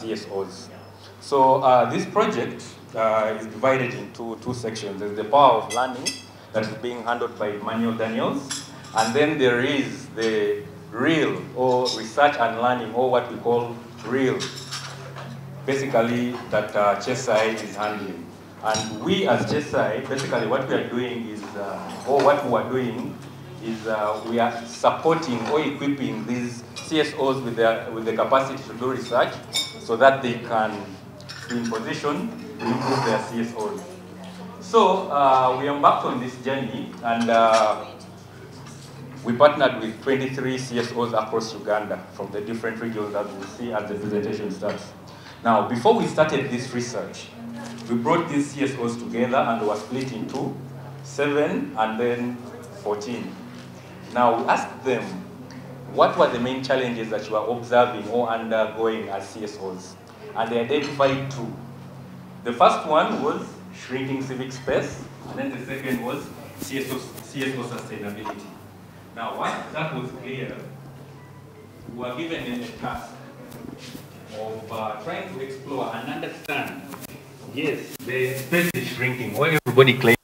CSOs. So this project is divided into two sections. There's the power of learning that is being handled by Emmanuel Daniels, and then there is the real or research and learning, or what we call real, basically that CHESAI is handling. And we as CHESAI, basically what we are doing is, or what we are doing is we are supporting or equipping these CSOs with the capacity to do research so that they can be in position to improve their CSOs. So we embarked on this journey, and we partnered with 23 CSOs across Uganda from the different regions, as we'll see as the presentation starts. Now, before we started this research, we brought these CSOs together and they were split into 7 and then 14. Now, we asked them, what were the main challenges that you are observing or undergoing as CSOs? And they identified 2. The first one was shrinking civic space, and then the second was CSO sustainability. Now, once that was clear, we were given a task of trying to explore and understand, yes, the space is shrinking. Well, everybody claims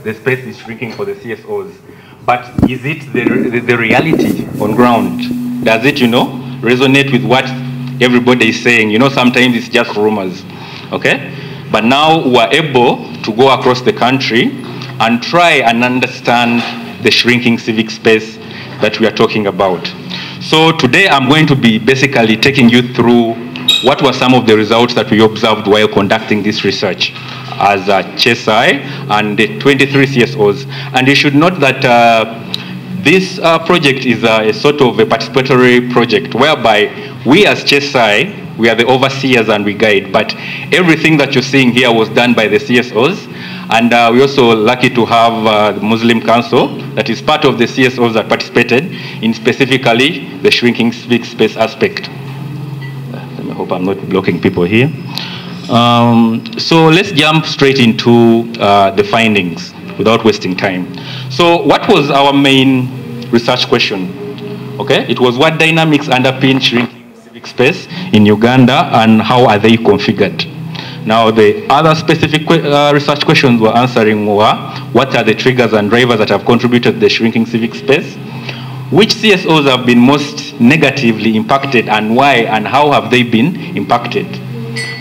the space is shrinking for the CSOs, but is it the reality on ground? Does it, resonate with what everybody is saying? Sometimes it's just rumors, okay? But now we are able to go across the country and try and understand the shrinking civic space that we are talking about. So today I'm going to be basically taking you through what were some of the results that we observed while conducting this research as CHESAI and the 23 CSOs. And you should note that this project is a sort of a participatory project whereby we as CHESAI, we are the overseers and we guide, but everything that you're seeing here was done by the CSOs. And we're also lucky to have the Muslim Council that is part of the CSOs that participated in specifically the shrinking civic space aspect. I hope I'm not blocking people here. So let's jump straight into the findings without wasting time. So what was our main research question? Okay, it was what dynamics underpin shrinking civic space in Uganda and how are they configured? Now, the other specific research questions we're answering were, what are the triggers and drivers that have contributed to the shrinking civic space? Which CSOs have been most negatively impacted and why, and how have they been impacted?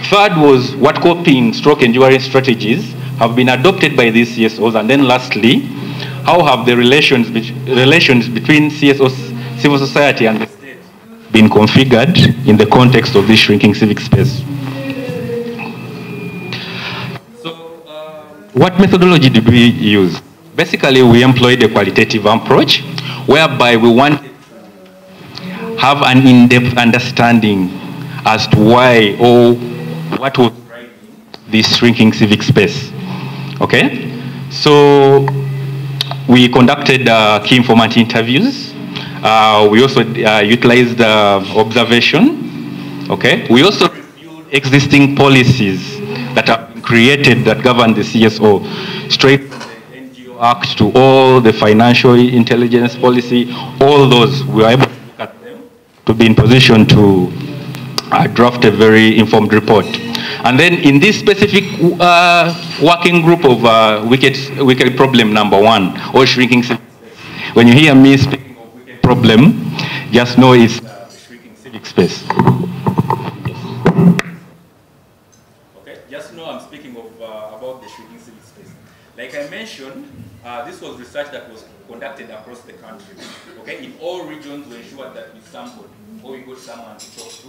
Third was, what coping/enduring strategies have been adopted by these CSOs? And then lastly, how have the relations between CSOs, civil society and the state been configured in the context of this shrinking civic space? What methodology did we use? Basically, we employed a qualitative approach whereby we want to have an in-depth understanding as to why or what was driving this shrinking civic space. Okay? So we conducted key informant interviews. We also utilized observation. Okay? We also reviewed existing policies that are created that govern the CSO, straight from the NGO Act to all the financial intelligence policy, all those, we were able to look at them to be in position to draft a very informed report. And then in this specific working group of wicked problem number 1, or shrinking civic space, when you hear me speaking of wicked problem, just know it's the shrinking civic space. Like I mentioned, this was research that was conducted across the country, okay, in all regions to ensure that we sampled or we got someone to talk to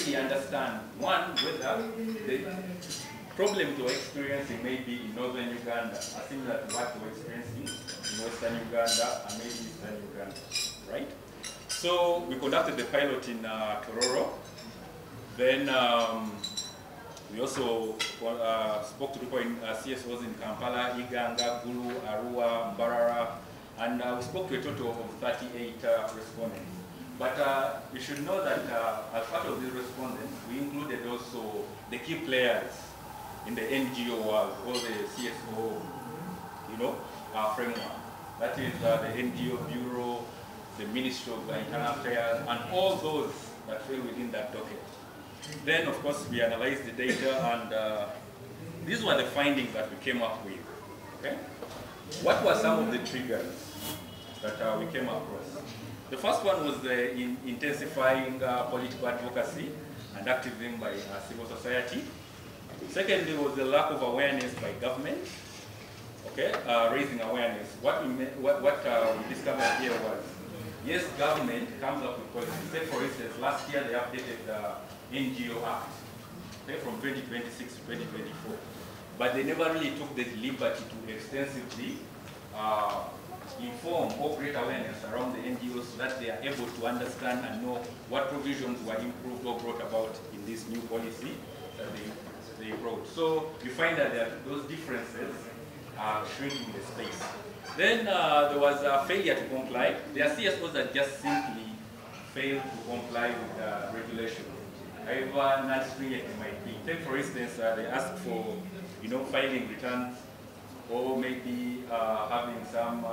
really understand, one, whether the problems we're experiencing maybe in northern Uganda are similar to what we're experiencing in western Uganda and maybe eastern Uganda, right? So we conducted the pilot in Tororo. Then we also spoke to people in CSOs in Kampala, Iganga, Gulu, Arua, Mbarara, and we spoke to a total of 38 respondents. But you should know that as part of these respondents, we included also the key players in the NGO world, all the CSO, framework. That is the NGO Bureau, the Ministry of Internal Affairs, and all those that fall within that docket. Then, of course, we analyzed the data, and these were the findings that we came up with. Okay? What were some of the triggers that we came across? The first one was the intensifying political advocacy and activism by civil society. Secondly was the lack of awareness by government. Okay, raising awareness. What we discovered here was, yes, government comes up with policies. Say, for instance, last year they updated the NGO Act, okay, from 2026 to 2024. But they never really took the liberty to extensively inform or create awareness around the NGOs so that they are able to understand and know what provisions were improved or brought about in this new policy that they brought. So you find that those differences are shrinking the space. Then there was a failure to comply. There are CSOs that just simply fail to comply with regulation, however non-stringent it might be. Take for instance, they ask for filing returns, or maybe having some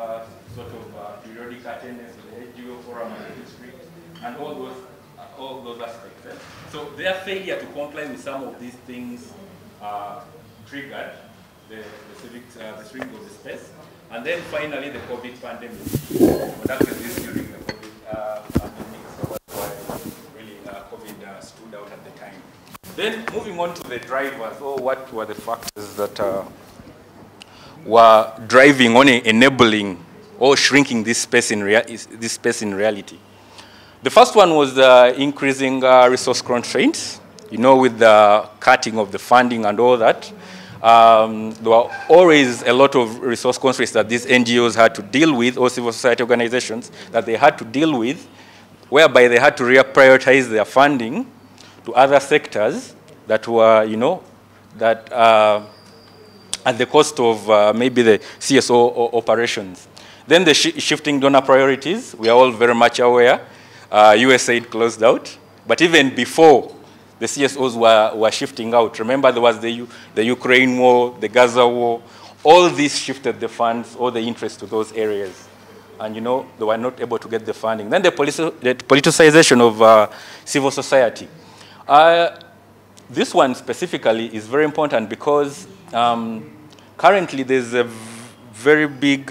sort of periodic attendance to the NGO forum in the district, and all those aspects. Eh? So their failure to comply with some of these things triggered the shrinking of the space. And then finally, the COVID pandemic. Conducted this during the COVID pandemic, so that's why really COVID stood out at the time. Then moving on to the drivers, or what were the factors that were driving on enabling or shrinking this space in reality. The first one was increasing resource constraints. With the cutting of the funding and all that, there were always a lot of resource constraints that these NGOs had to deal with, or civil society organizations that they had to deal with, whereby they had to reprioritize their funding to other sectors that were, at the cost of maybe the CSO operations. Then the shifting donor priorities, we are all very much aware. USAID closed out, but even before, the CSOs were shifting out. Remember, there was the Ukraine war, the Gaza war. All this shifted the funds or the interest to those areas. And, they were not able to get the funding. Then the politicization of civil society. This one specifically is very important because currently there's a very big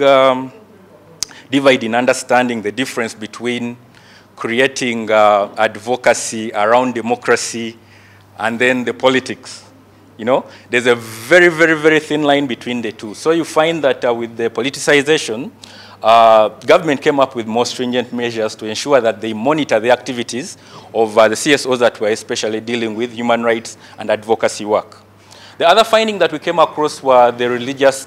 divide in understanding the difference between creating advocacy around democracy and then the politics. There's a very, very, very thin line between the two. So you find that with the politicization, government came up with more stringent measures to ensure that they monitor the activities of the CSOs that were especially dealing with human rights and advocacy work. The other finding that we came across were the religious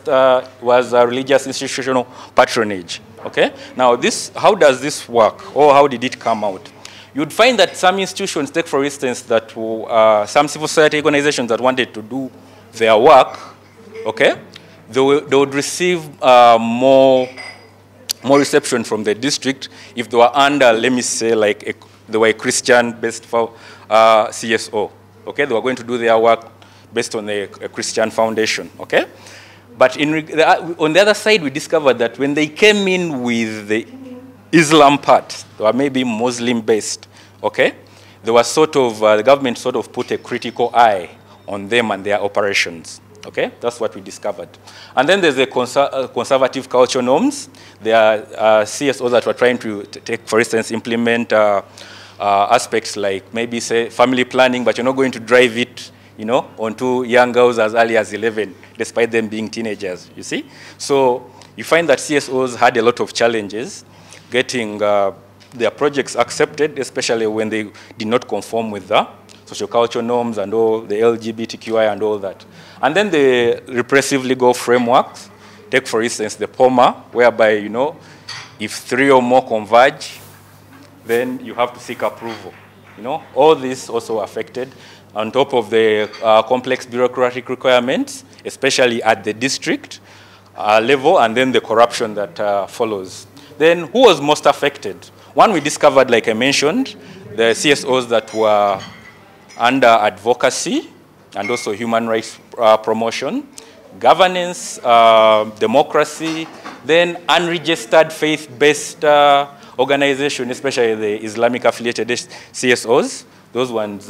institutional patronage. Okay? Now, how does this work, or how did it come out? You'd find that some institutions, take for instance, that some civil society organizations that wanted to do their work, okay, they would receive more reception from the district if they were under, let me say, like they were a Christian-based CSO. Okay, they were going to do their work based on a Christian foundation. Okay. But on the other side, we discovered that when they came in with the Islam part, they were maybe Muslim-based, okay? They were the government sort of put a critical eye on them and their operations, okay? That's what we discovered. And then there's the conservative culture norms. There are CSOs that were trying to take, for instance, implement aspects like maybe, say, family planning, but you're not going to drive it onto young girls as early as 11, despite them being teenagers, you see? So you find that CSOs had a lot of challenges getting their projects accepted, especially when they did not conform with the sociocultural norms and all the LGBTQI and all that. And then the repressive legal frameworks, take for instance the POMA, whereby, if 3 or more converge, then you have to seek approval. All this also affected, on top of the complex bureaucratic requirements, especially at the district level, and then the corruption that follows. Then who was most affected? One, we discovered, like I mentioned, the CSOs that were under advocacy and also human rights promotion, governance, democracy, then unregistered faith-based organization, especially the Islamic affiliated CSOs. Those ones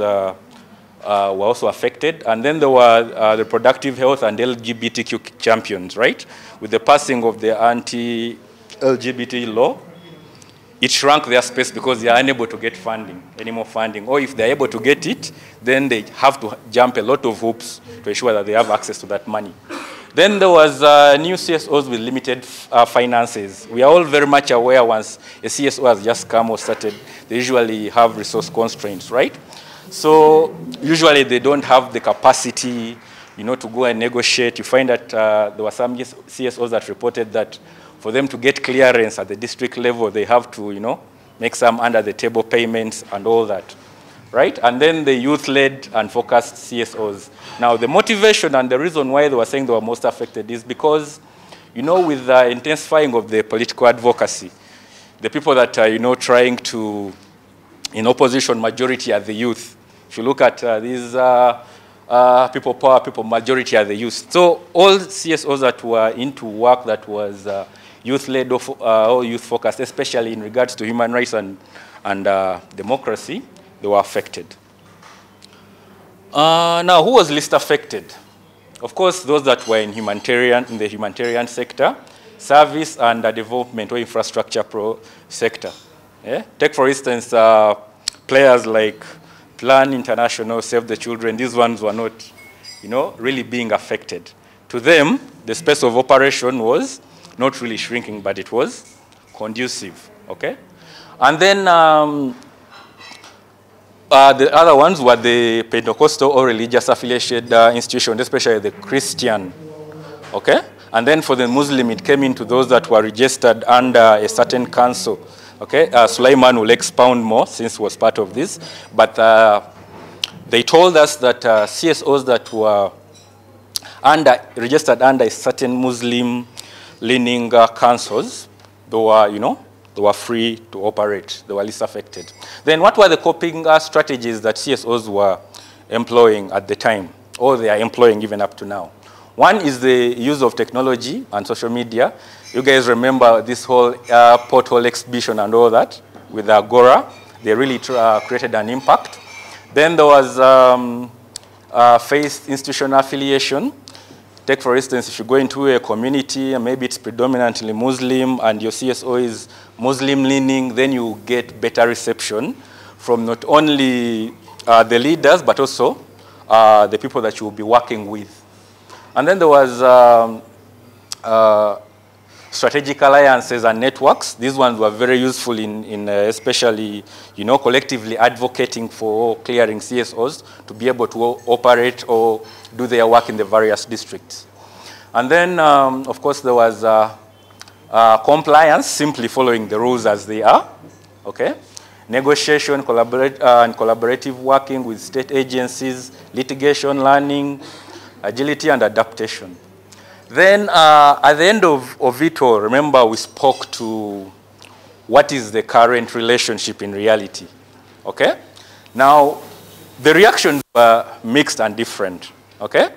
were also affected. And then there were reproductive health and LGBTQ champions, right? With the passing of the anti-LGBT law, it shrunk their space because they are unable to get funding, any more funding. Or if they're able to get it, then they have to jump a lot of hoops to ensure that they have access to that money. Then there was new CSOs with limited finances. We are all very much aware once a CSO has just come or started, they usually have resource constraints, right? So usually they don't have the capacity, to go and negotiate. You find that there were some CSOs that reported that for them to get clearance at the district level, they have to, make some under-the-table payments and all that, right? And then the youth-led and focused CSOs. Now, the motivation and the reason why they were saying they were most affected is because, with the intensifying of the political advocacy, the people that are, trying to, in opposition majority are the youth. If you look at these people power, people majority are the youth. So all CSOs that were into work that was youth-led or youth-focused, especially in regards to human rights and democracy, they were affected. Now, who was least affected? Of course, those that were in the humanitarian sector, service and development or infrastructure sector. Yeah? Take, for instance, players like Plan International, Save the Children. These ones were not, really being affected. To them, the space of operation was not really shrinking, but it was conducive, okay? And then the other ones were the Pentecostal or religious affiliated institutions, especially the Christian, okay? And then for the Muslim, it came into those that were registered under a certain council, okay? Sulaiman will expound more since he was part of this, but they told us that CSOs that were registered under a certain Muslim-leaning councils, they were, they were free to operate. They were least affected. Then what were the coping strategies that CSOs were employing at the time, or they are employing even up to now? One is the use of technology and social media. You guys remember this whole porthole exhibition and all that with Agora. They really created an impact. Then there was faith institutional affiliation. Take, for instance, if you go into a community and maybe it's predominantly Muslim and your CSO is Muslim-leaning, then you get better reception from not only the leaders, but also the people that you will be working with. And then there was strategic alliances and networks. These ones were very useful in especially, collectively advocating for clearing CSOs to be able to operate or do their work in the various districts. And then, of course, there was compliance, simply following the rules as they are, okay? Negotiation, and collaborative working with state agencies, litigation, learning, agility, and adaptation. Then, at the end of it all, remember we spoke to what is the current relationship in reality, okay? Now, the reactions were mixed and different, okay?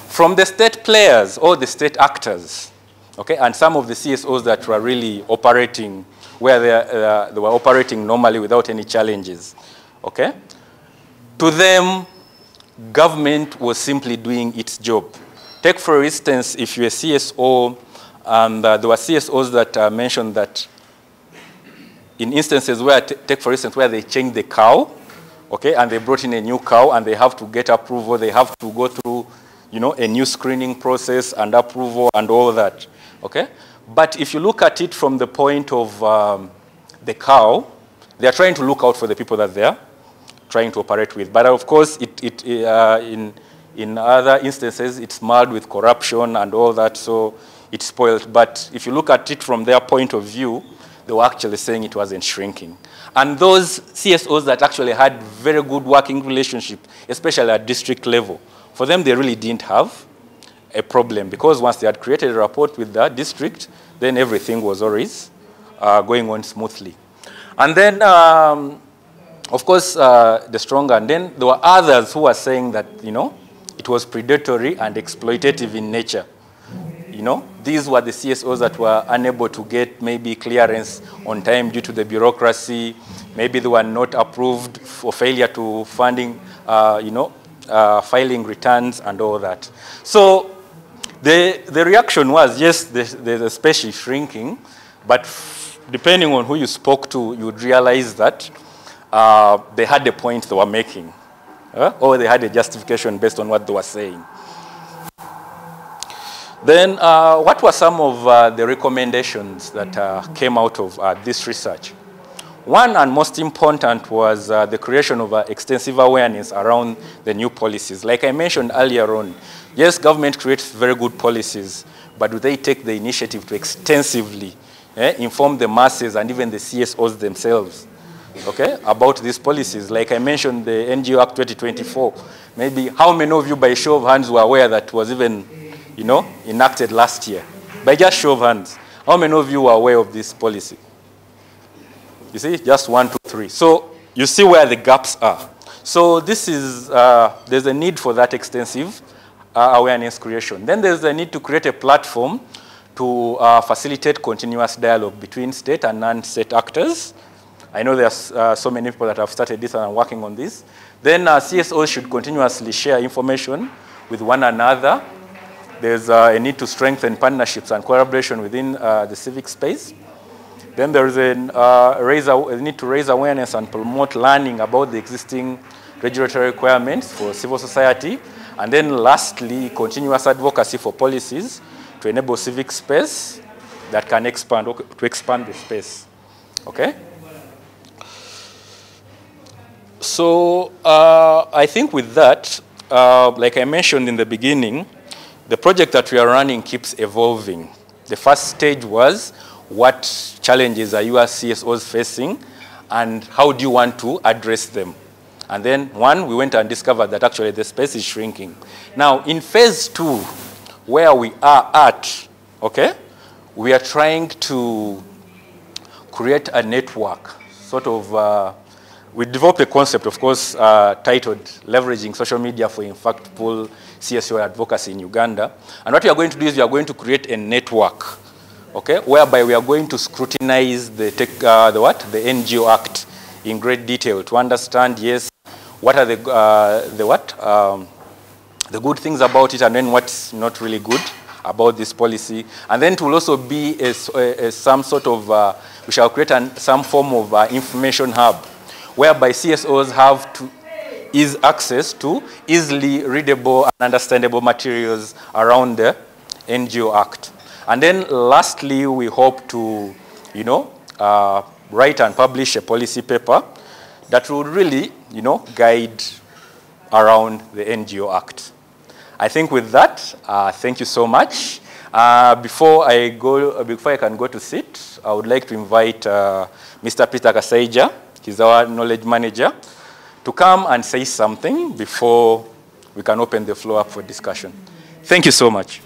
From the state players or the state actors, okay, and some of the CSOs that were really operating where they were operating normally without any challenges, okay? To them, government was simply doing its job. Take, for instance, if you're a CSO, and there were CSOs that mentioned that in instances where, take for instance, where they changed the cow, okay, and they brought in a new cow and they have to get approval, they have to go through, a new screening process and approval and all that, okay? But if you look at it from the point of the cow, they are trying to look out for the people that they are trying to operate with. But of course, in other instances, it's marred with corruption and all that, so it's spoiled. But if you look at it from their point of view, they were actually saying it wasn't shrinking. And those CSOs that actually had very good working relationship, especially at district level, for them, they really didn't have a problem because once they had created a rapport with the district, then everything was always going on smoothly. And then, of course, the stronger, and then there were others who were saying that, it was predatory and exploitative in nature. These were the CSOs that were unable to get maybe clearance on time due to the bureaucracy. Maybe they were not approved for failure to funding, filing returns and all that. So the reaction was, yes, the space is shrinking, but depending on who you spoke to, you would realize that they had a point they were making, or they had a justification based on what they were saying. Then what were some of the recommendations that came out of this research? One and most important was the creation of extensive awareness around the new policies. Like I mentioned earlier on, yes, government creates very good policies, but do they take the initiative to extensively inform the masses and even the CSOs themselves, okay, about these policies? Like I mentioned, the NGO Act 2024, maybe how many of you by show of hands were aware that was even, you know, enacted last year? By just show of hands, how many of you were aware of this policy? You see, just 1, 2, 3. So you see where the gaps are. So this is, there's a need for that extensive awareness creation. Then there's a need to create a platform to facilitate continuous dialogue between state and non-state actors. I know there's so many people that have started this and are working on this. Then CSOs should continuously share information with one another. There's a need to strengthen partnerships and collaboration within the civic space. Then there is a need to raise awareness and promote learning about the existing regulatory requirements for civil society. And then lastly, continuous advocacy for policies to enable civic space that can expand, to expand the space, okay? So I think with that, like I mentioned in the beginning, the project that we are running keeps evolving. The first stage was, what challenges are you as CSOs facing, and how do you want to address them? And then we went and discovered that actually the space is shrinking. Now, in phase 2, where we are at, okay, we are trying to create a network, sort of, we developed a concept, of course, titled Leveraging Social Media for Impactful CSO Advocacy in Uganda. And what we are going to do is we are going to create a network, okay, whereby we are going to scrutinize the NGO Act in great detail to understand, yes, what are the good things about it, and then what's not really good about this policy. And then it will also be some sort of, we shall create some form of information hub, whereby CSOs have access to easily readable and understandable materials around the NGO Act. And then lastly, we hope to, you know, write and publish a policy paper that would really, you know, guide around the NGO Act. I think with that, thank you so much. Before I can go to sit, I would like to invite Mr. Peter Kasaija, he's our knowledge manager, to come and say something before we can open the floor up for discussion. Thank you so much.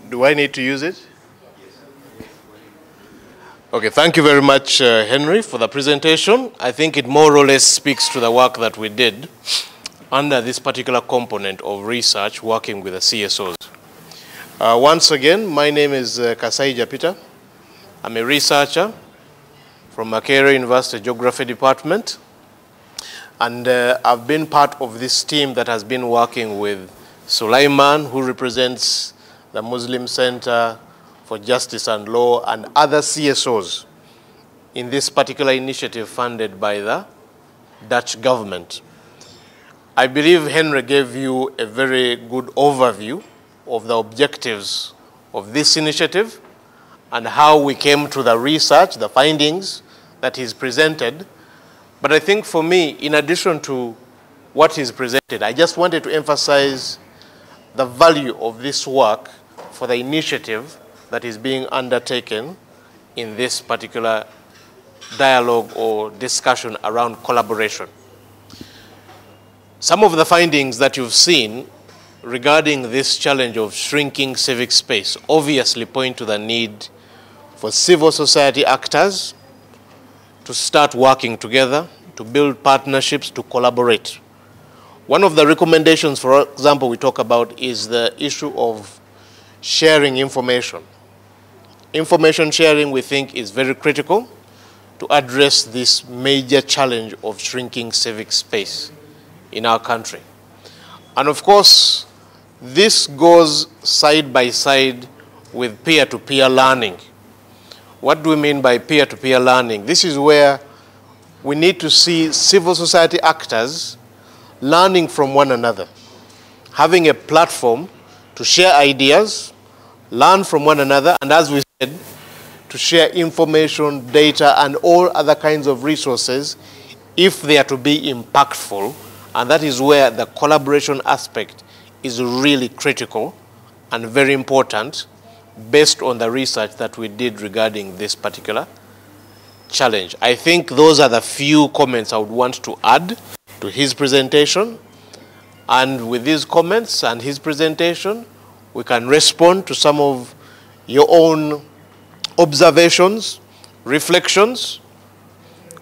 Do I need to use it? Okay, thank you very much, Henry, for the presentation. I think it more or less speaks to the work that we did under this particular component of research, working with the CSOs. Once again, my name is Kasaija Peter. I'm a researcher from Makerere University Geography Department. And I've been part of this team that has been working with Sulaiman, who represents the Muslim Center for Justice and Law, and other CSOs in this particular initiative funded by the Dutch government. I believe Henry gave you a very good overview of the objectives of this initiative and how we came to the research, the findings that he's presented. But I think for me, in addition to what he's presented, I just wanted to emphasize the value of this work for the initiative that is being undertaken in this particular dialogue or discussion around collaboration. Some of the findings that you've seen regarding this challenge of shrinking civic space obviously point to the need for civil society actors to start working together, to build partnerships, to collaborate. One of the recommendations, for example, we talk about is the issue of sharing information. Information sharing, we think, is very critical to address this major challenge of shrinking civic space in our country. And of course, this goes side by side with peer-to-peer learning. What do we mean by peer-to-peer learning? This is where we need to see civil society actors learning from one another, having a platform to share ideas, learn from one another, and as we said, to share information, data, and all other kinds of resources if they are to be impactful. And that is where the collaboration aspect is really critical and very important based on the research that we did regarding this particular challenge. I think those are the few comments I would want to add to his presentation. And with these comments and his presentation, we can respond to some of your own observations, reflections,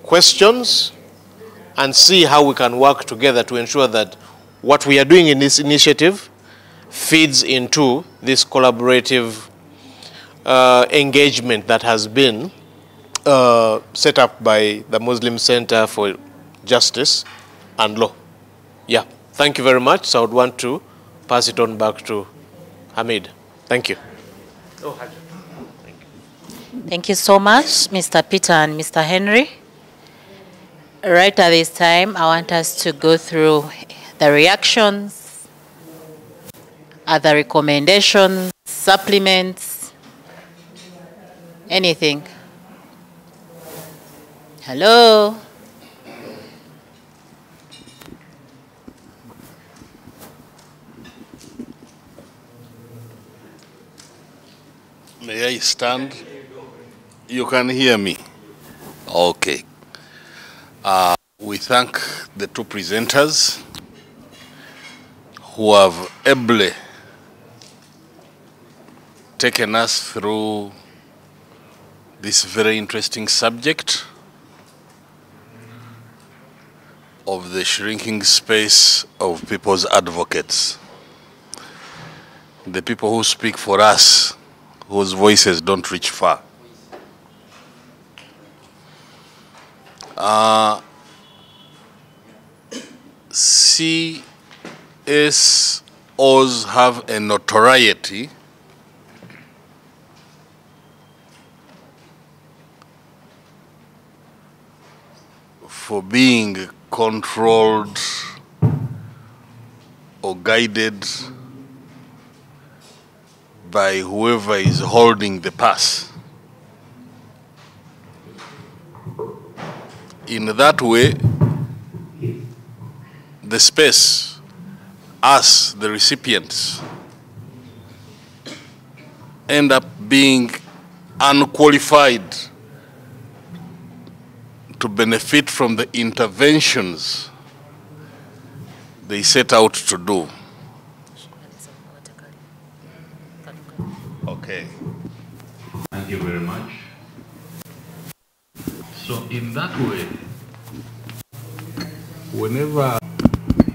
questions, and see how we can work together to ensure that what we are doing in this initiative feeds into this collaborative engagement that has been set up by the Muslim Center for Justice and Law. Yeah, thank you very much. So I would want to pass it on back to Hamid. Thank you. Oh, Haji. Thank you so much, Mr. Peter and Mr. Henry. Right at this time, I want us to go through the reactions, other recommendations, supplements, anything. Hello? May I stand? You can hear me? Okay. We thank the two presenters who have ably taken us through this very interesting subject of the shrinking space of people's advocates, the people who speak for us, whose voices don't reach far. CSOs have a notoriety for being controlled or guided by whoever is holding the purse. In that way, the space, us, the recipients, end up being unqualified to benefit from the interventions they set out to do. Okay. Thank you very much. So in that way, whenever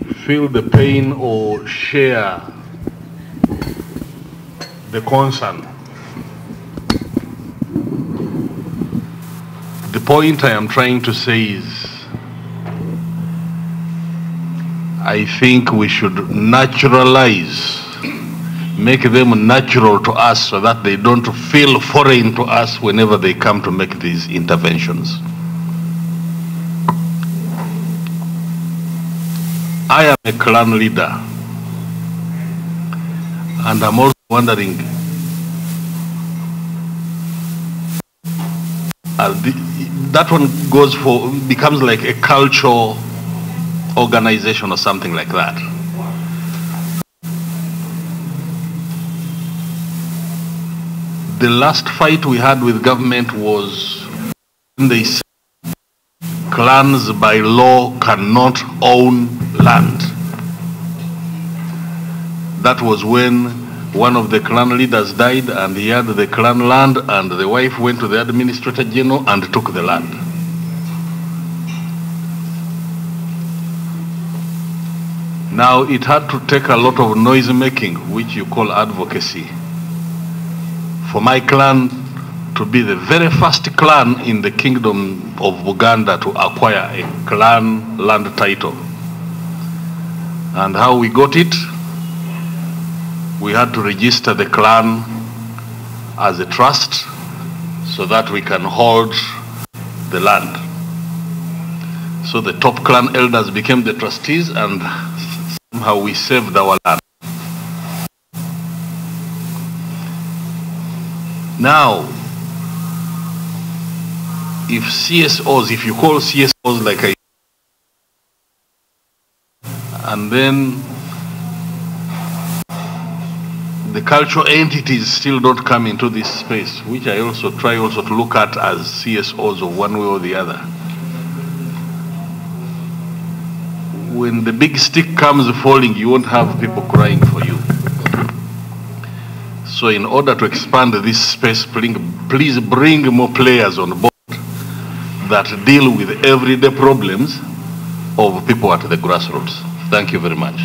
you feel the pain or share the concern, the point I am trying to say is, I think we should naturalize, make them natural to us so that they don't feel foreign to us whenever they come to make these interventions. I am a clan leader, and I'm also wondering, that one becomes like a cultural organization or something like that. The last fight we had with government was when they said clans by law cannot own land. That was when one of the clan leaders died and he had the clan land, and the wife went to the administrator general and took the land. Now it had to take a lot of noise making, which you call advocacy, for my clan to be the very first clan in the kingdom of Buganda to acquire a clan land title. And how we got it? We had to register the clan as a trust so that we can hold the land. So the top clan elders became the trustees, and somehow we saved our land. Now, if CSOs, if you call CSOs like I, and then the cultural entities still don't come into this space, which I also try to look at as CSOs of one way or the other. When the big stick comes falling, you won't have people crying for you. So in order to expand this space, please bring more players on board that deal with everyday problems of people at the grassroots. Thank you very much.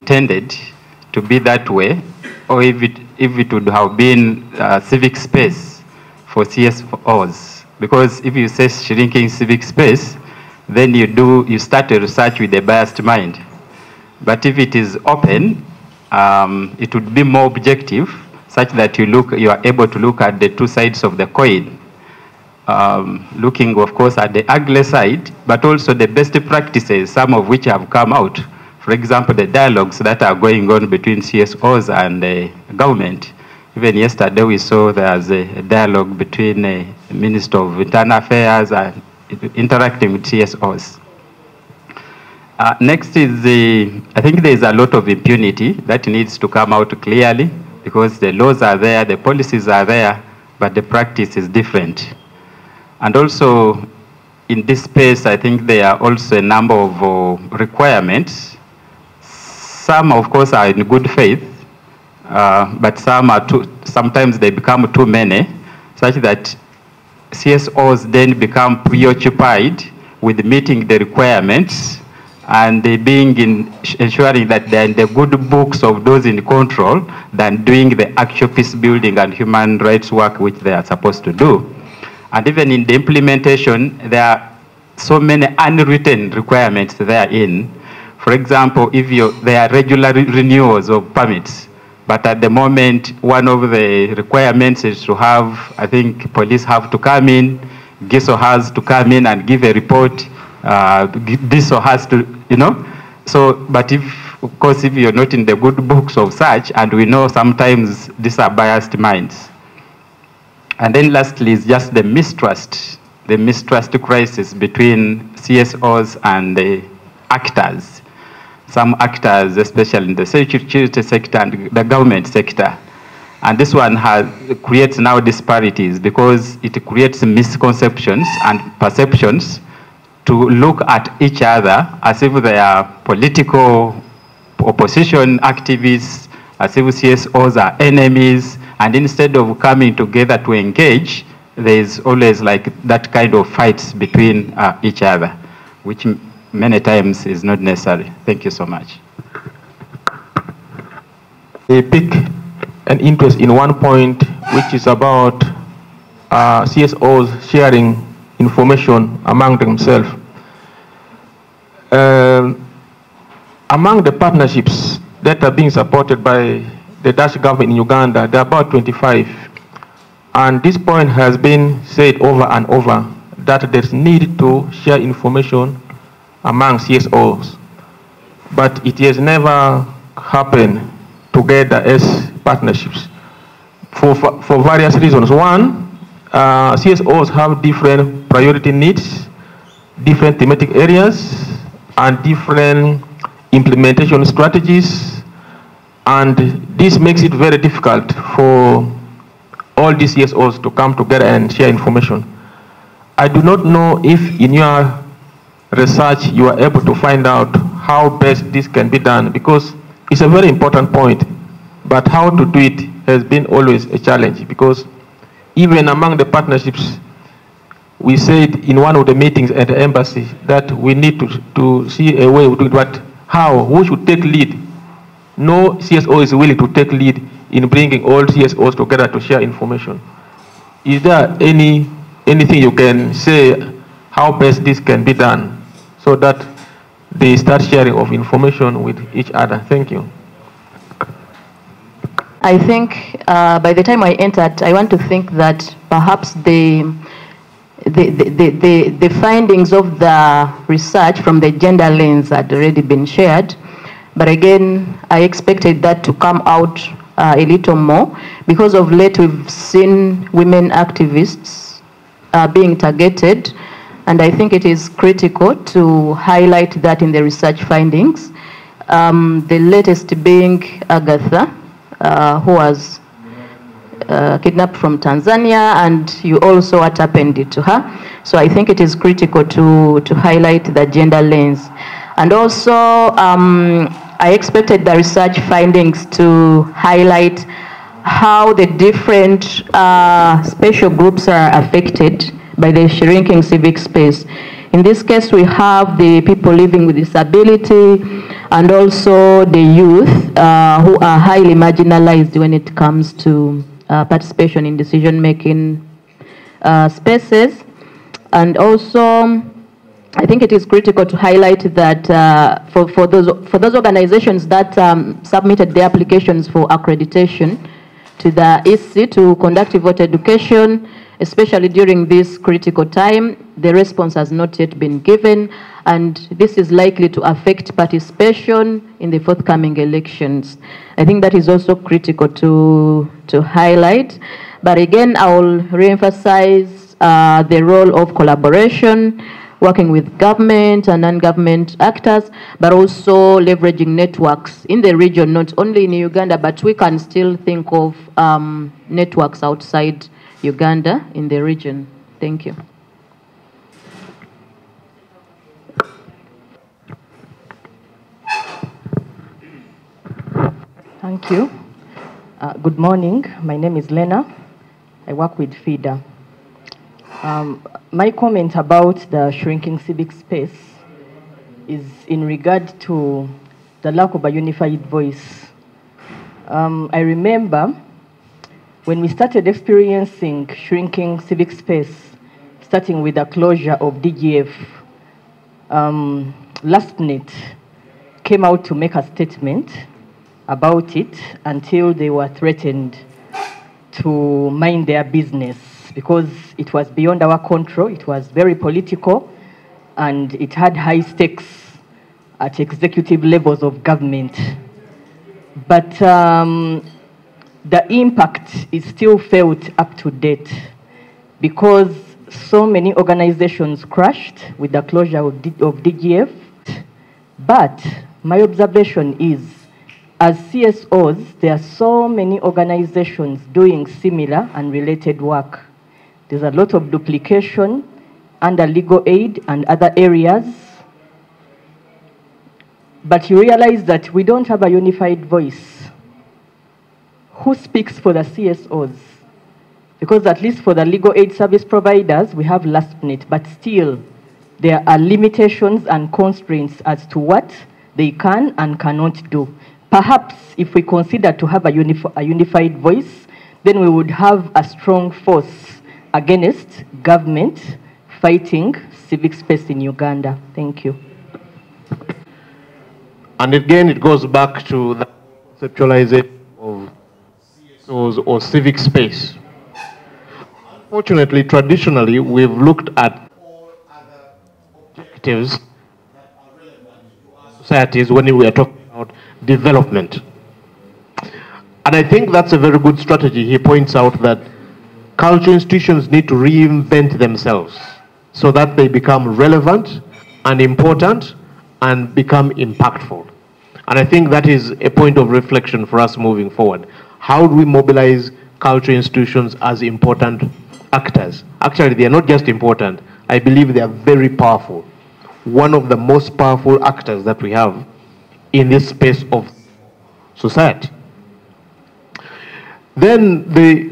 Intended to be that way, or if it would have been civic space for CSOs. Because if you say shrinking civic space, then you start a research with a biased mind. But if it is open, it would be more objective, such that you are able to look at the two sides of the coin. Looking, of course, at the ugly side, but also the best practices, some of which have come out. For example, the dialogues that are going on between CSOs and the government. Even yesterday we saw there's a dialogue between the Minister of Internal Affairs and interacting with CSOs. Next is I think there's a lot of impunity that needs to come out clearly, because the laws are there, the policies are there, but the practice is different. And also, in this space, I think there are also a number of requirements. Some, of course, are in good faith, but some are sometimes they become too many, such that CSOs then become preoccupied with meeting the requirements and they ensuring that they're in the good books of those in control than doing the actual peace building and human rights work which they are supposed to do. And even in the implementation, there are so many unwritten requirements therein. For example, there are regular renewals of permits, but at the moment, one of the requirements is to have, I think police have to come in, GISO has to come in and give a report, DISO has to, So, but of course, if you're not in the good books of such, and we know sometimes these are biased minds. And then lastly is just the mistrust crisis between CSOs and the actors. Some actors, especially in the security sector and the government sector. And this one creates now disparities because it creates misconceptions and perceptions to look at each other as if they are political opposition activists, as if CSOs are enemies, and instead of coming together to engage, there is always like that kind of fights between each other, which many times is not necessary. Thank you so much. They pick an interest in one point, which is about CSOs sharing information among themselves. Among the partnerships that are being supported by the Dutch government in Uganda, there are about 25. And this point has been said over and over, that there's need to share information among CSOs. But it has never happened together as partnerships for various reasons. One, CSOs have different priority needs, different thematic areas, and different implementation strategies, and this makes it very difficult for all these CSOs to come together and share information. I do not know if in your research you are able to find out how best this can be done, because it's a very important point, but how to do it has been always a challenge, because even among the partnerships, we said in one of the meetings at the embassy that we need to see a way of doing it, but how? Who should take lead? No CSO is willing to take lead in bringing all CSOs together to share information. Is there anything you can say how best this can be done so that they start sharing of information with each other? Thank you. I think by the time I entered, I want to think that perhaps the findings of the research from the gender lens had already been shared. But again, I expected that to come out a little more. Because of late, we've seen women activists being targeted. And I think it is critical to highlight that in the research findings. The latest being Agatha, who was kidnapped from Tanzania, and you also what happened to her. So I think it is critical to highlight the gender lens. And also, I expected the research findings to highlight how the different special groups are affected by the shrinking civic space. In this case, we have the people living with disability and also the youth who are highly marginalized when it comes to participation in decision-making spaces. And also, I think it is critical to highlight that for those organizations that submitted their applications for accreditation to the EC to conduct voter education, especially during this critical time, the response has not yet been given, and this is likely to affect participation in the forthcoming elections. I think that is also critical to highlight. But again, I will reemphasize the role of collaboration, working with government and non-government actors, but also leveraging networks in the region, not only in Uganda, but we can still think of networks outside Uganda in the region. Thank you. Thank you. Good morning. My name is Lena. I work with FIDA. My comment about the shrinking civic space is in regard to the lack of a unified voice. I remember when we started experiencing shrinking civic space, starting with the closure of DGF, LastNet came out to make a statement about it until they were threatened to mind their business because it was beyond our control, it was very political, and it had high stakes at executive levels of government. But the impact is still felt up to date because so many organizations crashed with the closure of DGF. But my observation is, as CSOs, there are so many organizations doing similar and related work. There's a lot of duplication under legal aid and other areas. But you realize that we don't have a unified voice. Who speaks for the CSOs? Because at least for the legal aid service providers, we have LastNet, but still there are limitations and constraints as to what they can and cannot do. Perhaps if we consider to have a unified voice, then we would have a strong force against government fighting civic space in Uganda. Thank you. And again, it goes back to the conceptualization of CSOs or civic space. Unfortunately, traditionally, we've looked at all other objectives that are relevant to our societies when we are talking about development. And I think that's a very good strategy. He points out that cultural institutions need to reinvent themselves so that they become relevant and important and become impactful. And I think that is a point of reflection for us moving forward. How do we mobilize cultural institutions as important actors? Actually, they are not just important. I believe they are very powerful. One of the most powerful actors that we have in this space of society. Then the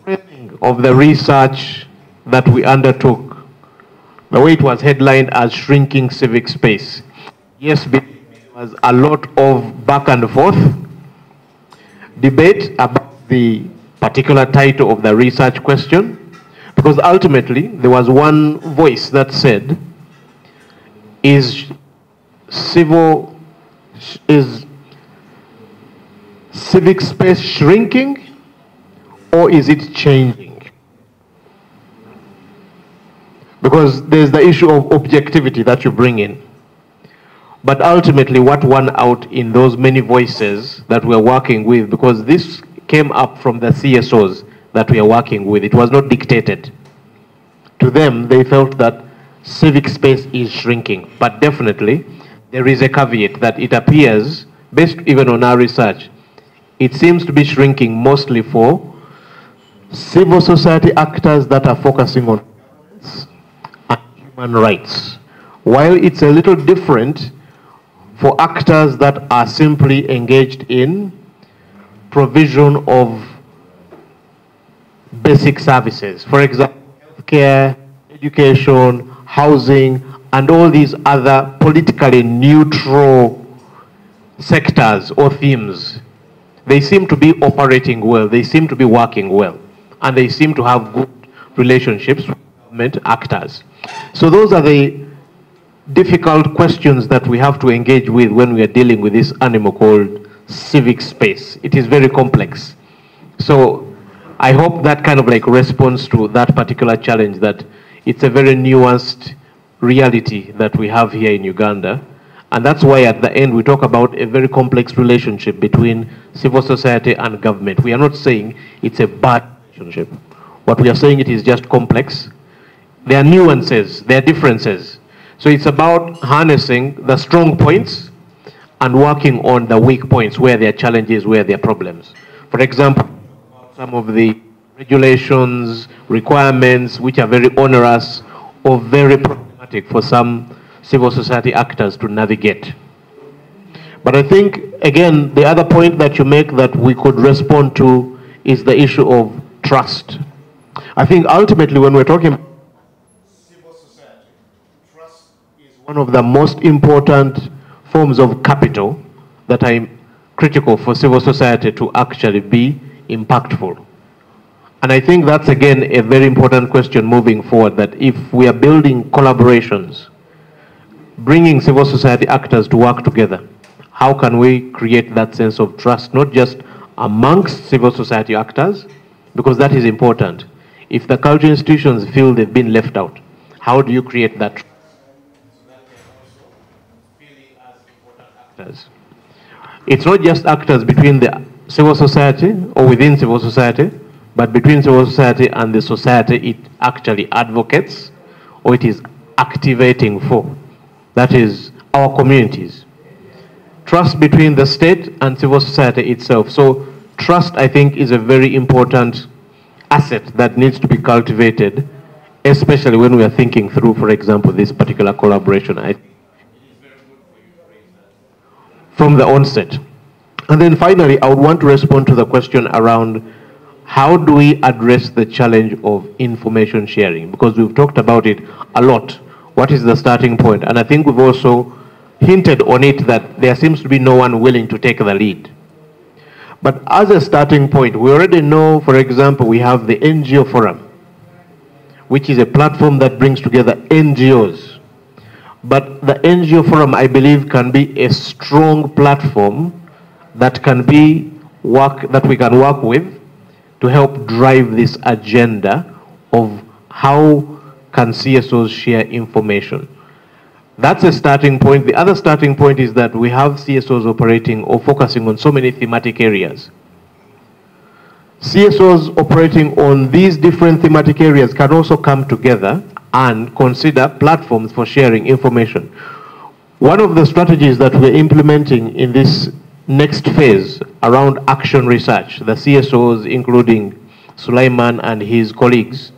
framing of the research that we undertook, the way it was headlined as shrinking civic space. Yes, there was a lot of back and forth, debate about the particular title of the research question, because ultimately there was one voice that said, is civic space shrinking or is it changing? Because there's the issue of objectivity that you bring in. But ultimately what won out in those many voices that we're working with, because this came up from the CSOs that we are working with, it was not dictated. To them, they felt that civic space is shrinking, but definitely there is a caveat that it appears, based even on our research, it seems to be shrinking mostly for civil society actors that are focusing on human rights, while it's a little different for actors that are simply engaged in provision of basic services. For example, healthcare, education, housing, and all these other politically neutral sectors or themes. They seem to be operating well, they seem to be working well, and they seem to have good relationships with government actors. So those are the difficult questions that we have to engage with when we are dealing with this animal called civic space. It is very complex. So I hope that kind of like responds to that particular challenge, that it's a very nuanced reality that we have here in Uganda. And that's why at the end we talk about a very complex relationship between civil society and government. We are not saying it's a bad relationship. What we are saying, it is just complex. There are nuances, there are differences. So it's about harnessing the strong points and working on the weak points, where there are challenges, where there are problems. For example, some of the regulations, requirements, which are very onerous or very problematic for some civil society actors to navigate. But I think, again, the other point that you make that we could respond to is the issue of trust. I think ultimately when we're talking about civil society, trust is one of the most important forms of capital that are critical for civil society to actually be impactful. And I think that's, again, a very important question moving forward, that if we are building collaborations, bringing civil society actors to work together, how can we create that sense of trust, not just amongst civil society actors, because that is important. If the cultural institutions feel they've been left out, how do you create that trust? So that they're also feeling as important actors. It's not just actors between the civil society or within civil society, but between civil society and the society it actually advocates or it is activating for. That is our communities. Trust between the state and civil society itself. So trust, I think, is a very important asset that needs to be cultivated, especially when we are thinking through, for example, this particular collaboration. I think it is very good for you to raise that from the onset. And then finally, I would want to respond to the question around how do we address the challenge of information sharing? Because we've talked about it a lot. What is the starting point? And I think we've also hinted on it that there seems to be no one willing to take the lead. But as a starting point, we already know, for example, we have the NGO Forum, which is a platform that brings together NGOs. But the NGO Forum, I believe, can be a strong platform that can be that we can work with to help drive this agenda of how can CSOs share information. That's a starting point. The other starting point is that we have CSOs operating or focusing on so many thematic areas. CSOs operating on these different thematic areas can also come together and consider platforms for sharing information. One of the strategies that we're implementing in this next phase around action research, the CSOs, including Sulaiman and his colleagues,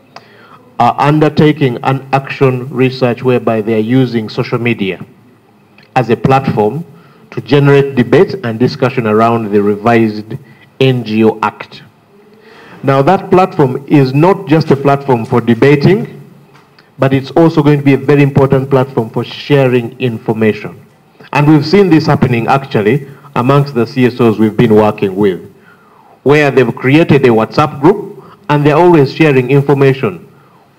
are undertaking an action research whereby they are using social media as a platform to generate debate and discussion around the revised NGO Act. Now that platform is not just a platform for debating, but it's also going to be a very important platform for sharing information. And we've seen this happening actually amongst the CSOs we've been working with. where they've created a WhatsApp group and they're always sharing information.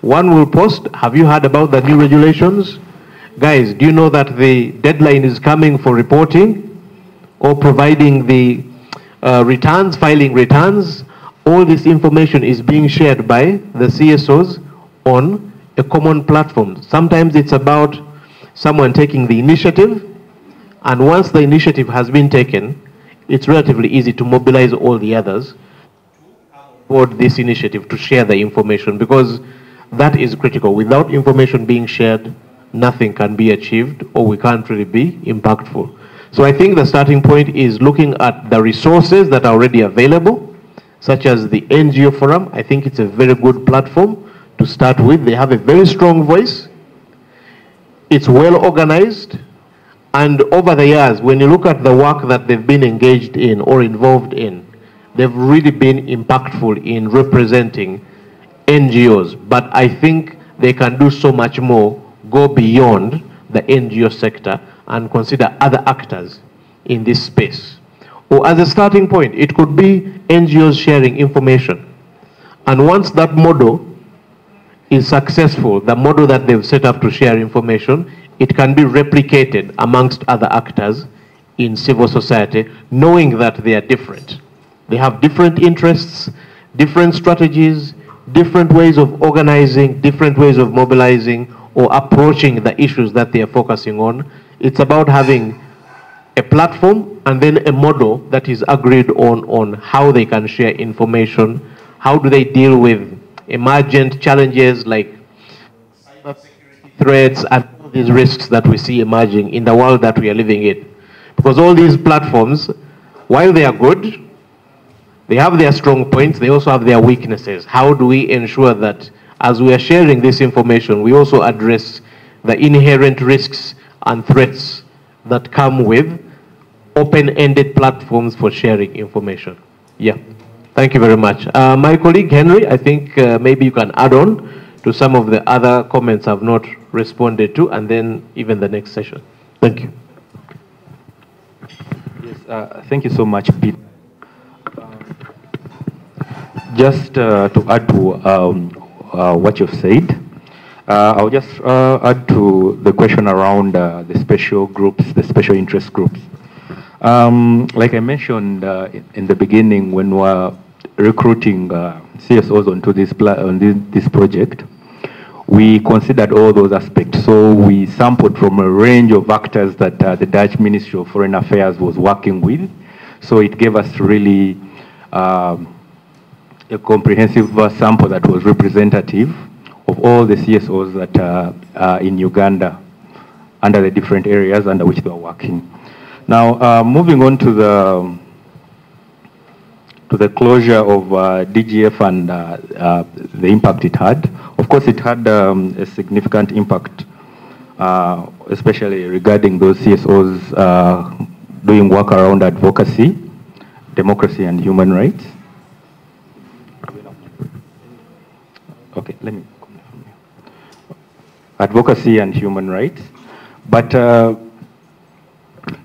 One will post, have you heard about the new regulations? Guys, do you know that the deadline is coming for reporting or providing the returns, filing returns? All this information is being shared by the CSOs on a common platform. Sometimes it's about someone taking the initiative, and once the initiative has been taken, it's relatively easy to mobilize all the others for this initiative to share the information, because that is critical. Without information being shared, nothing can be achieved, or we can't really be impactful. So I think the starting point is looking at the resources that are already available, such as the NGO Forum. I think it's a very good platform to start with. They have a very strong voice. It's well organized. And over the years, when you look at the work that they've been engaged in or involved in, they've really been impactful in representing NGOs. But I think they can do so much more, go beyond the NGO sector and consider other actors in this space. Or as a starting point, it could be NGOs sharing information. And once that model is successful, the model that they've set up to share information, it can be replicated amongst other actors in civil society, knowing that they are different. They have different interests, different strategies, different ways of organizing, different ways of mobilizing or approaching the issues that they are focusing on. It's about having a platform and then a model that is agreed on how they can share information, how do they deal with emergent challenges like threats and all these risks that we see emerging in the world that we are living in. Because all these platforms, while they are good, they have their strong points, they also have their weaknesses. How do we ensure that as we are sharing this information, we also address the inherent risks and threats that come with open-ended platforms for sharing information? Yeah, thank you very much. My colleague Henry, I think maybe you can add on to some of the other comments I've not responded to, and then even the next session. Thank you. Yes, thank you so much, Pete. Just to add to what you've said, I'll just add to the question around the special groups, the special interest groups. Like I mentioned in the beginning, when we were recruiting CSOs onto this project, we considered all those aspects. So we sampled from a range of actors that the Dutch Ministry of Foreign Affairs was working with. So it gave us really a comprehensive sample that was representative of all the CSOs that are in Uganda under the different areas under which they are working. Now, moving on to the closure of DGF and the impact it had. Of course, it had a significant impact, especially regarding those CSOs doing work around advocacy, democracy, and human rights. Okay, let me come from here. Advocacy and human rights. But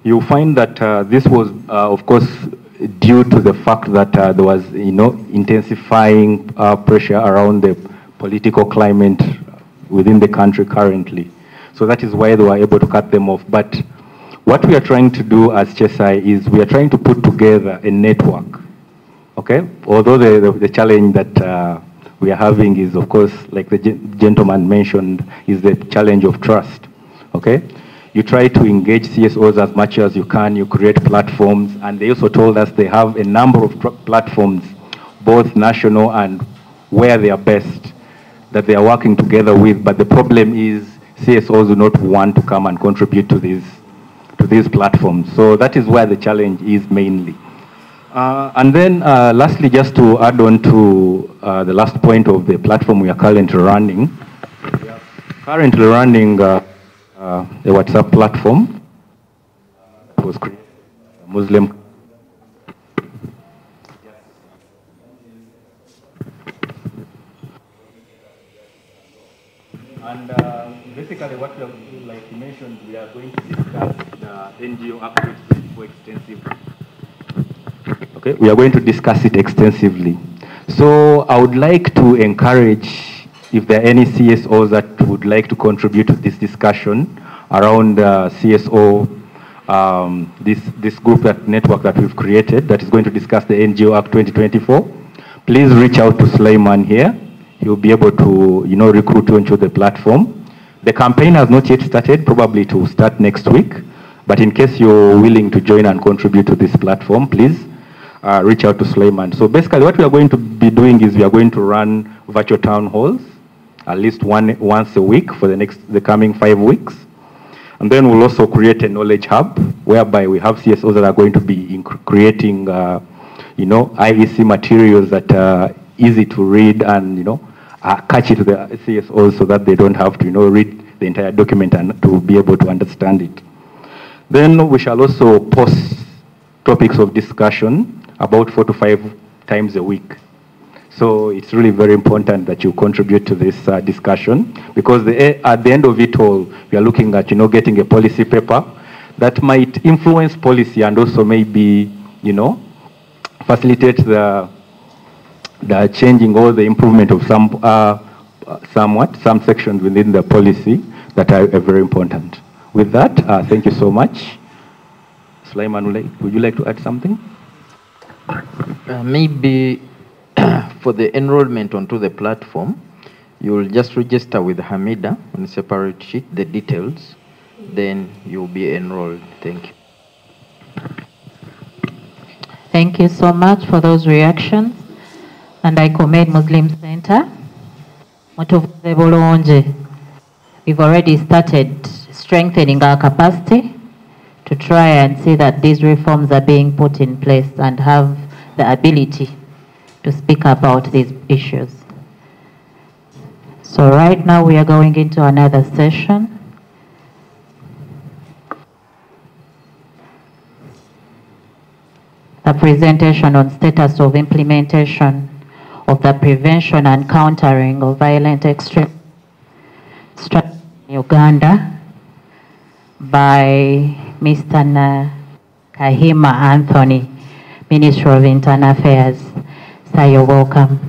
you find that this was, of course, due to the fact that there was, intensifying pressure around the political climate within the country currently. So that is why they were able to cut them off. But what we are trying to do as CHESI is we are trying to put together a network, okay? Although the challenge that we are having is, of course, like the gentleman mentioned, is the challenge of trust, okay? You try to engage CSOs as much as you can, you create platforms, and they also told us they have a number of platforms, both national and where they are best, that they are working together with, but the problem is CSOs do not want to come and contribute to these platforms. So that is where the challenge is mainly. And then lastly, just to add on to the last point of the platform we are currently running. We are currently running a WhatsApp platform. It was created by a Muslim. And basically what we are, like you mentioned, we are going to discuss the NGO outreach more extensively. Okay, we are going to discuss it extensively. So I would like to encourage, if there are any CSOs that would like to contribute to this discussion around CSO, this group, that network that we've created that is going to discuss the NGO Act 2024, please reach out to Sulaiman here. He'll be able to, recruit you into the platform. The campaign has not yet started, probably to start next week. But in case you're willing to join and contribute to this platform, please reach out to Sulaiman. So basically what we are going to be doing is we are going to run virtual town halls, at least once a week for the coming 5 weeks. And then we'll also create a knowledge hub whereby we have CSOs that are going to be creating, IEC materials that are easy to read and, catchy to the CSOs so that they don't have to, read the entire document and to be able to understand it. Then we shall also post topics of discussion about 4 to 5 times a week. So it's really very important that you contribute to this discussion, because at the end of it all, we are looking at, getting a policy paper that might influence policy and also maybe, facilitate the changing or the improvement of some sections within the policy that are very important. With that, thank you so much. Sulaiman, would you like to add something? Maybe for the enrollment onto the platform, you will just register with Hamida on a separate sheet, the details, then you'll be enrolled. Thank you. Thank you so much for those reactions. And I commend Muslim Center. We've already started strengthening our capacity to try and see that these reforms are being put in place and have the ability to speak about these issues. So right now we are going into another session. A presentation on status of implementation of the prevention and countering of violent extremism in Uganda by Mr. Kahima Anthony, Minister of Internal Affairs. Sir, you're welcome.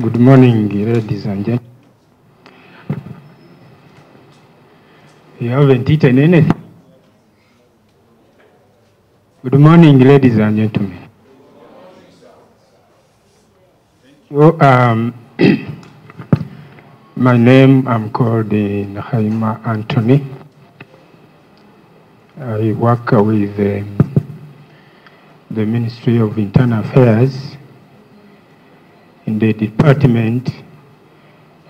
Good morning, ladies and gentlemen. You haven't eaten anything. Good morning, ladies and gentlemen. So, my name, I'm called Nahima Anthony. I work with the Ministry of Internal Affairs in the department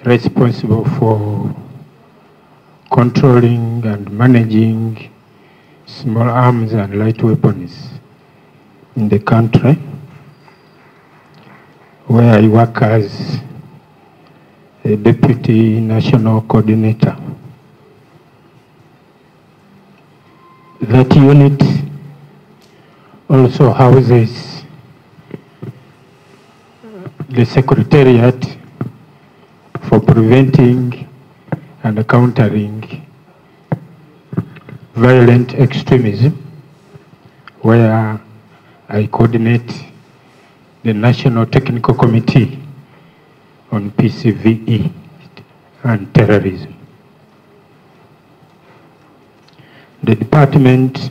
responsible for controlling and managing small arms and light weapons in the country, where I work as a deputy national coordinator. That unit also houses the Secretariat for Preventing and Countering Violent Extremism, where I coordinate the National Technical Committee on PCVE and Terrorism. The department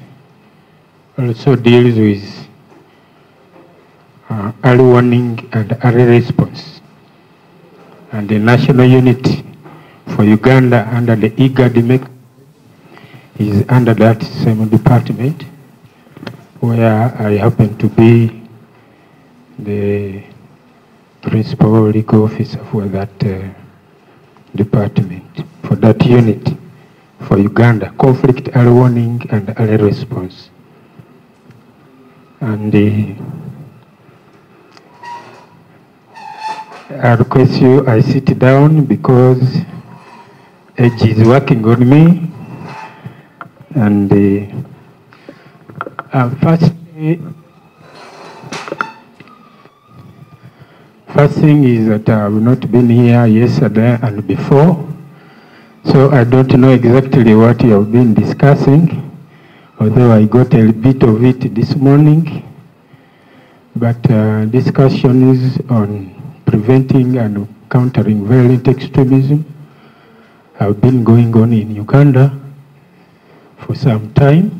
also deals with early warning and early response, and the national unit for Uganda under the IGAD is under that same department, where I happen to be the principal legal officer for that department, for that unit for Uganda, conflict early warning and early response. And I request you, I sit down because age is working on me. And first thing is that I have not been here yesterday and before, so I don't know exactly what you have been discussing, although I got a bit of it this morning. But discussions on preventing and countering violent extremism have been going on in Uganda for some time.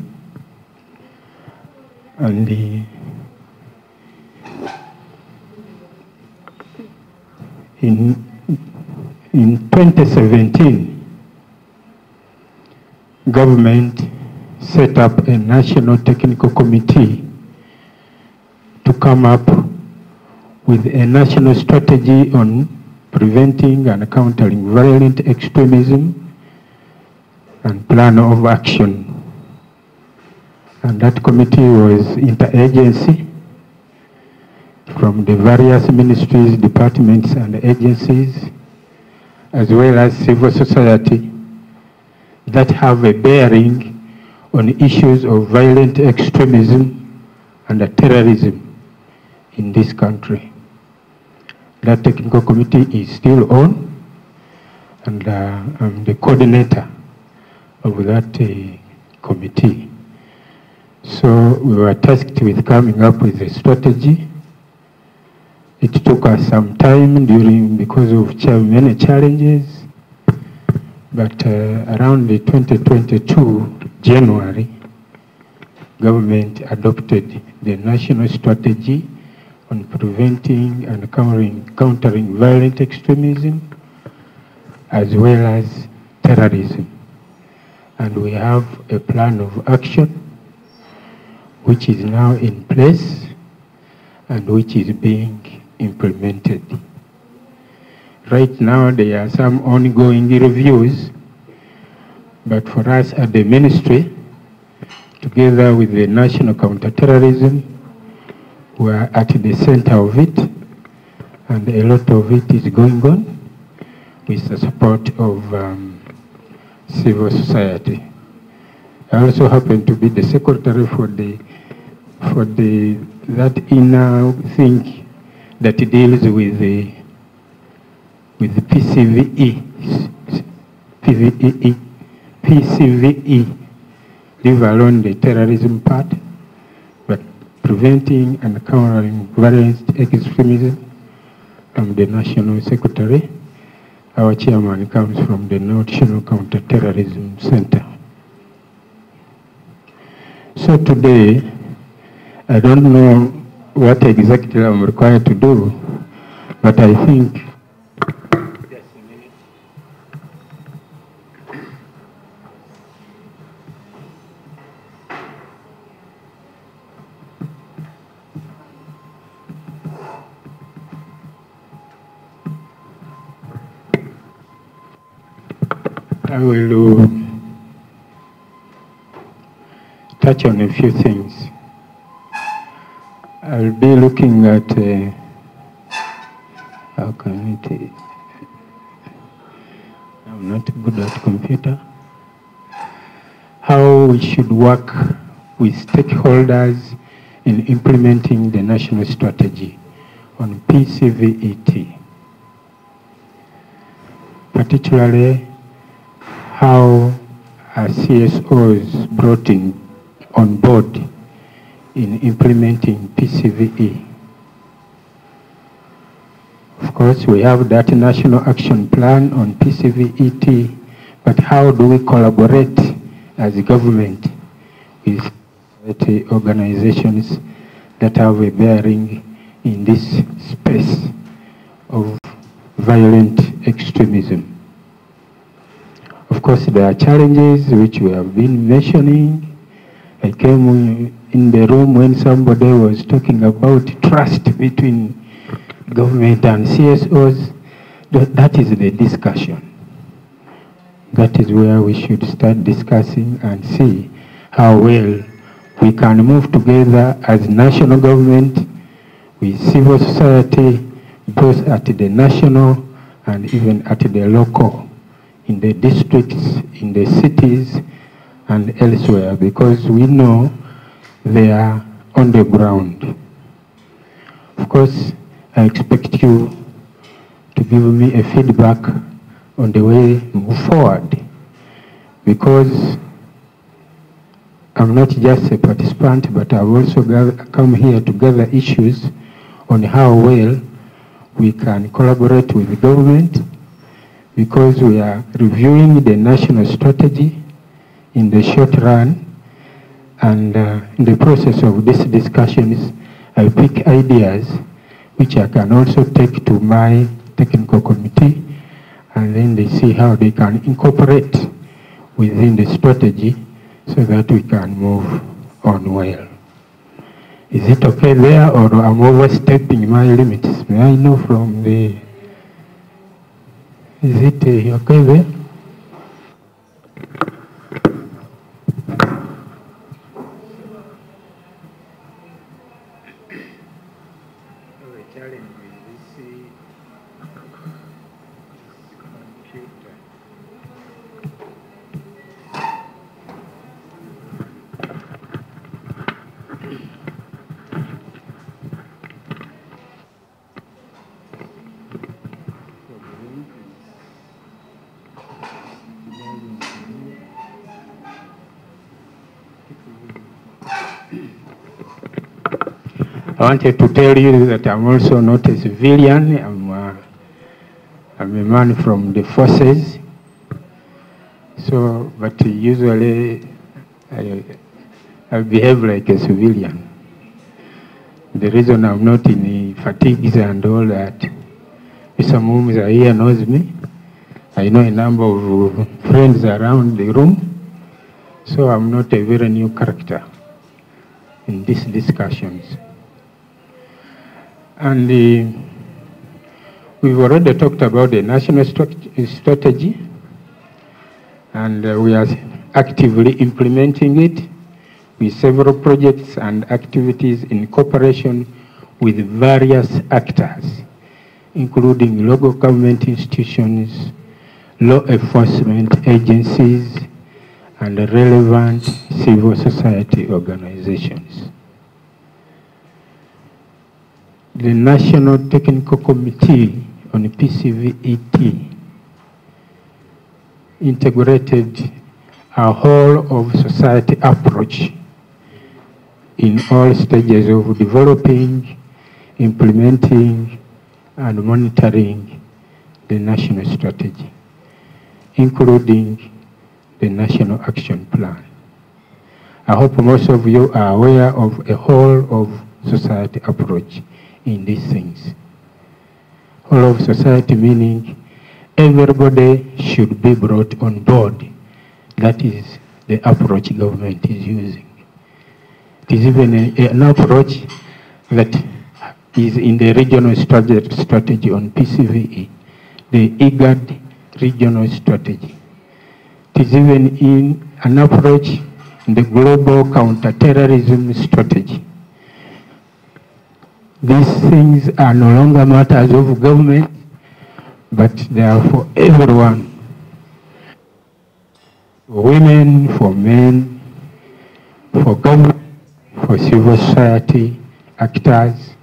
And in 2017, government set up a national technical committee to come up with a national strategy on preventing and countering violent extremism and plan of action. And that committee was interagency from the various ministries, departments, and agencies, as well as civil society that have a bearing on issues of violent extremism and terrorism in this country. That technical committee is still on, and I'm the coordinator of that committee. So we were tasked with coming up with a strategy. It took us some time because of many challenges, but around the 2022 January, government adopted the national strategy on preventing and countering violent extremism as well as terrorism. And we have a plan of action which is now in place and which is being implemented. Right now there are some ongoing reviews, but for us at the ministry, together with the National Counterterrorism, we are at the center of it, and a lot of it is going on with the support of civil society. I also happen to be the secretary for that inner thing that deals with the PCVE, leave alone the terrorism part, but preventing and countering violent extremism. I'm the national secretary. Our chairman comes from the National Counterterrorism Center. So today, I don't know what exactly I'm required to do, but I think I will touch on a few things. I'll be looking at how can it, I'm not good at computer, how we should work with stakeholders in implementing the national strategy on PCVET, particularly how are CSOs brought in on board in implementing PCVE. Of course, we have that national action plan on PCVET, but how do we collaborate as a government with the organizations that have a bearing in this space of violent extremism? Of course, there are challenges which we have been mentioning. I came in the room when somebody was talking about trust between government and CSOs. That is the discussion. That is where we should start discussing and see how well we can move together as national government with civil society, both at the national and even at the local, in the districts, in the cities, and elsewhere, because we know they are on the ground. Of course, I expect you to give me a feedback on the way move forward, because I'm not just a participant, but I've also come here to gather issues on how well we can collaborate with the government, because we are reviewing the national strategy in the short run, and in the process of these discussions, I pick ideas which I can also take to my technical committee, and then they see how they can incorporate within the strategy so that we can move on well. Is it okay there, or I'm overstepping my limits? May I know from the... Is it okay there? I wanted to tell you that I'm also not a civilian. I'm a man from the forces. So, but usually I behave like a civilian. The reason I'm not in fatigues and all that, Mr. Mumza here knows me. I know a number of friends around the room. So I'm not a very new character in these discussions. And we've already talked about the national strategy, and we are actively implementing it with several projects and activities in cooperation with various actors, including local government institutions, law enforcement agencies, and relevant civil society organizations. The National Technical Committee on PCVET integrated a whole of society approach in all stages of developing, implementing, and monitoring the national strategy, including the National Action Plan. I hope most of you are aware of a whole of society approach in these things. Whole of society meaning everybody should be brought on board. That is the approach government is using. It is even an approach that is in the regional strategy on PCVE, the IGAD regional strategy. It is even in an approach in the global counterterrorism strategy. These things are no longer matters of government, but they are for everyone. For women, for men, for government, for civil society actors,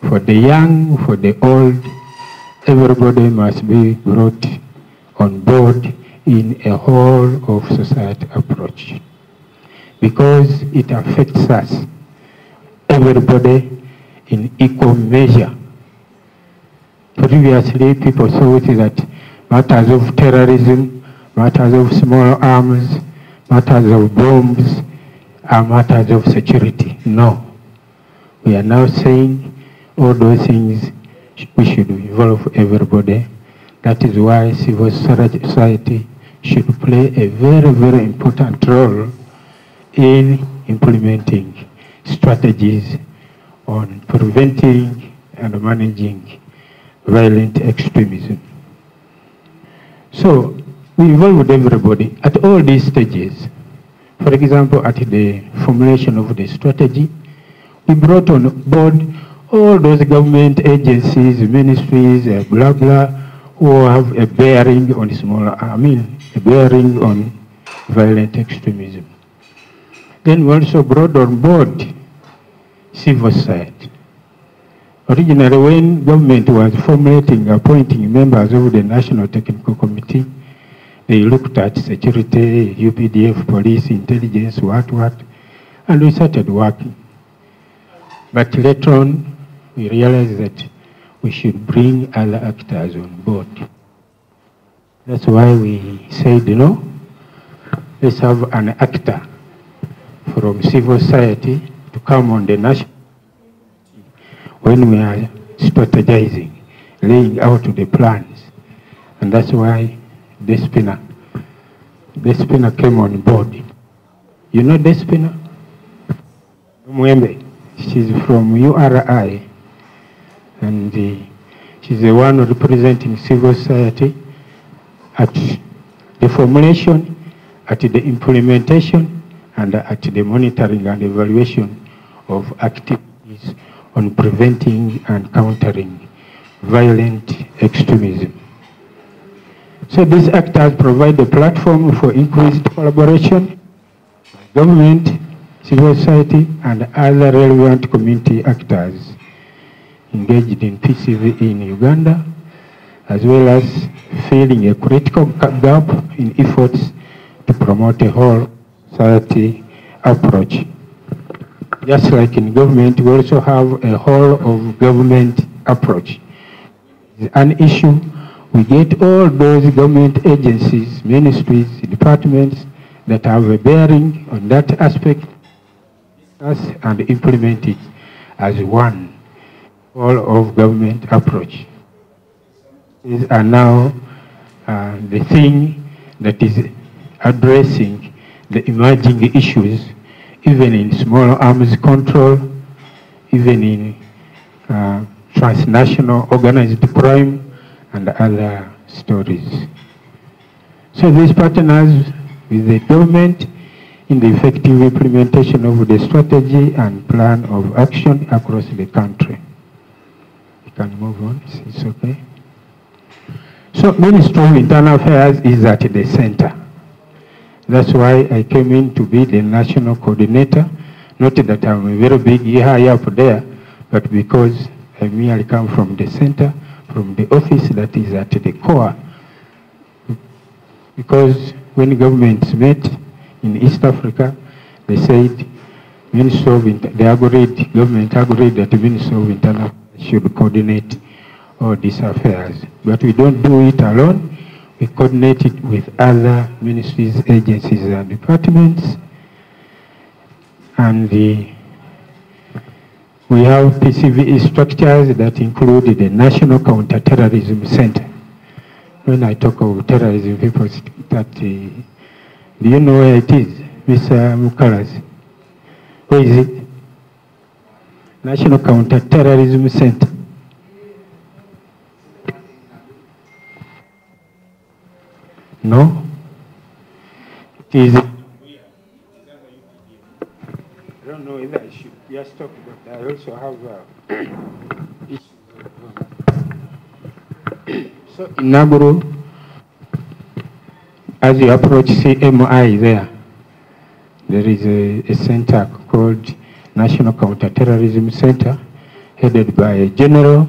for the young, for the old. Everybody must be brought on board in a whole of society approach, because it affects us, everybody, in equal measure. Previously, people thought that matters of terrorism, matters of small arms, matters of bombs are matters of security. No. We are now saying all those things, we should involve everybody. That is why civil society should play a very, very important role in implementing strategies on preventing and managing violent extremism. So we involved everybody at all these stages, For example, at the formulation of the strategy, we brought on board all those government agencies, ministries, blah, blah, who have a bearing on a bearing on violent extremism. Then we also brought on board civil society. Originally, when government was formulating, appointing members of the National Technical Committee, they looked at security, UPDF, police, intelligence, what, and we started working. But later on, we realized that we should bring other actors on board. That's why we said, let's have an actor from civil society to come on the national when we are strategizing, laying out the plans. And that's why Despina came on board. You know Despina? Mwembe. She's from URI. And she's the one representing civil society at the formulation, at the implementation, and at the monitoring and evaluation of activities on preventing and countering violent extremism. So these actors provide a platform for increased collaboration, government, civil society, and other relevant community actors engaged in PCV in Uganda, as well as filling a critical gap in efforts to promote a whole society approach. Just like in government, we also have a whole of government approach. An issue, we get all those government agencies, ministries, departments that have a bearing on that aspect and implement it as one whole of government approach. These are now the thing that is addressing the emerging issues, even in small arms control, even in transnational organized crime and other stories. So these partners with the government in the effective implementation of the strategy and plan of action across the country. You can move on, it's okay. So Ministry of Internal Affairs is at the center. That's why I came in to be the national coordinator. Not that I'm a very big high up there, but because I merely come from the center, from the office that is at the core. Because when governments met in East Africa, they said, government agreed that the Ministry of Internal Affairs should coordinate all these affairs. But we don't do it alone. We coordinate it with other ministries, agencies, and departments. And we have PCVE structures that include the National Counterterrorism Center. When I talk of terrorism, people start, do you know where it is, Mr. Mukalas? Where is it? National Counterterrorism Center. No? It is. I don't know whether I should just talk, but I also have issues. So in Naguru, as you approach CMI there is a center called National Counterterrorism Center, headed by a general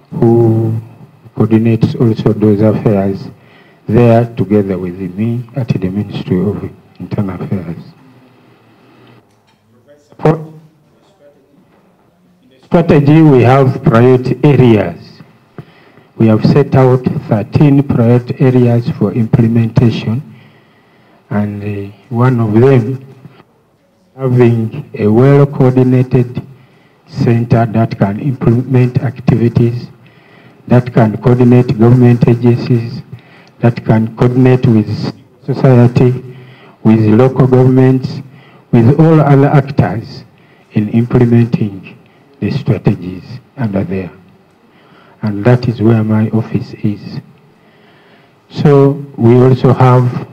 who coordinates also those affairs there together with me at the Ministry of Internal Affairs. For strategy, we have priority areas. We have set out 13 priority areas for implementation, and one of them having a well-coordinated center that can implement activities, that can coordinate government agencies, that can coordinate with society, with local governments, with all other actors in implementing the strategies under there. And that is where my office is. So we also have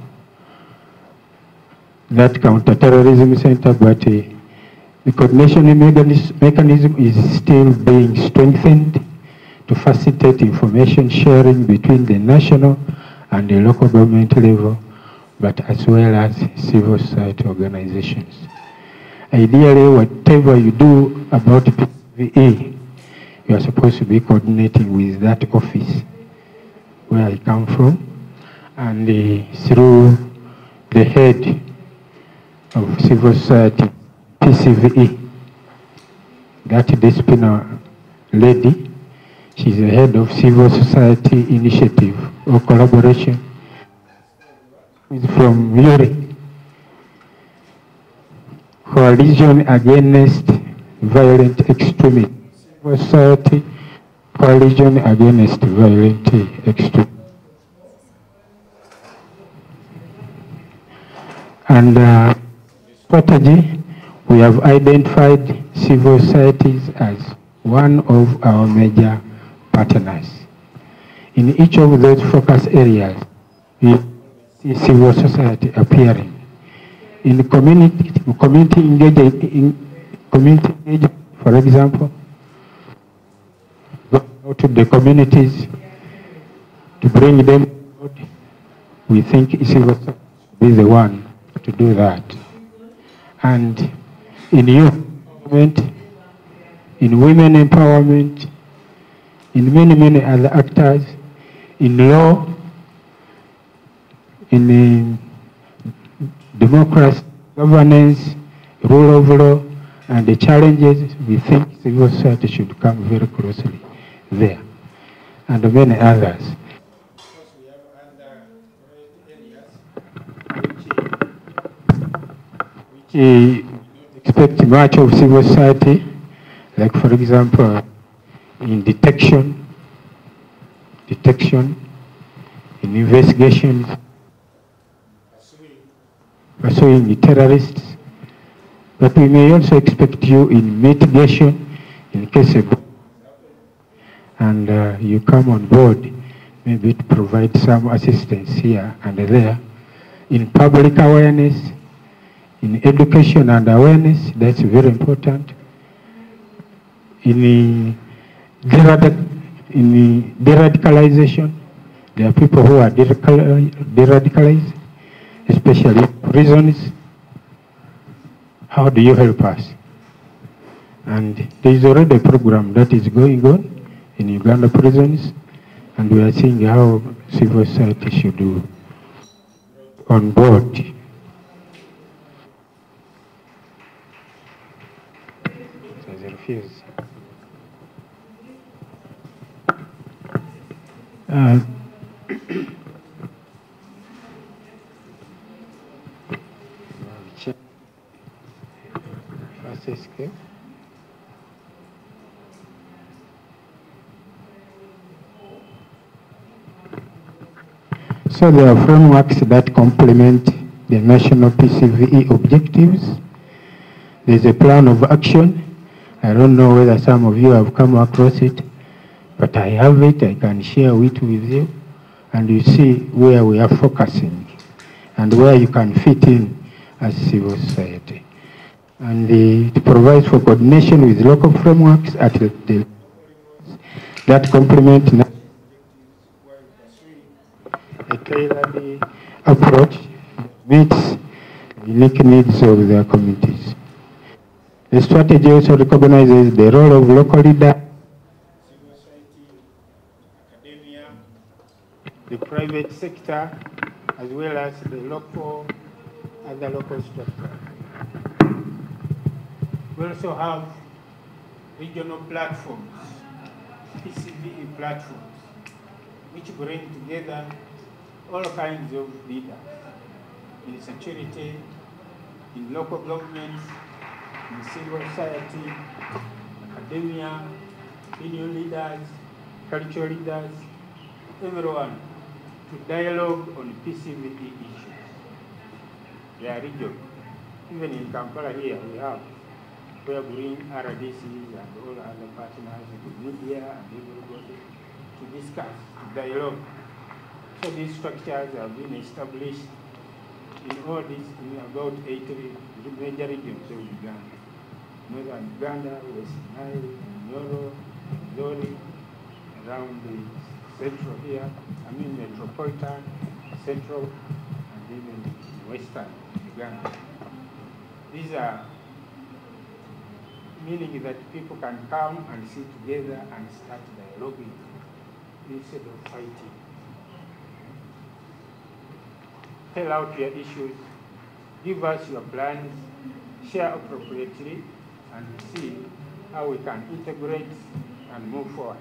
that counter-terrorism center, but the coordination mechanism is still being strengthened to facilitate information sharing between the national and the local government level, but as well as civil society organizations. Ideally, whatever you do about PCVE, you are supposed to be coordinating with that office where I come from, and through the head of civil society, PCVE, that disciplinary lady, she's the head of civil society initiative or collaboration. Is from URI, Coalition Against Violent Extremism. Civil society, Coalition Against Violent Extremism. And strategy, we have identified civil societies as one of our major partners. In each of those focus areas, we see civil society appearing. In community engagement, for example, go out to the communities to bring them out. We think civil society will be the one to do that. And in youth empowerment, in women empowerment, in many other actors, in law, in democracy, governance, rule of law, and the challenges, we think civil society should come very closely there, and many others. We expect much of civil society, like for example, in detection, in investigations, pursuing the terrorists, but we may also expect you in mitigation in case of, and you come on board, maybe to provide some assistance here and there, in public awareness, in education and awareness, that's very important, in de-radicalization, there are people who are de-radicalized, especially prisons. How do you help us? And there is already a program that is going on in Uganda prisons, and we are seeing how civil society should do on board. So they refuse. So there are frameworks that complement the national PCVE objectives. There's a plan of action. I don't know whether some of you have come across it, but I have it. I can share it with you, and you see where we are focusing and where you can fit in as civil society. And it provides for coordination with local frameworks at that complement a tailored approach meets the unique needs of their communities. The strategy also recognizes the role of local leaders, civil society, academia, the private sector, as well as the other local structures. We also have regional platforms, PCVE platforms, which bring together all kinds of leaders in security, in local governments, in civil society, academia, opinion leaders, cultural leaders, everyone, to dialogue on PCVE issues. They are regional. Even in Kampala here, we have where bring RDCs and all other partners, the media and everybody, to discuss, to dialogue. So these structures have been established in all these, about 8 major regions of Uganda. Northern Uganda, West Nile, Nyoro, Zoni, around the central here, metropolitan, central, and even western Uganda. These are meaning that people can come and sit together and start dialoguing instead of fighting. Tell out your issues, give us your plans, share appropriately, and see how we can integrate and move forward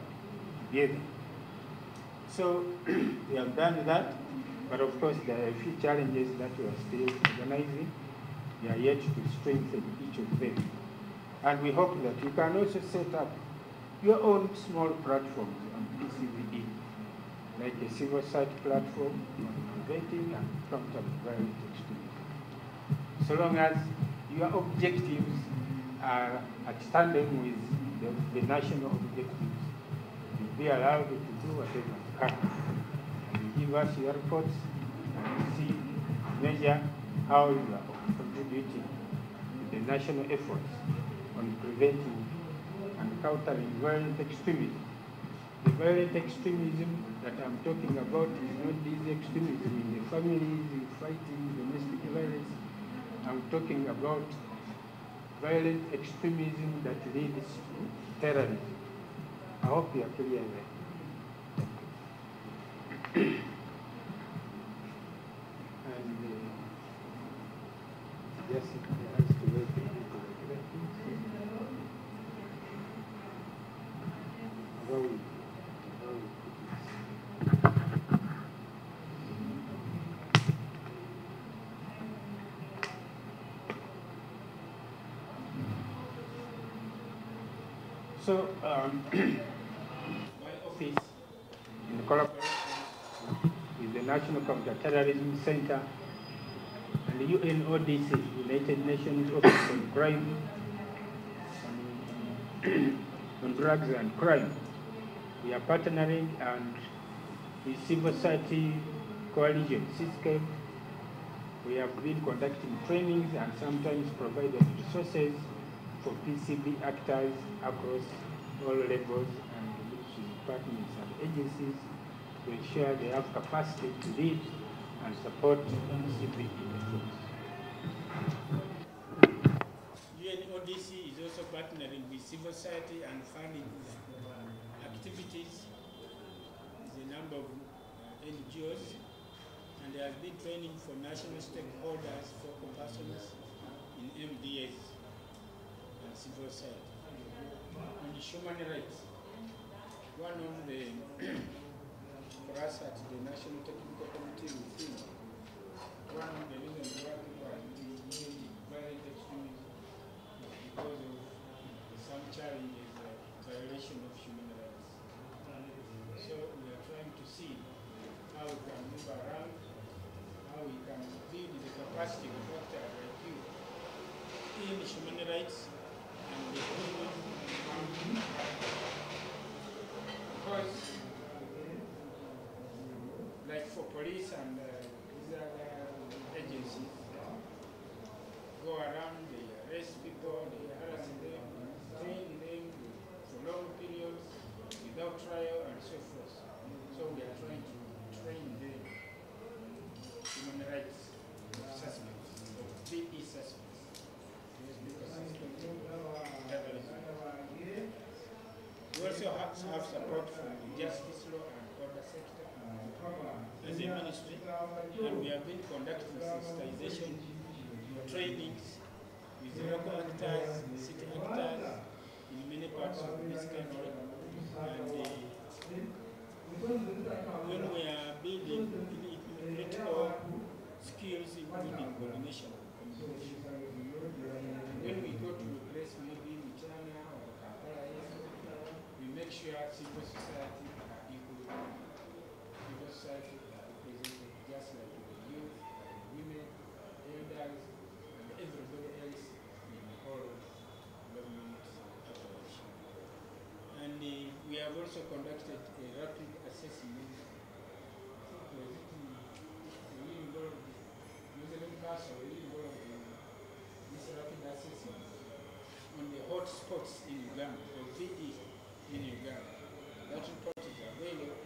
together. So we have done that, but of course there are a few challenges that we are still organizing. We are yet to strengthen each of them. And we hope that you can also set up your own small platforms on PCVD, like a civil society platform on preventing and countering violent extremism. So long as your objectives are at tandem with the national objectives, you'll be allowed to do whatever you can. And you give us your reports and see, measure how you are contributing to the national efforts on preventing and countering violent extremism. The violent extremism that I'm talking about is not this extremism in the families, in fighting, domestic violence. I'm talking about violent extremism that leads to terrorism. I hope you are clear there. And yes, it has to wait a little. So, my office, in collaboration with the National Counterterrorism Center and the UNODC, United Nations Office on Crime, on Drugs and Crime, we are partnering and with Civil Society Coalition, CISCAM. We have been conducting trainings and sometimes provided resources for PCB actors across all levels and departments and agencies to ensure they have capacity to lead and support PCB efforts. UNODC is also partnering with civil society and funding activities. There's a number of NGOs, and there has been training for national stakeholders, focal persons in MDS and civil society. On the human rights, one of the, for us at the National Technical Committee within, one of the reasons why people are doing violent extremism is because of some challenges, violation of human rights. So we are trying to see how we can move around, how we can build the capacity of actors like you in human rights and the human because like for police and these other agencies go around, they arrest people, they harass them, train them for long periods without trial and so forth. So we are trying to train them human rights suspects, or PE suspects. We also have support from the justice law and order sector as a ministry, and we have been conducting sensitization trainings with local actors, city actors in many parts of this country. And when we are building critical skills, including coordination of communication, when we go to a place maybe in China or Kampala, we make sure civil society are equal. Civil society are represented just like the youth, women, elders, and everybody else in the whole government operation. And we have also conducted a rapid assessment. I think was it in New Zealand hotspots in Uganda, or VE in Uganda. That report is available.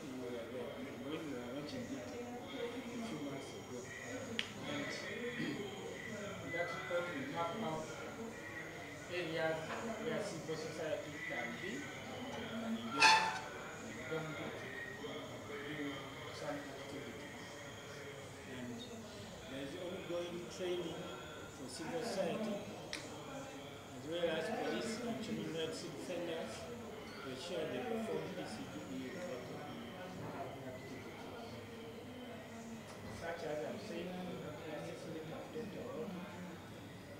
You were there when we were launching it a few months ago. And that report will map out areas where civil society can be and engage with government do some activities. And there is ongoing training for civil society as well as police and human rights defenders to ensure they perform PCPE activities. Such as I'm saying, necessarily update the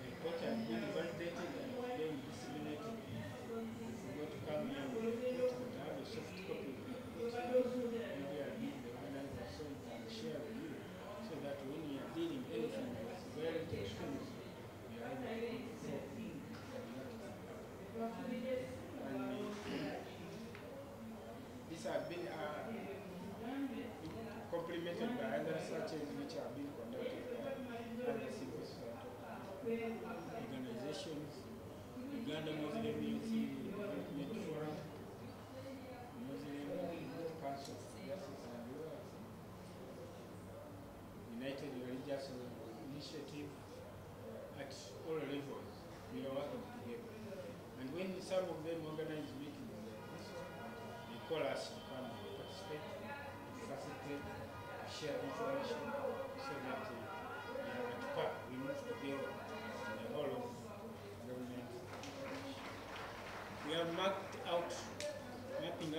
report has been validated and then disseminated. If you go to come here with the report and have a soft copy of the report, maybe I'll give the organizer so you can share with you, so that when you are dealing anything that's very extremist, you are able to and these have been complemented by other searches which have been conducted by other civil society organizations, Uganda Muslim Youth Development Forum, Muslim Council of Justice and Law, United Religious Initiative. At all levels, we are working together. And when some of them organize meetings, they call us to come and participate, facilitate, share information, so that we are at par, we move together in the whole of government. We have mapping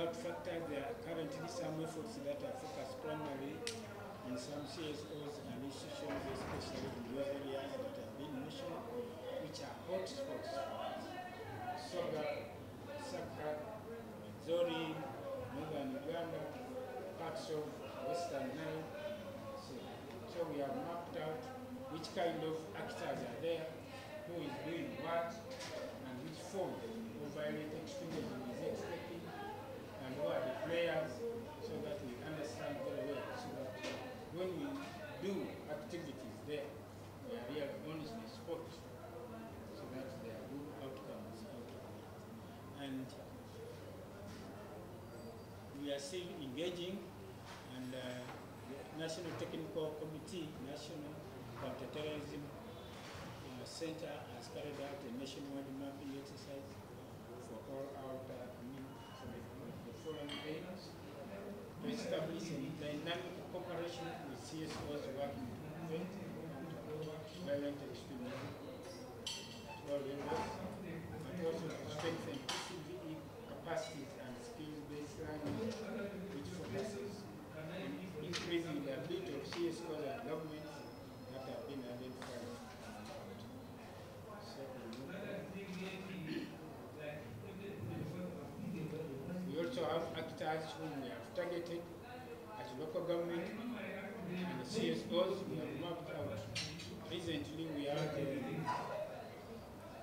out factors. There are currently some efforts that are focused primarily in some CSOs and institutions, especially in those areas that have been mentioned, which are hotspots. Soga, Saka, Zori, Northern Uganda, parts of Western Nile. So we have mapped out which kind of actors are there, who is doing what, and which form of violent extremism is expected, and who are the players, so that we understand very well, so that when we do activities there, we are really honestly spot, so that there are good outcomes out of it. And we are still engaging, and the National Technical Committee, National Counterterrorism Center has carried out a nationwide mapping exercise for all our the foreign aids to establish a dynamic cooperation with CSOs working to prevent violent extremism at all levels, but also to strengthen CVE capacities and skills-based learning, which focuses on increasing the ability of CSOs and governments that have been identified. We also have actors whom we have targeted at local government and the CSOs we have mapped out. Recently we had a,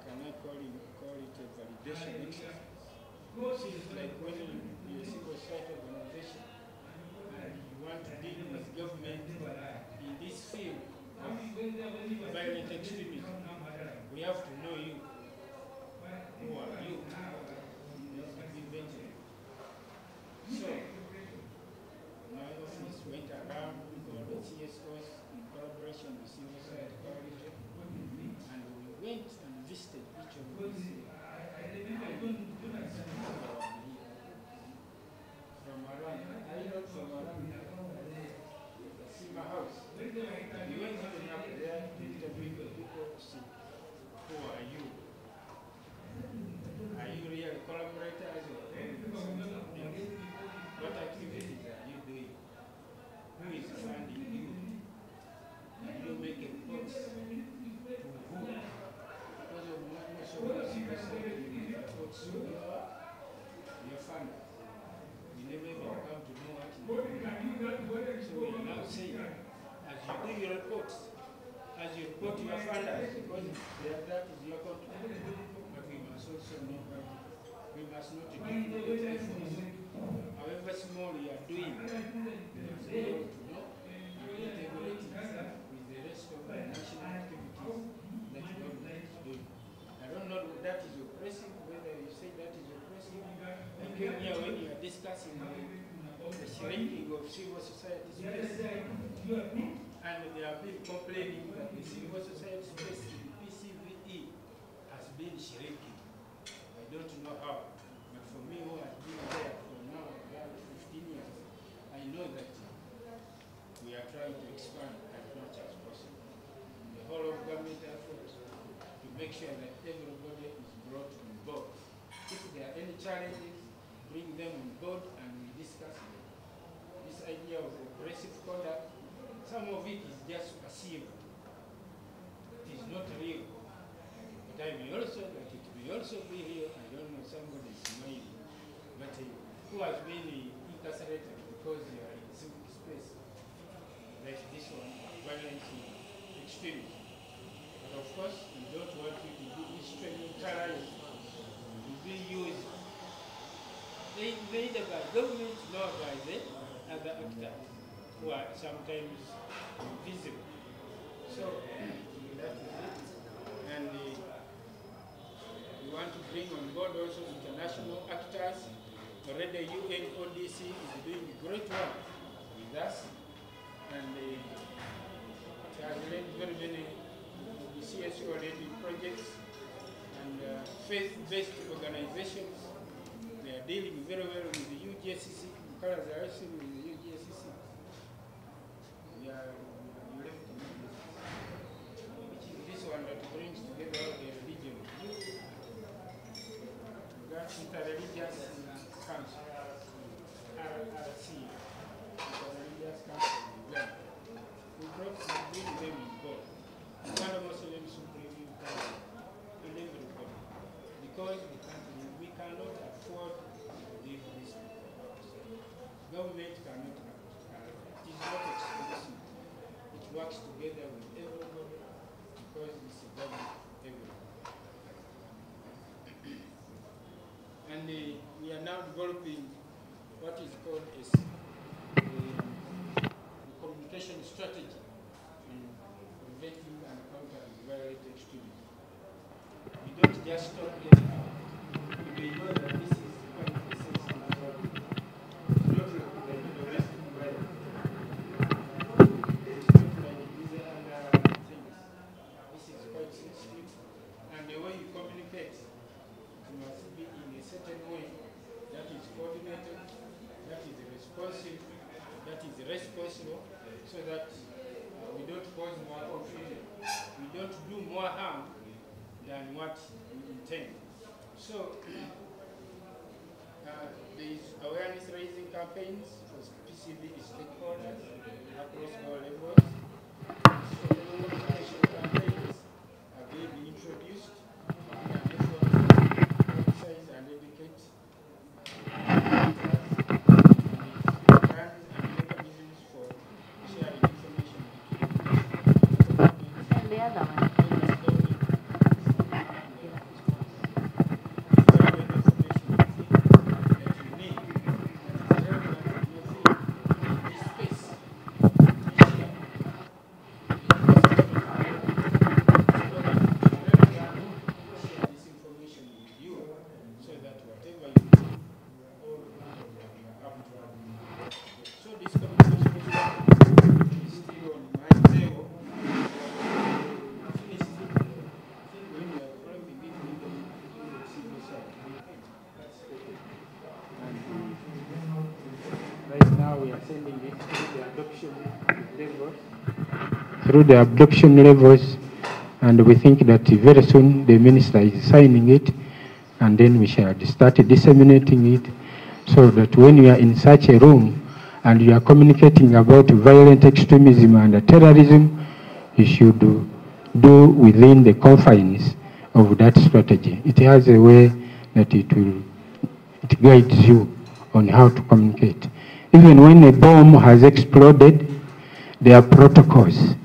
can I call it a validation exercise? Seems like when you're a civil society organization and you want to deal with government in this field of violent extremism, we have to know you. Who are you? So, my office went around with all the CSOs in collaboration with civil society coalition, and we went and visited each of these from around, from around Sima House. We went even up there to interview the people to see who are you. Are you real collaborators or what activities are you doing? Who is funding you? And you make a report to who? Because of most of us, reports to your funders. You never even come to know what you do. So we are now saying, as you do your reports, as you report to your funders, because that is your control. But we must also know that we must not do efforts. However small you are doing, you must be able to know and integrate it with the rest of the national activities that government is doing. I don't know if that is discussing the shrinking of civil society space. And they have been complaining that the civil society space in PCVE has been shrinking. I don't know how, but for me who has been there for now about 15 years, I know that we are trying to expand as much as possible. The whole of government efforts to make sure that everybody is brought on board. If there are any challenges, bring them on board and we discuss them. This idea of aggressive conduct, some of it is just perceived. It is not real. But I may also, that it may also be real. I don't know, somebody is smiling. But who has been incarcerated because they are in civic space? Like this one, violence extremism. But of course, we don't want you to be instrumentalized to be used either by government nor by the other actors who are sometimes invisible. So that is it. And we want to bring on board also international actors. Already UNODC is doing great work with us. And it has led very many CSO already projects and faith-based organizations. They are dealing very well with the UGSCC. Colors are also with the UGSCC. We are left in which is this one that brings together all the religions. That's Interreligious Council, RRC, Interreligious Council of Uganda. We brought them on board. Uganda Muslim Supreme Council, and everybody. Because we cannot afford to leave this people. Government cannot, it is not exclusive. It works together with everybody because it's a government everywhere. And we are now developing what is called a communication strategy in preventing and countering violent extremism. We don't just stop there. We know that this is quite a sensitive topic. It's not like the domestic violence. It's not like these other things. This is quite sensitive. And the way you communicate, it must be in a certain way that is coordinated, that is responsive, that is responsible, so that we don't cause more confusion. We don't do more harm than what we intend. So there is awareness raising campaigns for PCV stakeholders across all levels. So communication campaigns are being introduced in an effort to emphasize and educate plans and mechanisms for sharing information between the other one. Through the adoption levels, and we think that very soon the minister is signing it, and then we shall start disseminating it, so that when you are in such a room and you are communicating about violent extremism and terrorism, you should do within the confines of that strategy. It has a way that it guides you on how to communicate. Even when a bomb has exploded, there are protocols.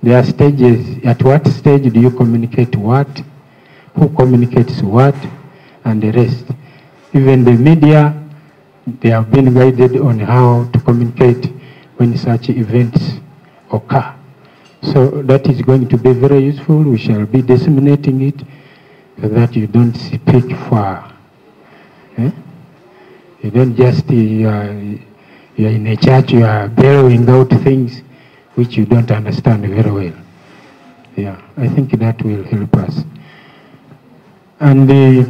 There are stages. At what stage do you communicate what? Who communicates what? And the rest. Even the media, they have been guided on how to communicate when such events occur. So that is going to be very useful. We shall be disseminating it so that you don't speak far. You don't just, you're in a church, you are bellowing out things which you don't understand very well. Yeah, I think that will help us. And we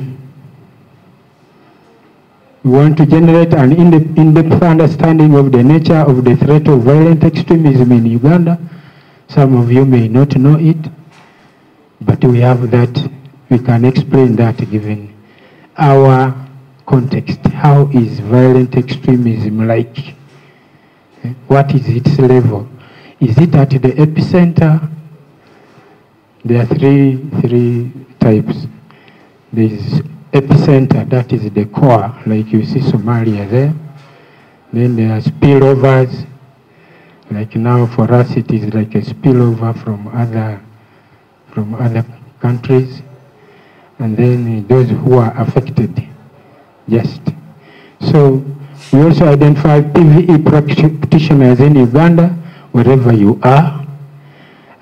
want to generate an in-depth understanding of the nature of the threat of violent extremism in Uganda. Some of you may not know it, but we have that. We can explain that given our context. How is violent extremism like? What is its level? Is it at the epicenter? There are three types. There is epicenter, that is the core, like you see Somalia there. Then there are spillovers, like now for us it is like a spillover from other countries. And then those who are affected, just. So we also identify PVE practitioners in Uganda, wherever you are.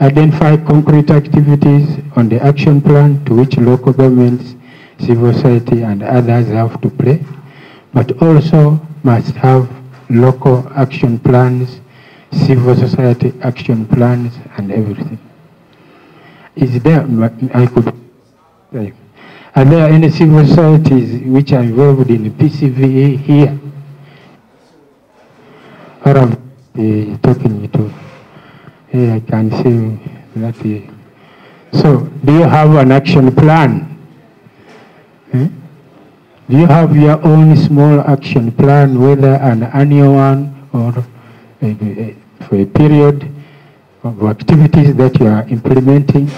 Identify concrete activities on the action plan to which local governments, civil society and others have to play, but also must have local action plans, civil society action plans and everything. Is there, I could say, are there any civil societies which are involved in PCVA here? Or am I talking to? Here I can see that. So, do you have an action plan? Do you have your own small action plan, whether an annual one or for a period of activities that you are implementing,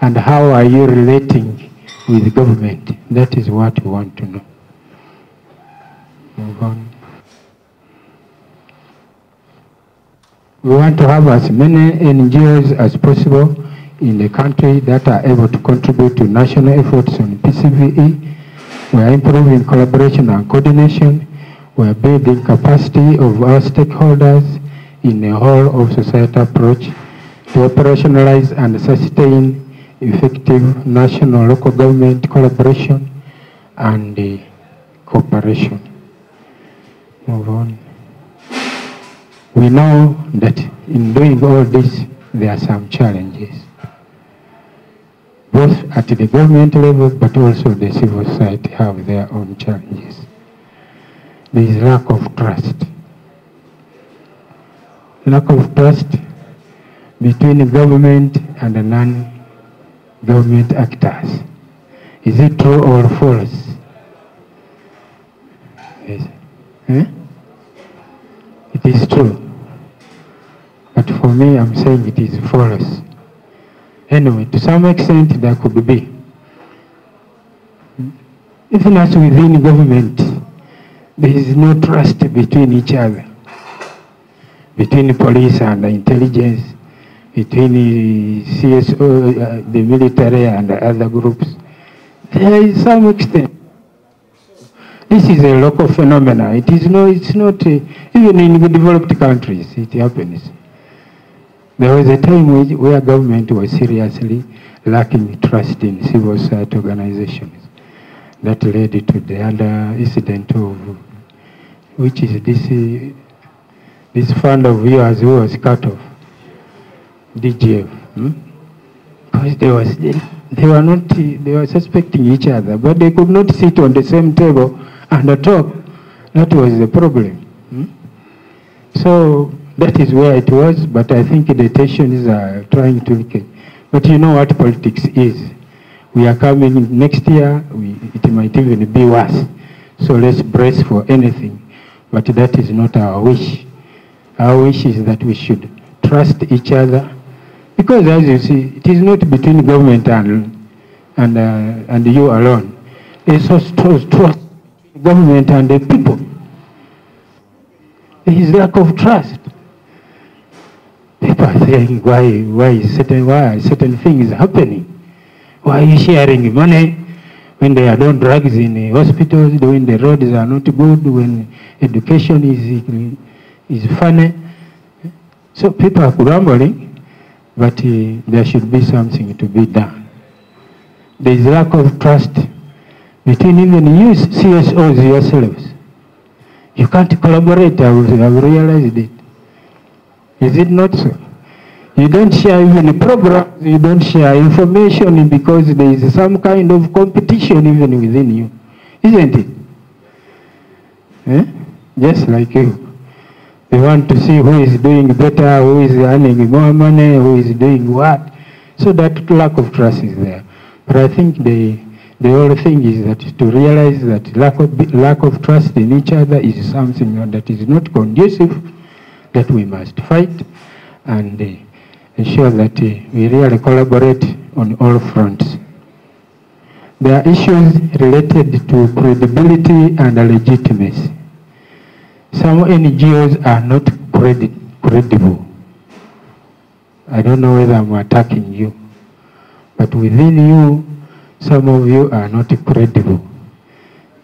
and how are you relating with the government? That is what we want to know. Move on. We want to have as many NGOs as possible in the country that are able to contribute to national efforts on PCVE. We are improving collaboration and coordination. We are building capacity of our stakeholders in a whole of society approach to operationalize and sustain effective national local government collaboration and cooperation. Move on. We know that in doing all this, there are some challenges, both at the government level, but also the civil society have their own challenges. There is lack of trust. Lack of trust between the government and the non-government actors. Is it true or false? Yes. It is true. But for me, I'm saying it is false. Anyway, to some extent, there could be. Even as within government, there is no trust between each other, between the police and the intelligence, between the CSO, the military and the other groups. There is some extent. This is a local phenomenon. It is no, it's not, even in the developed countries, it happens. There was a time where government was seriously lacking trust in civil society organizations. That led to the other incident of, which is this fund of viewers who was cut off, DGF. Because they were suspecting each other, but they could not sit on the same table and talk. That was the problem. So that is where it was, but I think the tensions are trying to weaken. But you know what politics is. We are coming next year, it might even be worse. So let's brace for anything. But that is not our wish. Our wish is that we should trust each other. Because as you see, it is not between government and you alone. It's also trust between government and the people. There is lack of trust. People are saying, why are certain things happening? Why are you sharing money when they are doing drugs in the hospitals, when the roads are not good, when education is funny? So people are grumbling, but there should be something to be done. There is lack of trust between even you CSOs yourselves. You can't collaborate. I've realized it. Is it not so? You don't share even programs, you don't share information because there is some kind of competition even within you, isn't it? Eh? Just like you. They want to see who is doing better, who is earning more money, who is doing what. So that lack of trust is there. But I think the whole thing is that to realize that lack of trust in each other is something that is not conducive, that we must fight and ensure that we really collaborate on all fronts. There are issues related to credibility and legitimacy. Some NGOs are not credible. I don't know whether I'm attacking you, but within you, some of you are not credible.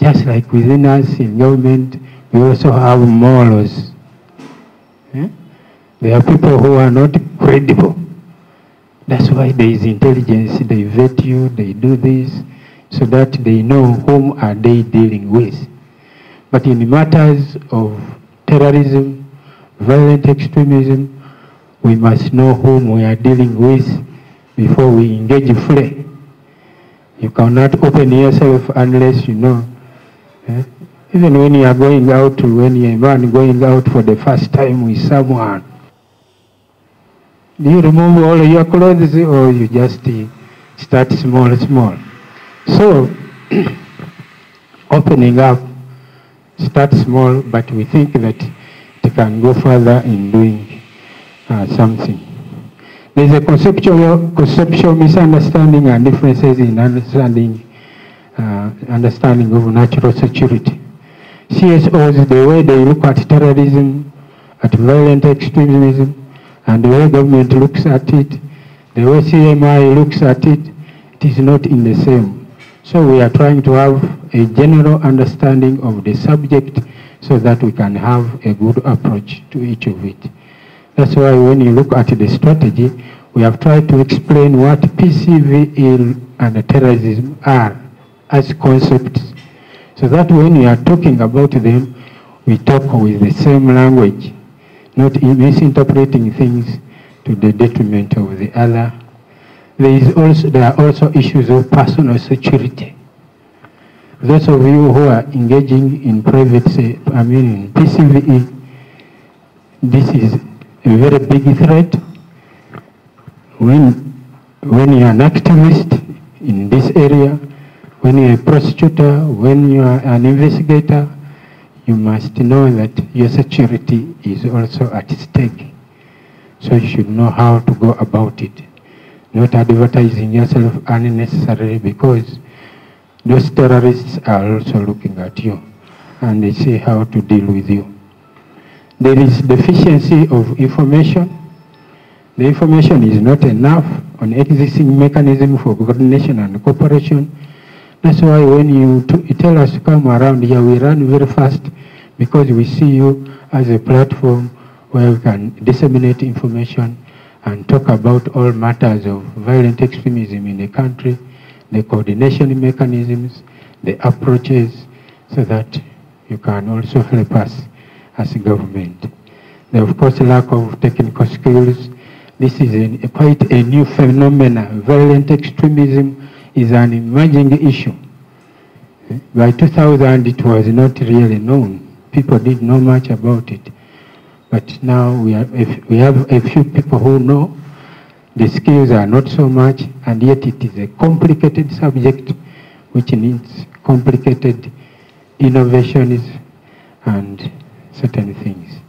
Just like within us in government, we also have morals. There are people who are not credible. That's why there is intelligence. They vet you, they do this, so that they know whom are they dealing with. But in matters of terrorism, violent extremism, we must know whom we are dealing with before we engage fully. You cannot open yourself unless you know. Even when you are going out, when you are a man going out for the first time with someone, do you remove all your clothes or you just start small? So, opening up, start small, but we think that it can go further in doing something. There's a conceptual misunderstanding and differences in understanding of natural security. CSOs, the way they look at terrorism, at violent extremism, and the way government looks at it, the way CMI looks at it, it is not in the same. So we are trying to have a general understanding of the subject so that we can have a good approach to each of it. That's why when you look at the strategy, we have tried to explain what PCVL and terrorism are as concepts, so that when we are talking about them, we talk with the same language, not misinterpreting things to the detriment of the other. There are also issues of personal security. Those of you who are engaging in in PCVE, this is a very big threat. When you are an activist in this area, when you are a prosecutor, when you are an investigator, you must know that your security is also at stake. So you should know how to go about it. Not advertising yourself unnecessarily, because those terrorists are also looking at you and they see how to deal with you. There is deficiency of information. The information is not enough on existing mechanism for coordination and cooperation. That's why when you tell us to come around here, we run very fast, because we see you as a platform where we can disseminate information and talk about all matters of violent extremism in the country, the coordination mechanisms, the approaches, so that you can also help us as a government. There, of course, lack of technical skills. This is quite a new phenomenon. Violent extremism is an emerging issue. By 2000, it was not really known. People didn't know much about it. But now we have a few people who know. The skills are not so much, and yet it is a complicated subject which needs complicated innovations and certain things.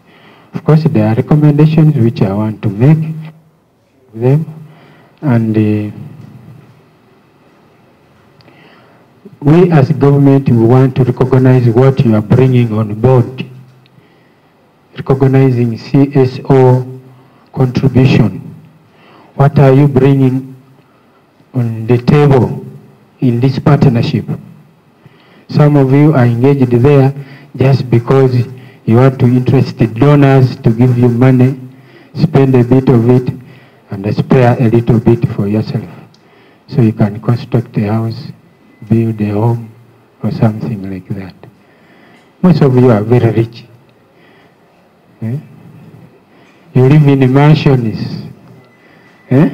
Of course, there are recommendations which I want to make them, and we as government, we want to recognize what you are bringing on board, recognizing CSO contribution. What are you bringing on the table in this partnership? Some of you are engaged there just because you want to interest the donors to give you money, spend a bit of it, and spare a little bit for yourself. So you can construct a house, build a home, or something like that. Most of you are very rich. Eh? You live in mansions. Eh?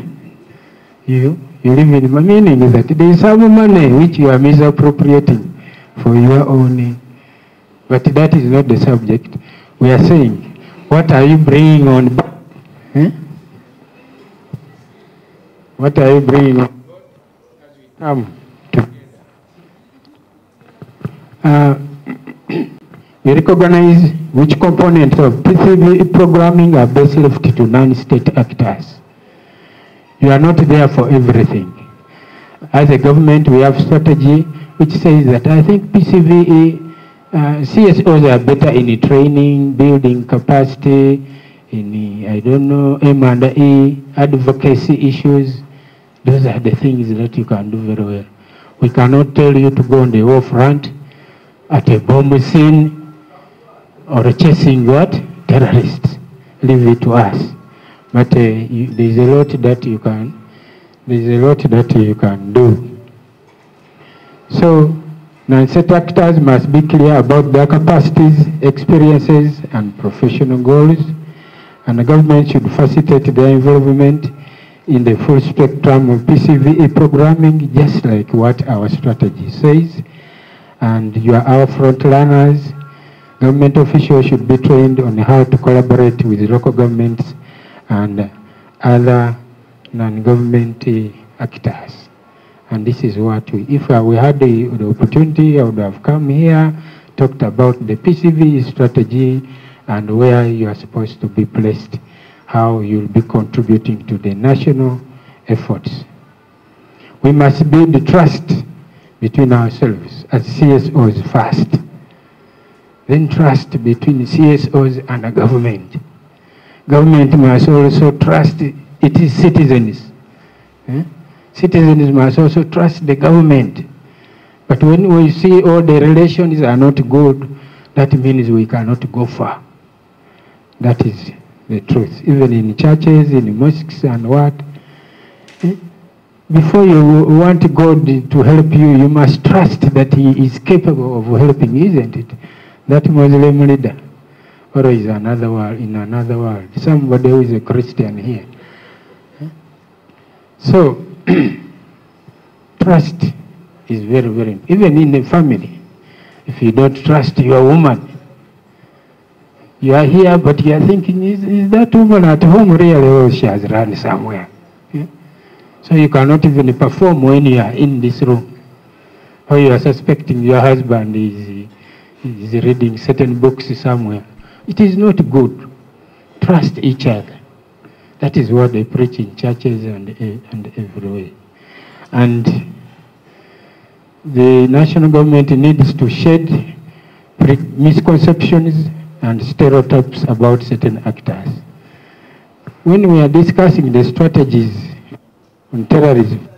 You live in, meaning is that there is some money which you are misappropriating for your own, but that is not the subject. We are saying, what are you bringing on? Eh? What are you bringing on? We recognize which components of PCV programming are best left to non-state actors. You are not there for everything. As a government, we have strategy which says that I think PCVE, CSOs are better in training, building capacity, in, I don't know, M&E, advocacy issues. Those are the things that you can do very well. We cannot tell you to go on the war front at a bomb scene or chasing what? Terrorists. Leave it to us. But there's a lot that you can do. So non-state actors must be clear about their capacities, experiences, and professional goals, and the government should facilitate their involvement in the full spectrum of PCVE programming, just like what our strategy says. And you are our front runners. Government officials should be trained on how to collaborate with local governments and other non-government actors. And this is what if we had the opportunity, I would have come here, talked about the PCV strategy and where you are supposed to be placed, how you'll be contributing to the national efforts. We must build the trust between ourselves as CSOs first, then trust between CSOs and the government. Government must also trust its citizens. Citizens must also trust the government. But when we see all the relations are not good, that means we cannot go far. That is the truth. Even in churches, in mosques and what. Before you want God to help you, you must trust that He is capable of helping, isn't it? That Muslim leader, or is another world, in another world. Somebody who is a Christian here. So, trust is very, very important. Even in the family, if you don't trust your woman, you are here, but you are thinking, is that woman at home really, or she has run somewhere? So you cannot even perform when you are in this room. Or you are suspecting your husband is reading certain books somewhere. It is not good. Trust each other. That is what they preach in churches and everywhere. And the national government needs to shed misconceptions and stereotypes about certain actors. When we are discussing the strategies on terrorism,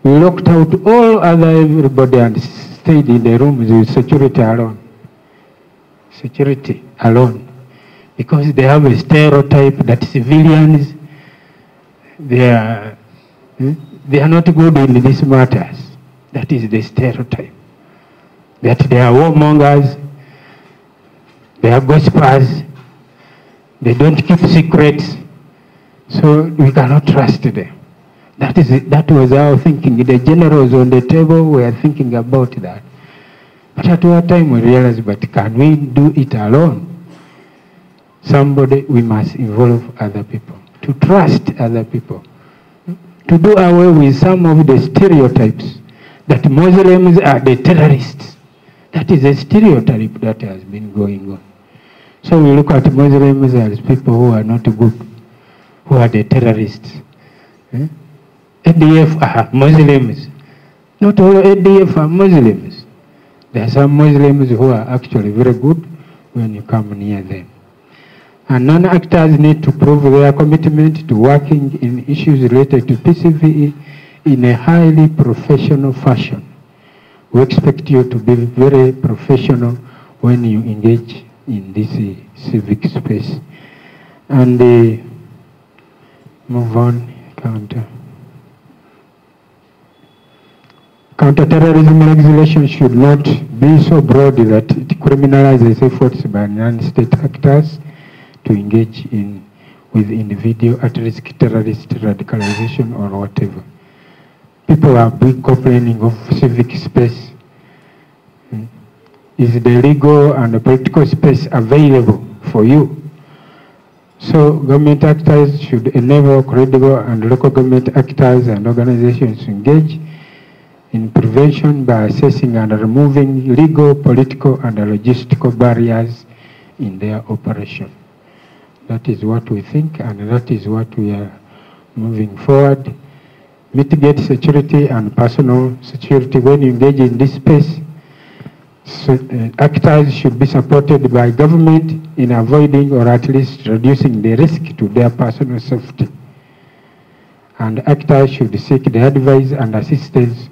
we locked out all everybody and stayed in the rooms with security alone. Security alone. Because they have a stereotype that civilians, they are not good in these matters. That is the stereotype. That they are warmongers, they are gossipers, they don't keep secrets, so we cannot trust them. That was our thinking. The generals on the table were thinking about that. But at one time we realized, but can we do it alone? We must involve other people, to trust other people, to do away with some of the stereotypes that Muslims are the terrorists. That is a stereotype that has been going on. So we look at Muslims as people who are not good, who are the terrorists. ADF are Muslims. Not all ADF are Muslims. There are some Muslims who are actually very good when you come near them. And non-actors need to prove their commitment to working in issues related to PCVE in a highly professional fashion. We expect you to be very professional when you engage in this civic space. And move on, counter. Counterterrorism legislation should not be so broad that it criminalizes efforts by non-state actors to engage with individual at-risk terrorist radicalization or whatever. People have been complaining of civic space. Is the legal and the political space available for you? So government actors should enable credible and local government actors and organizations to engage in prevention by assessing and removing legal, political, and logistical barriers in their operation. That is what we think, and that is what we are moving forward. Mitigate security and personal security. When you engage in this space, actors should be supported by government in avoiding or at least reducing the risk to their personal safety. And actors should seek the advice and assistance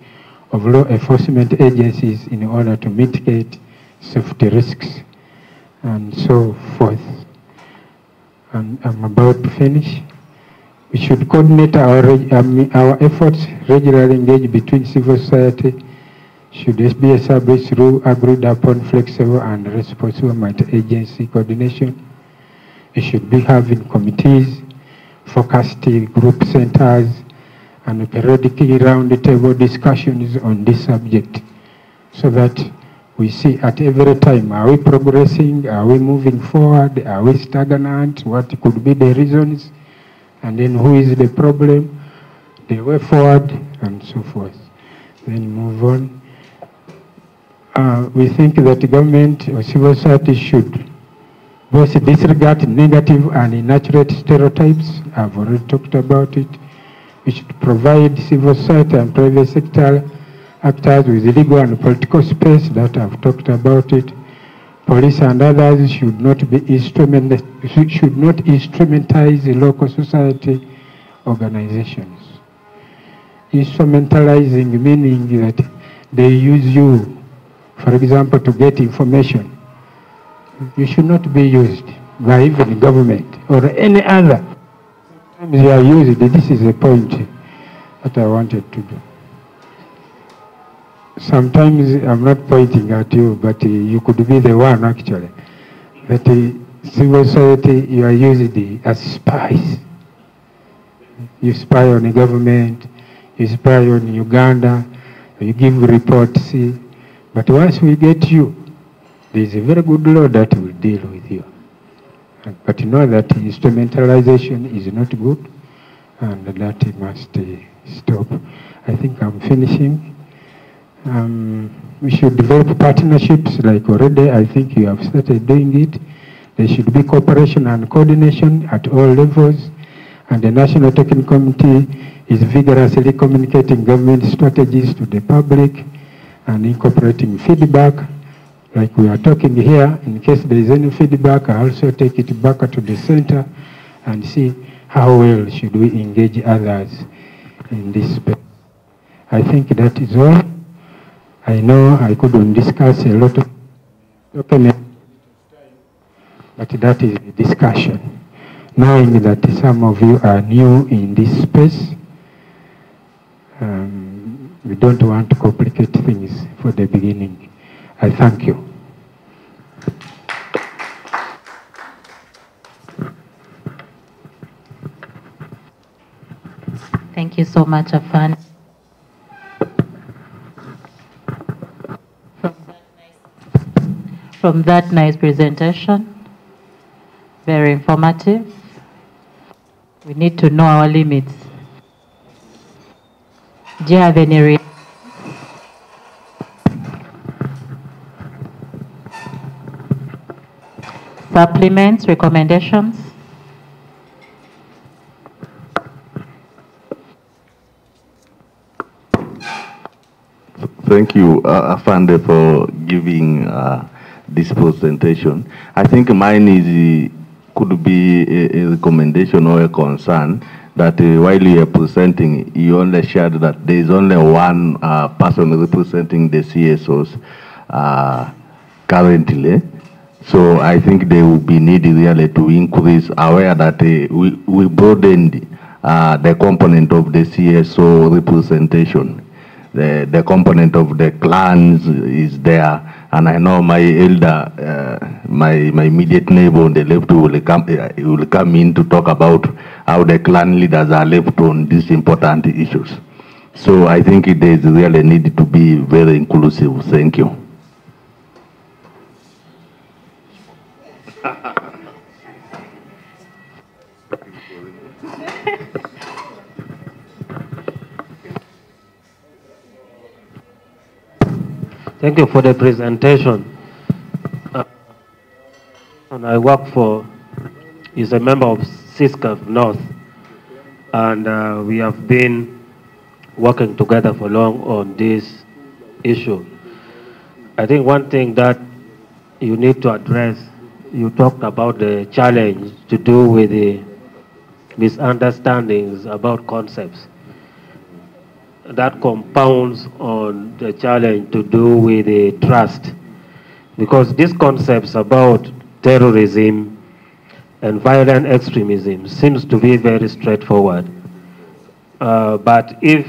of law enforcement agencies in order to mitigate safety risks and so forth. And I'm about to finish. We should coordinate our efforts, regularly engage between civil society, should be established through agreed upon flexible and responsible multi-agency coordination. We should be having committees, focused group centers, and periodically round-the-table discussions on this subject so that we see at every time, are we progressing, are we moving forward, are we stagnant, what could be the reasons, and then who is the problem, the way forward, and so forth. Then move on. We think that the government or civil society should both disregard negative and inaccurate stereotypes. I've already talked about it. We should provide civil society and private sector actors with legal and political space that I've talked about it. Police and others should not instrumentalize the local society organizations. Instrumentalizing meaning that they use you, for example, to get information. You should not be used by even government or any other. Sometimes you are used. This is the point that I wanted to do. Sometimes I'm not pointing at you, but you could be the one actually. That civil society, you are used as spies. You spy on the government, you spy on Uganda, you give reports. But once we get you, there is a very good law that will deal with you. But you know that instrumentalization is not good, and that must stop. I think I'm finishing. We should develop partnerships like already I think you have started doing it. There should be cooperation and coordination at all levels, and the National Technical Committee is vigorously communicating government strategies to the public and incorporating feedback. Like we are talking here, in case there is any feedback, I also take it back to the center and see how well should we engage others in this space. I think that is all. I know I couldn't discuss a lot of documents, but that is the discussion. Knowing that some of you are new in this space, we don't want to complicate things for the beginning. I thank you. Thank you so much, Afan. From that nice presentation, very informative. We need to know our limits. Do you have any reactions? Supplements, recommendations? Thank you, Afande, for giving this presentation. I think mine is could be a recommendation or a concern that while you are presenting, you only shared that there is only one person representing the CSOs currently. So I think there will be need really to increase aware that we broadened the component of the CSO representation. the component of the clans is there. And I know my elder, my immediate neighbor on the left will come in to talk about how the clan leaders are left on these important issues. So I think there is really a need to be very inclusive. Thank you. Thank you for the presentation. And I work for, is a member of SISCAF North, and we have been working together for long on this issue. I think one thing that you need to address, you talked about the challenge to do with the misunderstandings about concepts. That compounds on the challenge to do with the trust. Because these concepts about terrorism and violent extremism seems to be very straightforward. But if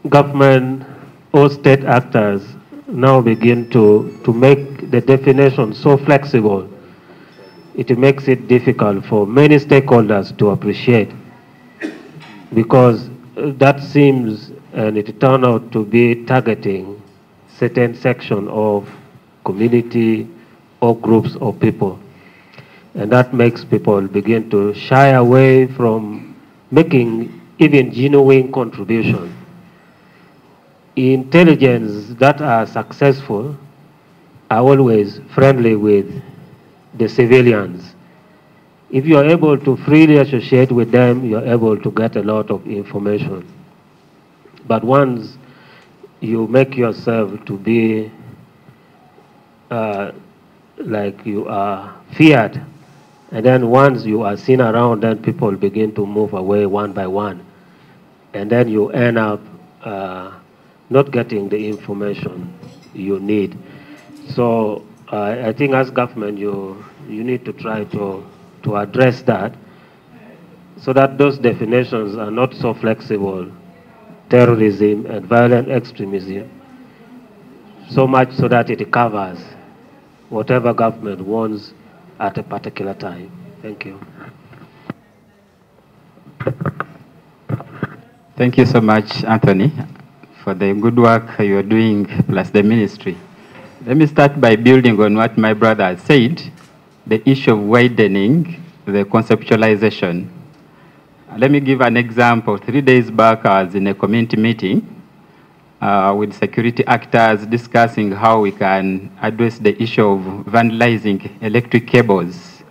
government or state actors now begin to make the definition so flexible, it makes it difficult for many stakeholders to appreciate, because that seems, and it turned out to be targeting certain section of community or groups of people. And that makes people begin to shy away from making even genuine contribution. Intelligence that are successful are always friendly with the civilians. If you are able to freely associate with them, you are able to get a lot of information. But once you make yourself to be like you are feared, and then once you are seen around, then people begin to move away one by one. And then you end up not getting the information you need. So I think as government, you need to try to address that, so that those definitions are not so flexible, terrorism and violent extremism, so much so that it covers whatever government wants at a particular time. Thank you. Thank you so much, Anthony, for the good work you are doing, plus the ministry. Let me start by building on what my brother has said, the issue of widening the conceptualization. Let me give an example. 3 days back, I was in a community meeting with security actors discussing how we can address the issue of vandalizing electric cables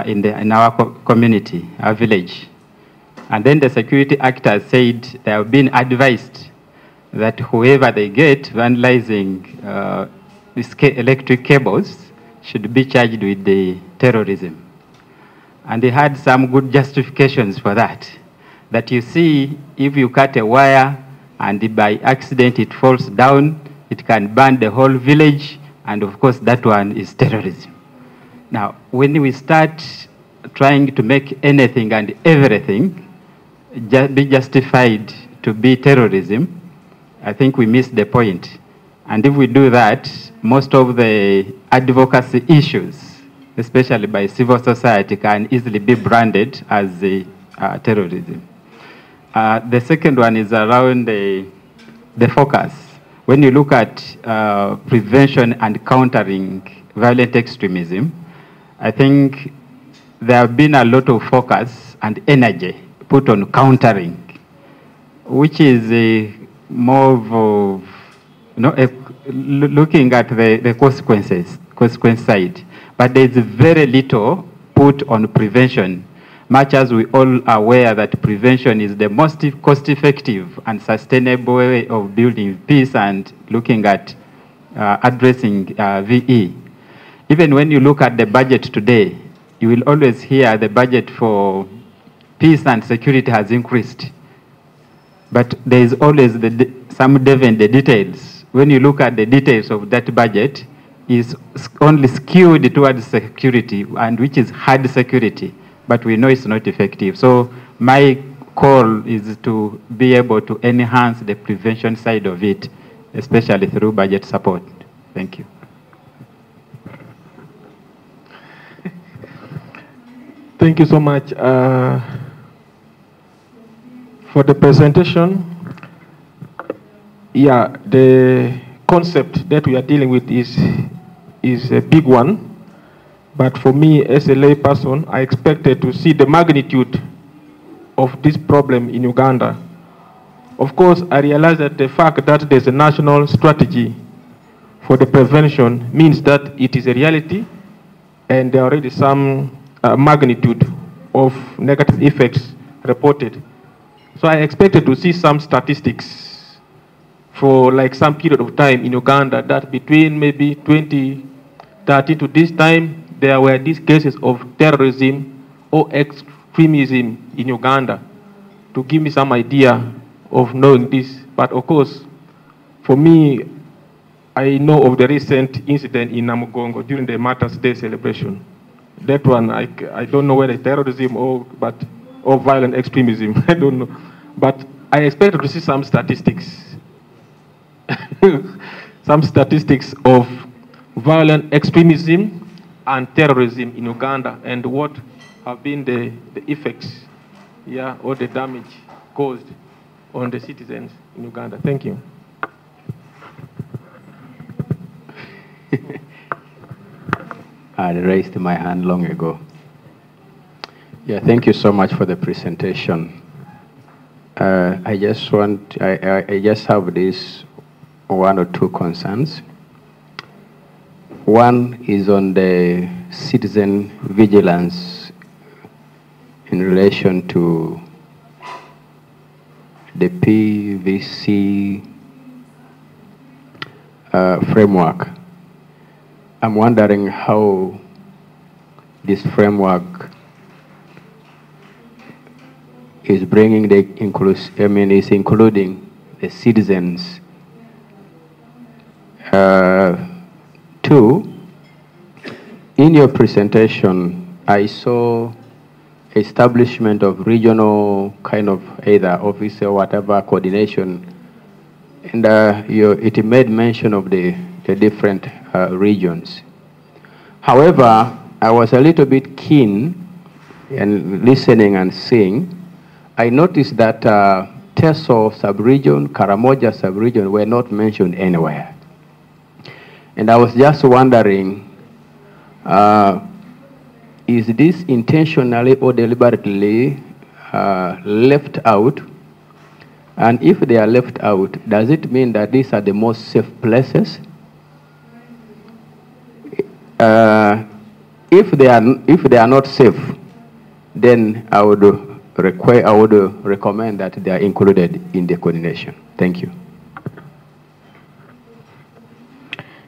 in our community, our village. And then the security actors said they have been advised that whoever they get vandalizing electric cables should be charged with the terrorism. And they had some good justifications for that. That you see, if you cut a wire and by accident it falls down, it can burn the whole village, and of course that one is terrorism. Now, when we start trying to make anything and everything be justified to be terrorism, I think we miss the point. And if we do that, most of the advocacy issues, especially by civil society, can easily be branded as terrorism. The second one is around the focus. When you look at prevention and countering violent extremism, I think there have been a lot of focus and energy put on countering, which is more of looking at the consequence side. But there is very little put on prevention, much as we all are aware that prevention is the most cost-effective and sustainable way of building peace and looking at addressing VE. Even when you look at the budget today, you will always hear the budget for peace and security has increased. But there is always some devil in the details. When you look at the details of that budget, is only skewed towards security, and which is hard security, but we know it's not effective. So my call is to be able to enhance the prevention side of it, especially through budget support. Thank you. Thank you so much for the presentation. Yeah, the concept that we are dealing with is a big one. But for me, as a layperson, I expected to see the magnitude of this problem in Uganda. Of course, I realize that the fact that there's a national strategy for the prevention means that it is a reality, and there are already some magnitude of negative effects reported. So I expected to see some statistics for like some period of time in Uganda, that between maybe 2013 to this time, there were these cases of terrorism or extremism in Uganda, to give me some idea of knowing this. But of course, for me, I know of the recent incident in Namugongo during the Martyrs' Day celebration. That one, I don't know whether terrorism or violent extremism, I don't know. But I expected to see some statistics. Some statistics of violent extremism and terrorism in Uganda, and what have been the effects, yeah, or the damage caused on the citizens in Uganda. Thank you. I raised my hand long ago. Yeah, thank you so much for the presentation. I just have this one or two concerns. One is on the citizen vigilance in relation to the PVC framework. I'm wondering how this framework is bringing the is including the citizens. Two, in your presentation, I saw establishment of regional kind of either office or whatever coordination, and it made mention of the different regions. However, I was a little bit keen in listening and seeing. I noticed that Teso sub-region, Karamoja sub-region were not mentioned anywhere. And I was just wondering, is this intentionally or deliberately left out? And if they are left out, does it mean that these are the most safe places? If they are not safe, then I would recommend that they are included in the coordination. Thank you.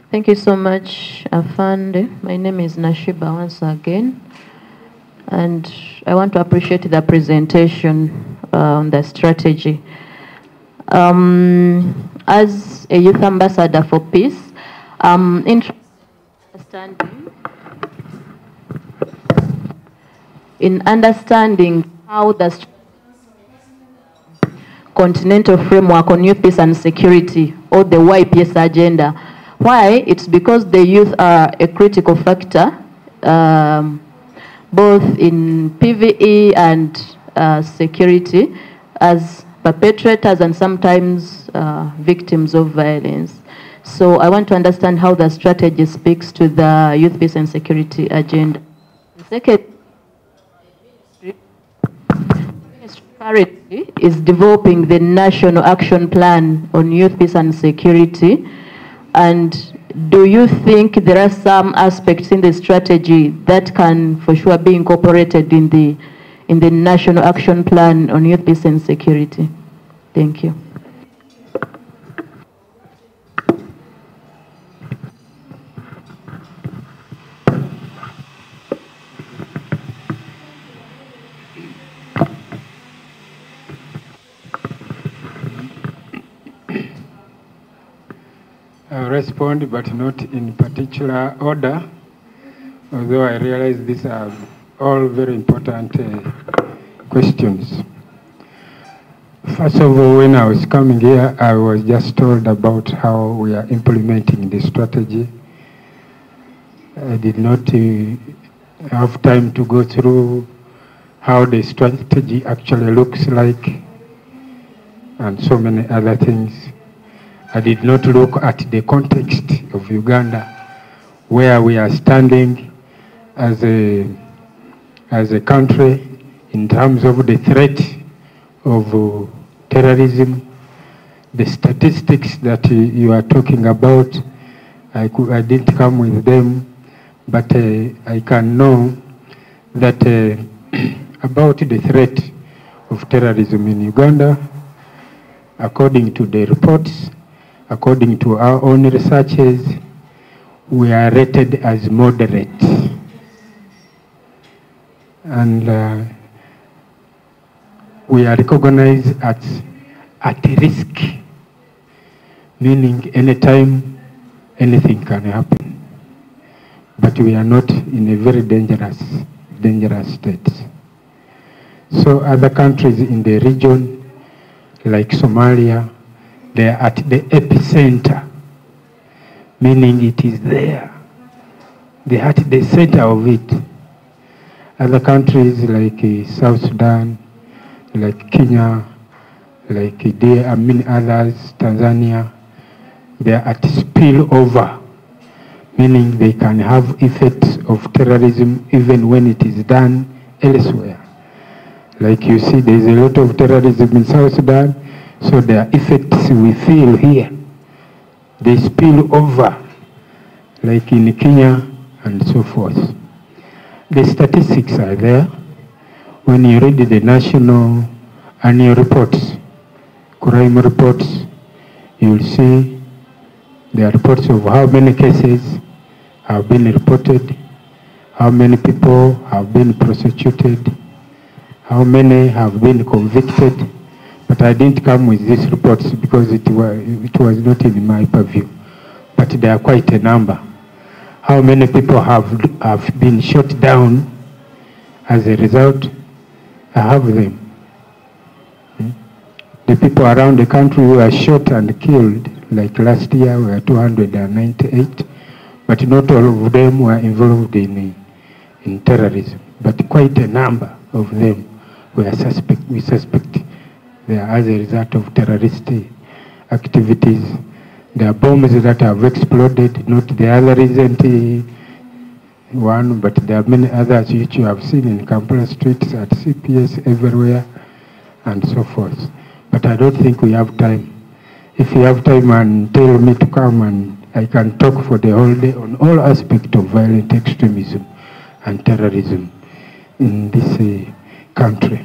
Thank you so much, Afande. My name is Nashiba once again, and I want to appreciate the presentation on the strategy. As a youth ambassador for peace, in understanding how the continental framework on youth peace and security, or the YPS agenda, why? It's because the youth are a critical factor, both in PVE and security, as perpetrators and sometimes victims of violence. So I want to understand how the strategy speaks to the youth peace and security agenda. Second, currently is developing the National Action Plan on Youth Peace and Security. And do you think there are some aspects in the strategy that can for sure be incorporated in the National Action Plan on Youth Peace and Security? Thank you. I'll respond, but not in particular order, although I realize these are all very important questions. First of all, when I was coming here, I was just told about how we are implementing the strategy. I did not have time to go through how the strategy actually looks like and so many other things. I did not look at the context of Uganda, where we are standing as a country in terms of the threat of terrorism. The statistics that you are talking about, I didn't come with them, but I can know that about the threat of terrorism in Uganda, according to the reports, according to our own researches, we are rated as moderate. And we are recognized as at risk, meaning anytime anything can happen. But we are not in a very dangerous state. So other countries in the region, like Somalia, they are at the epicenter, meaning it is there. They are at the center of it. Other countries like South Sudan, like Kenya, like many others, Tanzania, they are at spillover, meaning they can have effects of terrorism even when it is done elsewhere. Like you see, there is a lot of terrorism in South Sudan, so there are effects we feel here. They spill over, like in Kenya and so forth. The statistics are there. When you read the national annual reports, crime reports, you will see the reports of how many cases have been reported, how many people have been prosecuted, how many have been convicted. But I didn't come with these reports because it was not in my purview. But there are quite a number. How many people have been shot down as a result? I have them. The people around the country who were shot and killed, like last year, were 298, but not all of them were involved in terrorism. But quite a number of them we suspect they are as a result of terrorist activities. There are bombs that have exploded, not the other recent one, but there are many others which you have seen in Kampala streets, at CPS, everywhere, and so forth. But I don't think we have time. If you have time and tell me to come, and I can talk for the whole day on all aspects of violent extremism and terrorism in this country.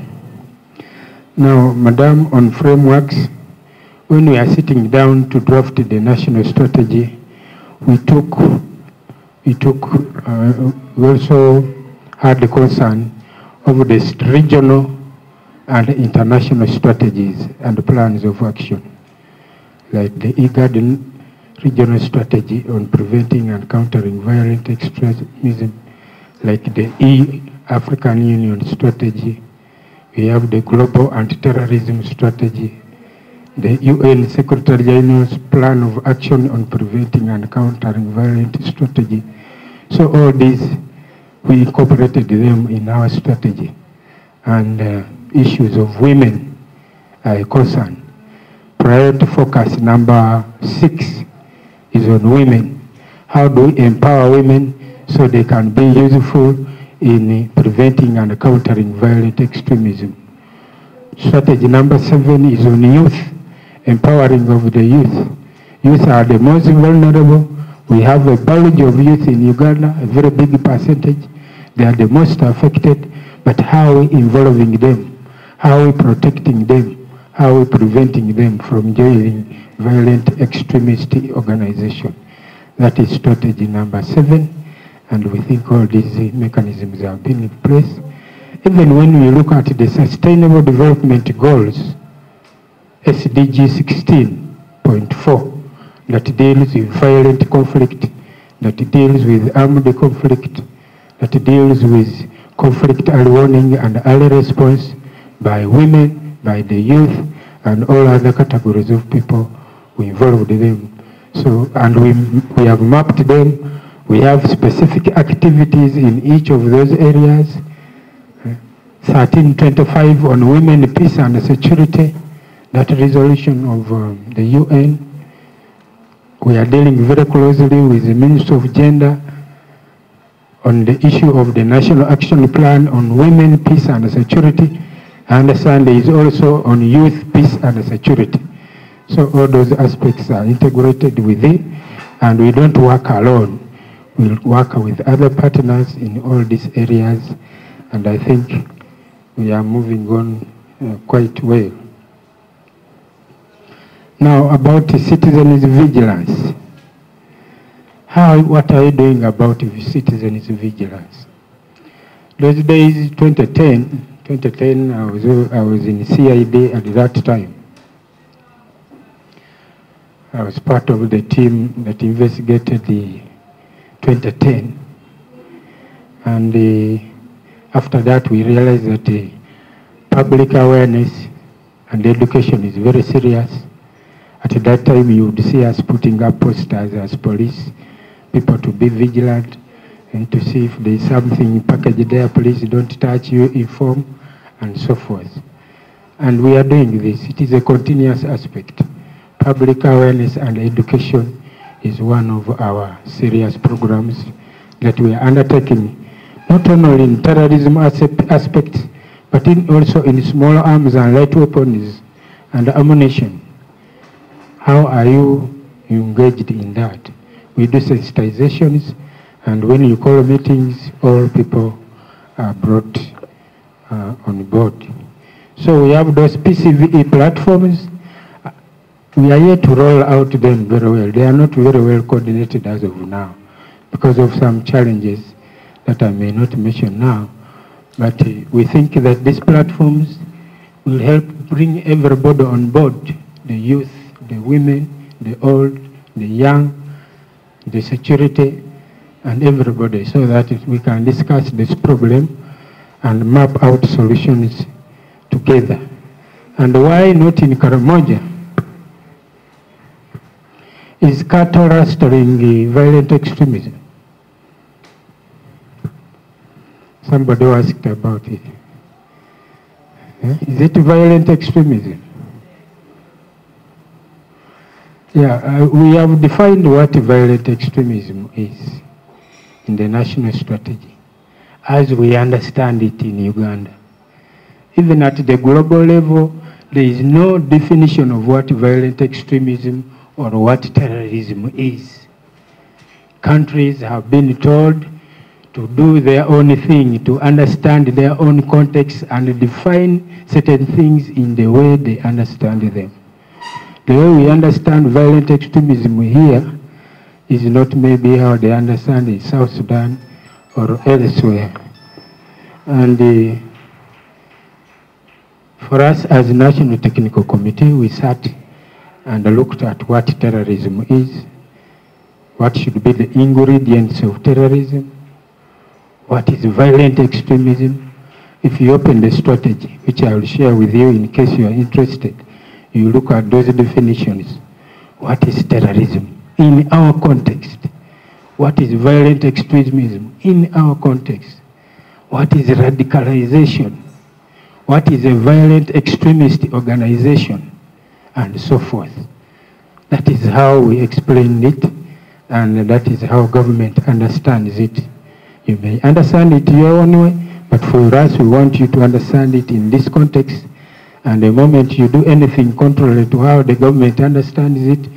Now, Madam, on frameworks, when we are sitting down to draft the national strategy, we also had the concern of the regional and international strategies and plans of action, like the IGAD regional strategy on preventing and countering violent extremism, like the African Union strategy. We have the global anti-terrorism strategy, the UN Secretary General's plan of action on preventing and countering violent strategy. So all these, we incorporated them in our strategy. And issues of women are a concern. Priority focus number 6 is on women. How do we empower women so they can be useful in preventing and countering violent extremism? Strategy number 7 is on youth, empowering of the youth. Youth are the most vulnerable. We have a bulge of youth in Uganda, a very big percentage. They are the most affected, but how are we involving them? How are we protecting them? How are we preventing them from joining violent extremist organization? That is strategy number 7. And we think all these mechanisms have been in place. Even when we look at the Sustainable Development Goals, SDG 16.4, that deals with violent conflict, that deals with armed conflict, that deals with conflict early warning and early response by women, by the youth, and all other categories of people. We involved them. So, and we have mapped them. We have specific activities in each of those areas. 1325 on women, peace and security, that resolution of the UN. We are dealing very closely with the Ministry of Gender on the issue of the National Action Plan on women, peace and security. I understand there is also on youth, peace and security. So all those aspects are integrated with it, and we don't work alone. We'll work with other partners in all these areas, and I think we are moving on quite well. Now about citizens' vigilance. What are you doing about citizens' vigilance? Those days, 2010, I was in CID at that time. I was part of the team that investigated the 2010. And after that, we realized that public awareness and education is very serious. At that time, you would see us putting up posters as police, people to be vigilant and to see if there is something packaged there, please don't touch, you inform, and so forth. And we are doing this. It is a continuous aspect. Public awareness and education is one of our serious programs that we are undertaking, not only in terrorism aspects, but also in small arms and light weapons and ammunition. How are you engaged in that? We do sensitizations, and when you call meetings, all people are brought on board. So we have those PCVE platforms. We are yet to roll out them very well. They are not very well coordinated as of now because of some challenges that I may not mention now. But we think that these platforms will help bring everybody on board, the youth, the women, the old, the young, the security, and everybody, so that we can discuss this problem and map out solutions together. And why not in Karamoja? Is cattle rustling violent extremism? Somebody asked about it. Is it violent extremism? Yeah, we have defined what violent extremism is in the national strategy, as we understand it in Uganda. Even at the global level, there is no definition of what violent extremism or what terrorism is. Countries have been told to do their own thing, to understand their own context and define certain things in the way they understand them. The way we understand violent extremism here is not maybe how they understand in South Sudan or elsewhere. And for us as National Technical Committee, we sat and looked at what terrorism is, what should be the ingredients of terrorism, what is violent extremism. If you open the strategy, which I will share with you in case you are interested, you look at those definitions. What is terrorism in our context? What is violent extremism in our context? What is radicalization? What is a violent extremist organization? And so forth. That is how we explain it, and that is how government understands it. You may understand it your own way, but for us, we want you to understand it in this context. And the moment you do anything contrary to how the government understands it,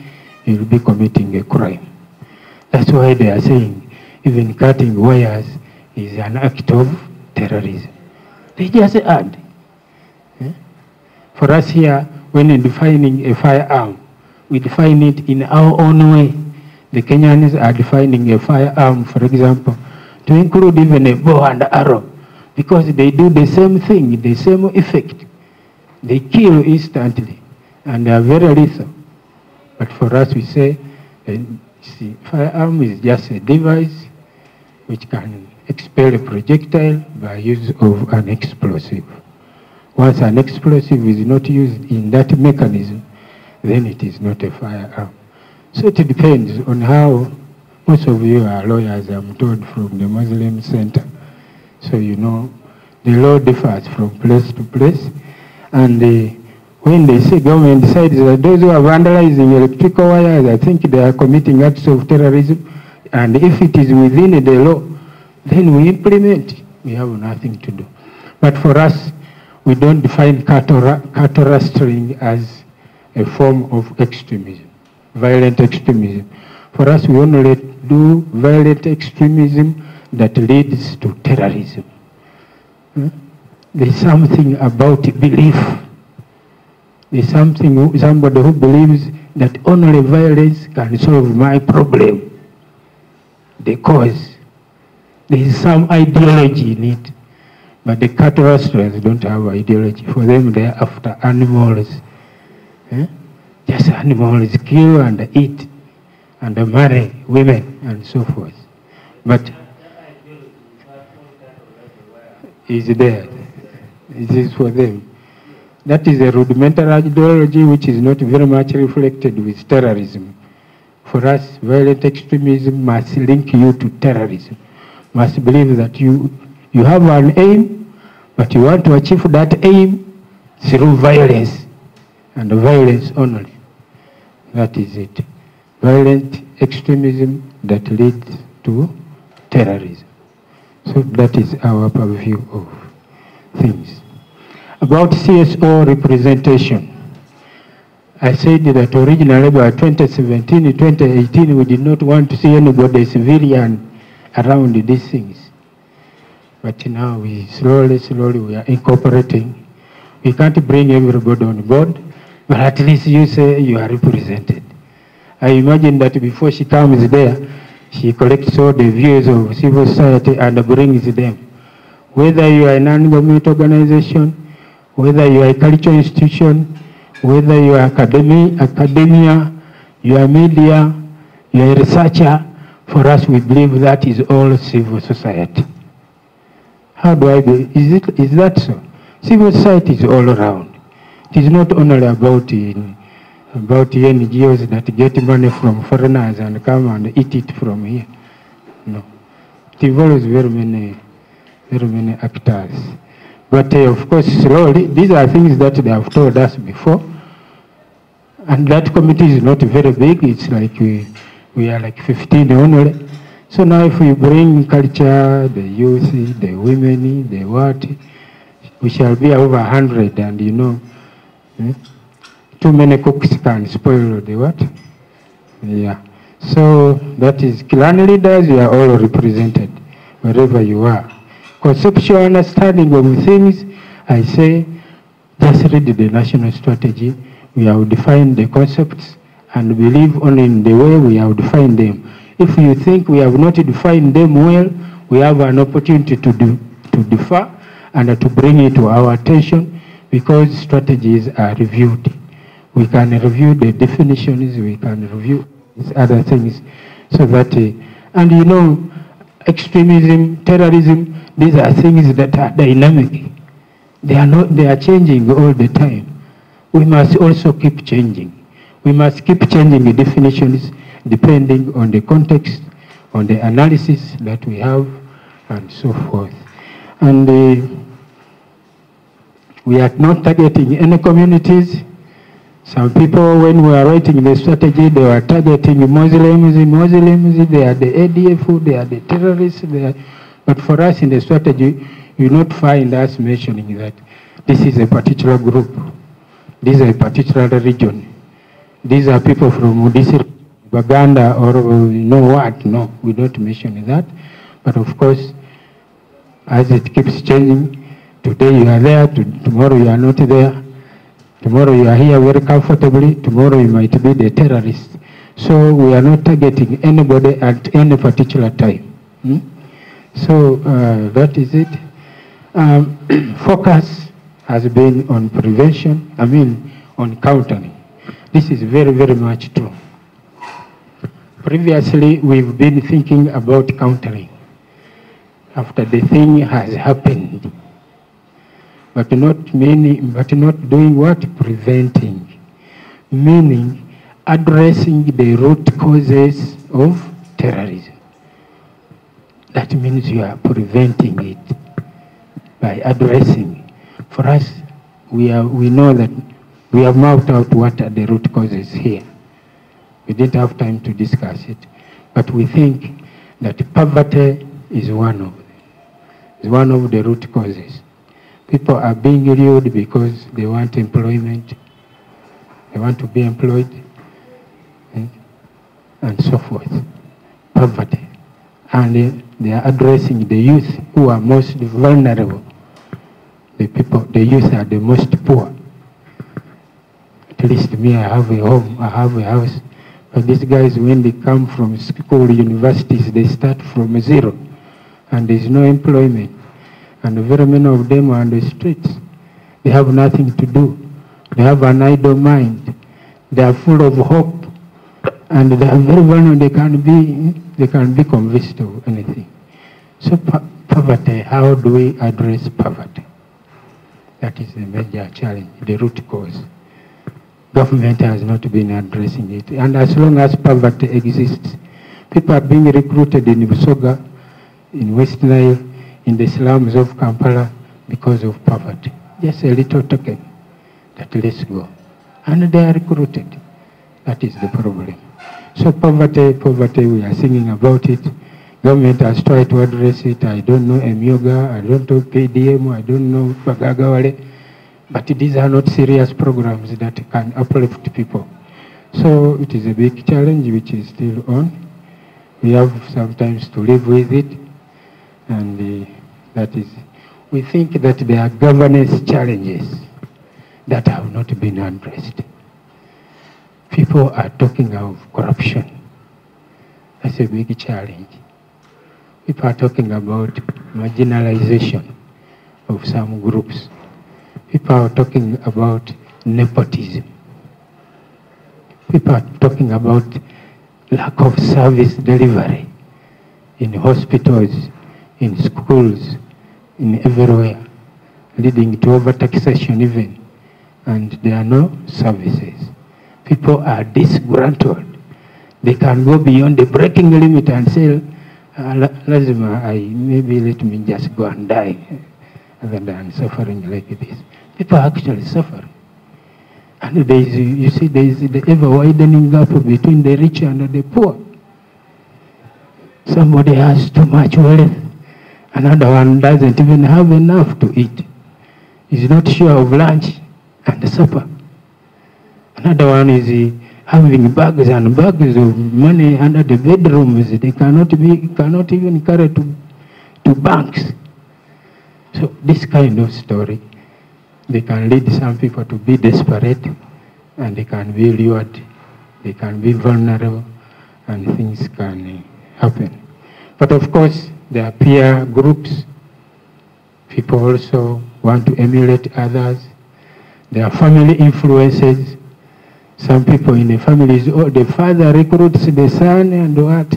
you'll be committing a crime. That's why they are saying even cutting wires is an act of terrorism. They just add. For us here, when defining a firearm, we define it in our own way. The Kenyans are defining a firearm, for example, to include even a bow and arrow, because they do the same thing, the same effect. They kill instantly, and they are very lethal. But for us, we say, firearm is just a device which can expel a projectile by use of an explosive. Once an explosive is not used in that mechanism, then it is not a firearm. So it depends on how, most of you are lawyers, I'm told, from the Muslim Center. So you know, the law differs from place to place. And when they say government decides that those who are vandalizing electrical wires, I think they are committing acts of terrorism. And if it is within the law, then we implement it. We have nothing to do. But for us, we don't define cattle rustling as a form of extremism, violent extremism. For us, we only do violent extremism that leads to terrorism. There's something about belief. There's somebody who believes that only violence can solve my problem. The cause. There is some ideology in it. But the cattle rustlers don't have ideology. For them, they are after animals. Just animals kill and eat and marry women and so forth. But is there. It is for them. That is a rudimentary ideology which is not very much reflected with terrorism. For us, violent extremism must link you to terrorism. Must believe that you have an aim, but you want to achieve that aim through violence, and violence only. That is it. Violent extremism that leads to terrorism. So that is our purview of things. About CSO representation, I said that originally by 2017, 2018, we did not want to see anybody civilian around these things. But now we slowly we are incorporating. We can't bring everybody on board, but at least you say you are represented. I imagine that before she comes there, she collects all the views of civil society and brings them. Whether you are a non-government organization, whether you are a cultural institution, whether you are academia, you are media, you are a researcher, for us we believe that is all civil society. How do I do? Is that so? Civil society is all around. It is not only about NGOs that get money from foreigners and come and eat it from here. No. It involves very many actors. But of course, slowly, these are things that they have told us before. And that committee is not very big. It's like we are like 15 only. So now if we bring culture, the youth, the women, the what, we shall be over 100, and you know, too many cooks can spoil the what? Yeah. So that is clan leaders, you are all represented wherever you are. Conceptual understanding of things, I say, just read the national strategy. We have defined the concepts and believe only in the way we have defined them. If you think we have not defined them well, we have an opportunity to differ and to bring it to our attention, because strategies are reviewed. We can review the definitions, we can review these other things, so that, and you know, extremism, terrorism, these are things that are dynamic. They are changing all the time. We must also keep changing. We must keep changing the definitions depending on the context, on the analysis that we have, and so forth. And we are not targeting any communities. Some people, when we are writing the strategy, they were targeting Muslims, they are the ADF, they are the terrorists. But for us in the strategy, you will not find us mentioning that this is a particular group, this is a particular region, these are people from this Uganda or you know what. No, we don't mention that. But of course, as it keeps changing, today you are there, tomorrow you are not there. Tomorrow you are here very comfortably, tomorrow you might be the terrorist. So we are not targeting anybody at any particular time. So that is it. Focus has been on prevention, on countering. This is very, very much true. Previously, we've been thinking about countering after the thing has happened. but not doing what? Preventing. Meaning addressing the root causes of terrorism. That means you are preventing it by addressing. For us, we know that we have mapped out what are the root causes here. We didn't have time to discuss it, but we think that poverty is one of the root causes. People are being lured because they want employment, they want to be employed, and so forth. Poverty. And they are addressing the youth who are most vulnerable. The youth are the most poor. At least me, I have a home, I have a house. But these guys, when they come from school, universities, they start from zero. And there's no employment. And very many of them are on the streets. They have nothing to do. They have an idle mind. They are full of hope. And they are very vulnerable. They can be convinced of anything. So poverty, how do we address poverty? That is the major challenge, the root cause. Government has not been addressing it. And as long as poverty exists, people are being recruited in Busoga, in West Nile, in the slums of Kampala because of poverty. Just a little token that let's go. And they are recruited. That is the problem. So poverty, we are singing about it. Government has tried to address it. I don't know Emyoga, I don't know PDM, I don't know Bagagawale. But these are not serious programs that can uplift people. So it is a big challenge which is still on. We have sometimes to live with it. And that is, we think that there are governance challenges that have not been addressed. People are talking of corruption. That's a big challenge. People are talking about marginalization of some groups. People are talking about nepotism. People are talking about lack of service delivery in hospitals, in schools, in everywhere, leading to overtaxation even, and there are no services. People are disgruntled. They can go beyond the breaking limit and say, Lazima, maybe let me just go and die rather than suffering like this. People are actually suffering. And there is the ever-widening gap between the rich and the poor. Somebody has too much wealth, another one doesn't even have enough to eat. He's not sure of lunch and supper. Another one is having bags and bags of money under the bedrooms. They cannot even carry to banks. So this kind of story, they can lead some people to be desperate, and they can be lured, they can be vulnerable, and things can happen. But of course, there are peer groups. People also want to emulate others. There are family influences. Some people in the families, the father recruits the son, and what?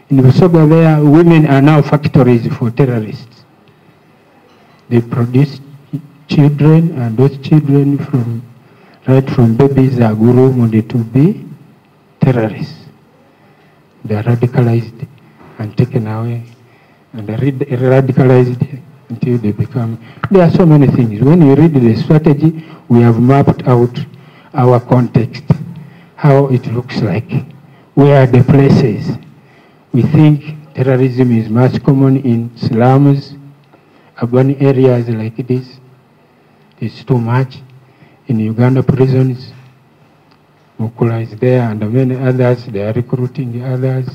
In Busoga there, women are now factories for terrorists. They produce children, and those children right from babies are groomed to be terrorists. They are radicalized and taken away, and radicalized until they become. There are so many things. When you read the strategy, we have mapped out our context, how it looks like, where are the places. We think terrorism is much common in slums, urban areas like this. It's too much. In Uganda prisons, Mukula is there, and many others, they are recruiting others.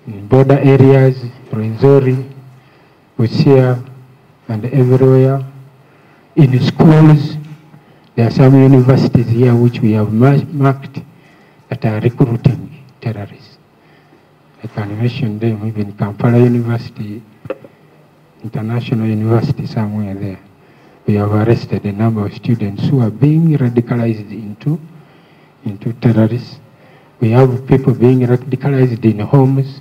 In border areas, Rwenzori, Busia, and everywhere. In schools, there are some universities here which we have marked that are recruiting terrorists. I can mention them, even Kampala University, International University, somewhere there. We have arrested a number of students who are being radicalized into terrorists. We have people being radicalized in homes.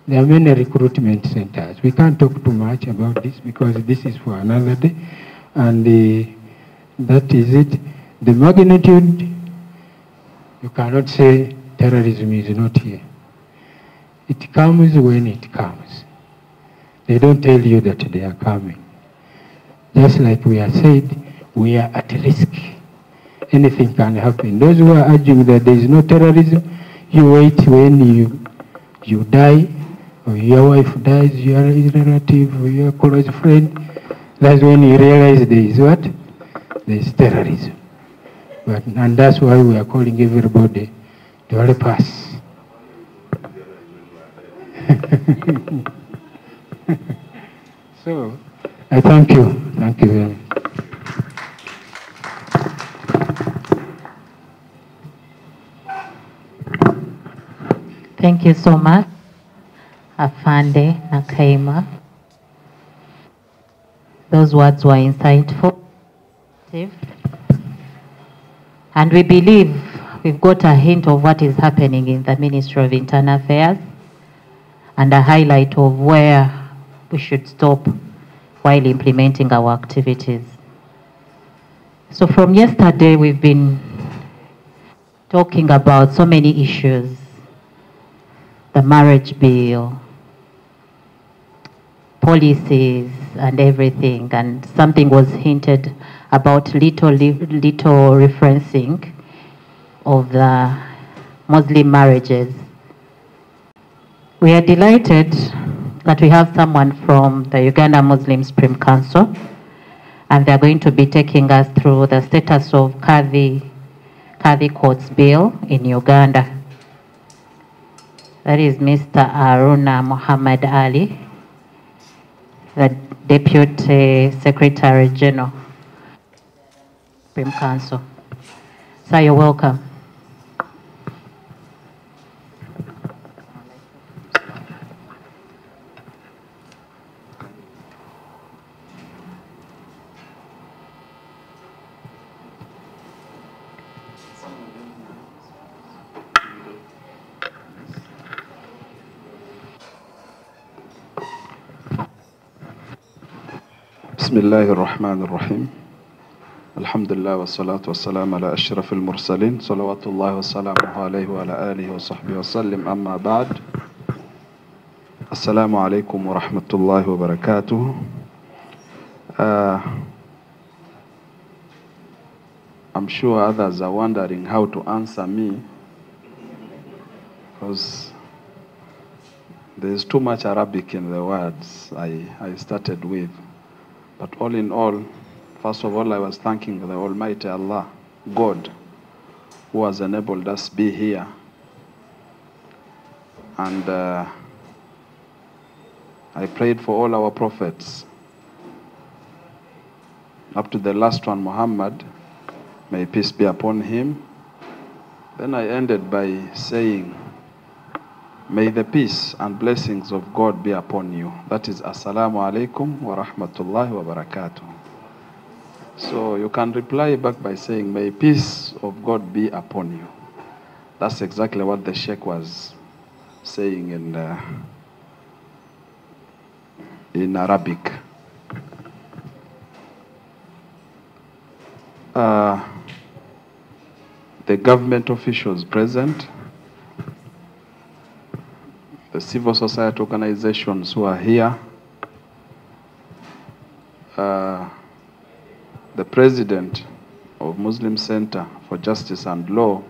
There are many recruitment centers. We can't talk too much about this because this is for another day. And that is it. The magnitude, you cannot say terrorism is not here. It comes when it comes. They don't tell you that they are coming. Just like we are said, we are at risk. Anything can happen. Those who are arguing that there is no terrorism, you wait when you die, or your wife dies, your relative, or your close friend. That's when you realize there is what? There is terrorism. And that's why we are calling everybody to help us. So, I thank you. Thank you very much. Thank you so much, Afande Nakaima. Those words were insightful. And we believe we've got a hint of what is happening in the Ministry of Internal Affairs and a highlight of where we should stop while implementing our activities. So from yesterday, we've been talking about so many issues. The marriage bill, policies and everything, and something was hinted about little referencing of the Muslim marriages. We are delighted that we have someone from the Uganda Muslim Supreme Council, and they're going to be taking us through the status of Kadhi Court's bill in Uganda. That is Mr. Aruna Muhammad Ali, the Deputy Secretary General, Supreme Council. Sir, you're welcome. بسم الله الرحمن الرحيم الحمد لله والصلاة والسلام على أشرف المرسلين صلوات الله وسلامه عليه وعلى آله وصحبه وسلم أما بعد السلام عليكم ورحمة الله وبركاته. I'm sure others are wondering how to answer me because there's too much Arabic in the words I started with. But all in all, first of all, I was thanking the Almighty Allah, God, who has enabled us to be here. And I prayed for all our prophets, up to the last one, Muhammad, may peace be upon him. Then I ended by saying, may the peace and blessings of God be upon you. That is Assalamu alaikum wa rahmatullahi wa barakatuh. So you can reply back by saying, may peace of God be upon you. That's exactly what the Sheikh was saying in Arabic. The government officials present, the civil society organizations who are here, the president of Muslim Center for Justice and Law,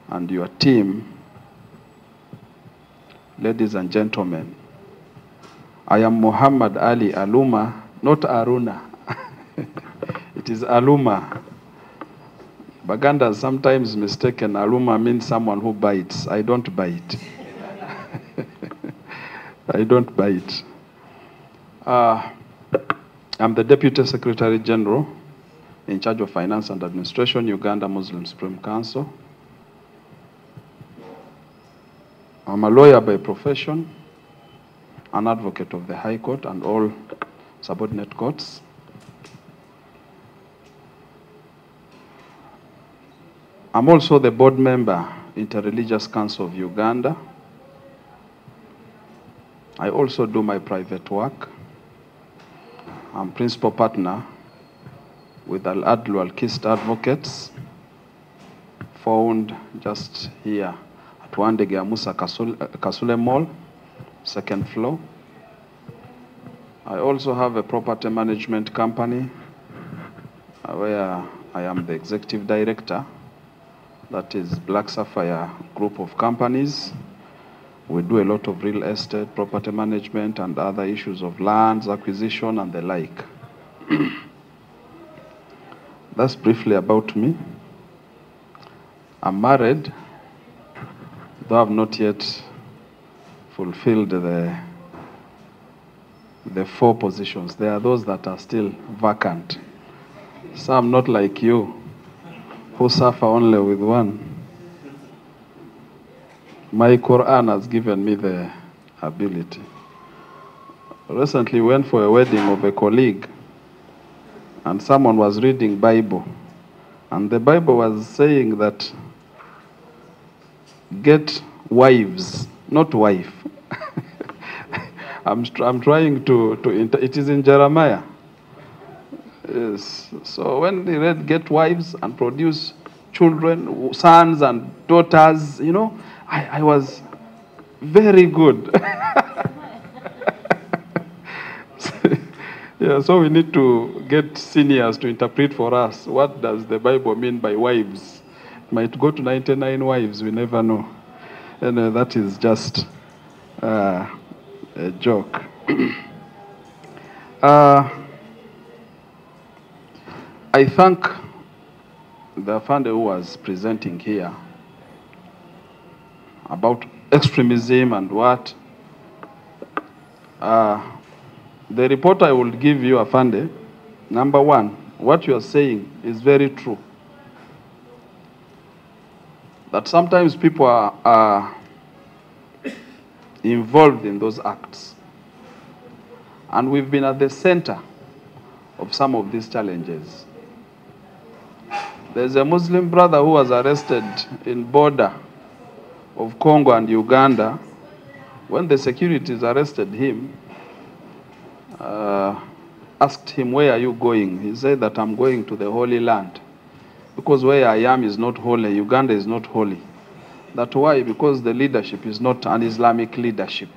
and your team, ladies and gentlemen, I am Muhammad Ali Aluma, not Aruna. It is Aluma. Baganda sometimes mistaken Aluma means someone who bites. I don't bite. I don't bite. I'm the Deputy Secretary General in charge of Finance and Administration, Uganda Muslim Supreme Council. I'm a lawyer by profession, an advocate of the High Court and all subordinate courts. I'm also the board member, Interreligious Council of Uganda. I also do my private work. I'm principal partner with Al-Adlu Al-Kist Advocates, found just here at Wandege Musa Kasule Mall, second floor. I also have a property management company where I am the executive director. That is Black Sapphire Group of Companies. We do a lot of real estate, property management, and other issues of lands, acquisition, and the like. That's briefly about me. I'm married, though I've not yet fulfilled the 4 positions. There are those that are still vacant. Some not like you, who suffer only with one. My Quran has given me the ability. Recently went for a wedding of a colleague, and someone was reading Bible, and the Bible was saying that get wives, not wife. I'm trying to it is in Jeremiah. Yes. So when they read get wives and produce children, sons and daughters, you know, I was very good. Yeah, so we need to get seniors to interpret for us. What does the Bible mean by wives? It might go to 99 wives, we never know. And that is just a joke. I thank the Afande who was presenting here about extremism and what. The report I will give you, Afande, number 1, what you are saying is very true. That sometimes people are involved in those acts. And we've been at the center of some of these challenges. There's a Muslim brother who was arrested in border of Congo and Uganda. When the securities arrested him, asked him, where are you going? He said that I'm going to the Holy Land. Because where I am is not holy, Uganda is not holy. That's why, because the leadership is not an Islamic leadership.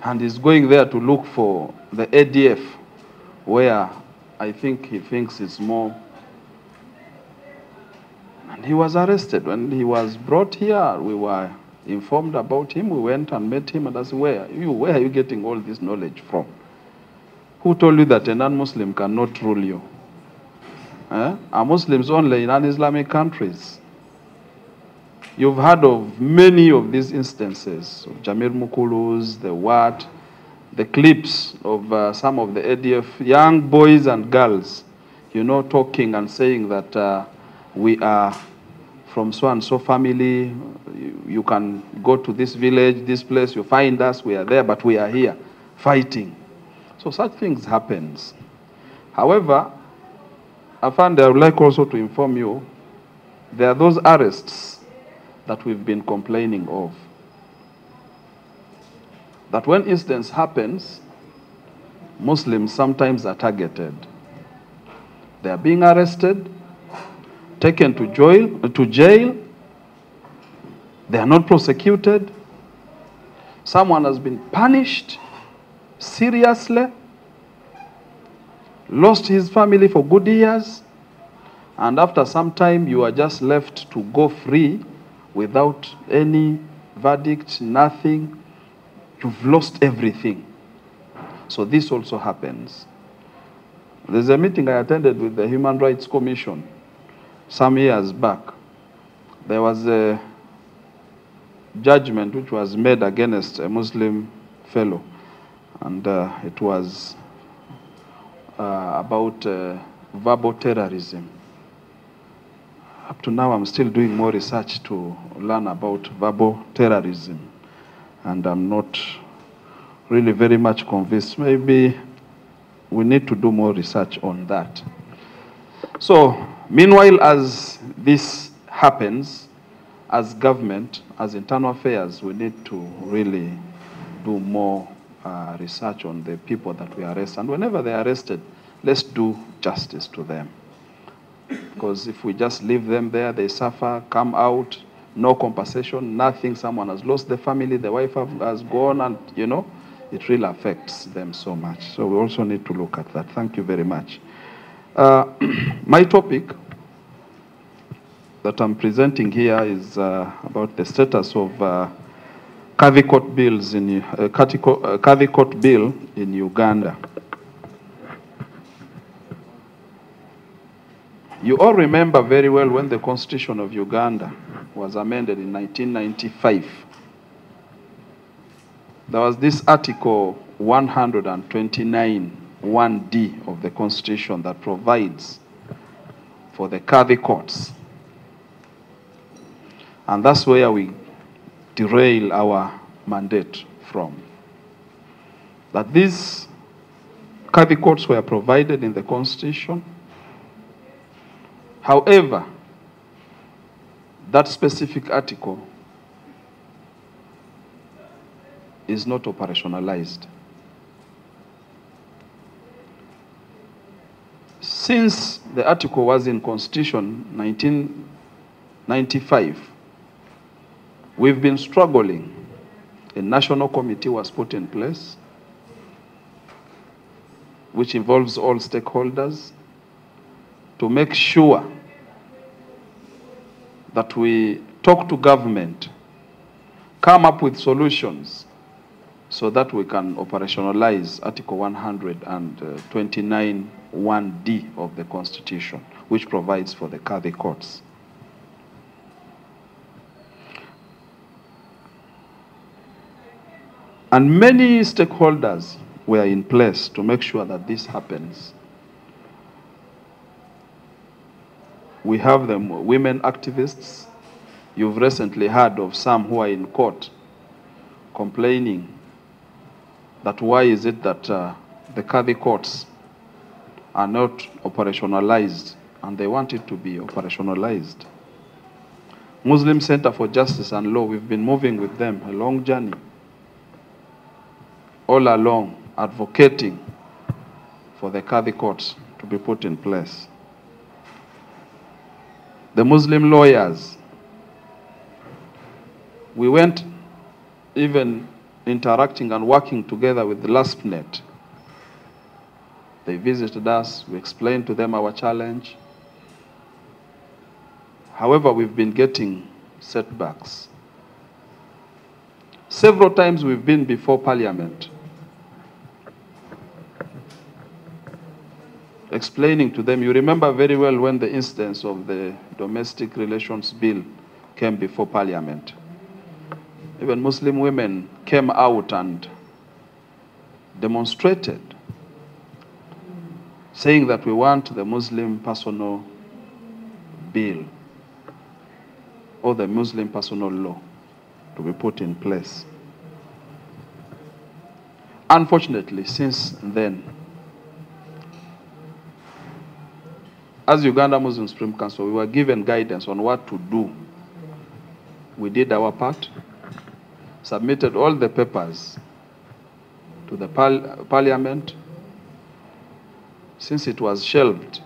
And he's going there to look for the ADF, where I think he thinks it's more. And he was arrested. When he was brought here, we were informed about him. We went and met him and asked, where are you getting all this knowledge from? Who told you that a non-Muslim cannot rule you? Are Muslims only in non-Islamic countries? You've heard of many of these instances of Jamil Mukulus, the clips of some of the ADF young boys and girls, you know, talking and saying that we are from so and so family, you can go to this village, this place, you find us, we are there, but we are here fighting. So such things happens. However, Afande, I would like also to inform you, there are those arrests that we've been complaining of. That when instance happens, Muslims sometimes are targeted. They are being arrested, taken to jail. They are not prosecuted. Someone has been punished seriously, lost his family for good years, and after some time you are just left to go free without any verdict, nothing. You've lost everything. So this also happens. There's a meeting I attended with the Human Rights Commission some years back. There was a judgment which was made against a Muslim fellow, and it was about verbal terrorism. Up to now, I'm still doing more research to learn about verbal terrorism, and I'm not really very much convinced. Maybe we need to do more research on that. So, meanwhile, as this happens, as government, as internal affairs, we need to really do more research on the people that we arrest. And whenever they are arrested, let's do justice to them. Because if we just leave them there, they suffer, come out, no compensation, nothing. Someone has lost the family, the wife has gone, and, you know, it really affects them so much. So we also need to look at that. Thank you very much. My topic that I'm presenting here is about the status of Kadhi Court bills in Kadhi Court bill in Uganda. You all remember very well when the Constitution of Uganda was amended in 1995. There was this Article 129, 1D of the Constitution that provides for the Kadhi courts. And that's where we derail our mandate from. That these Kadhi courts were provided in the Constitution. However, that specific article is not operationalized. Since the article was in Constitution 1995, we've been struggling. A national committee was put in place, which involves all stakeholders, to make sure that we talk to government, come up with solutions so that we can operationalize Article 129, 1D of the Constitution, which provides for the Kadhi courts. And many stakeholders were in place to make sure that this happens. We have the women activists. You've recently heard of some who are in court complaining that why is it that the Kadhi courts are not operationalized, and they want it to be operationalized. Muslim Center for Justice and Law, we've been moving with them a long journey, all along advocating for the Kadhi courts to be put in place. The Muslim lawyers, we went even interacting and working together with the LASPNet. They visited us, we explained to them our challenge. However, we've been getting setbacks. Several times we've been before Parliament, explaining to them. You remember very well when the instance of the Domestic Relations Bill came before Parliament. Even Muslim women came out and demonstrated, saying that we want the Muslim personal bill or the Muslim personal law to be put in place. Unfortunately, since then, as Uganda Muslim Supreme Council, we were given guidance on what to do. We did our part, submitted all the papers to the Parliament. Since it was shelved,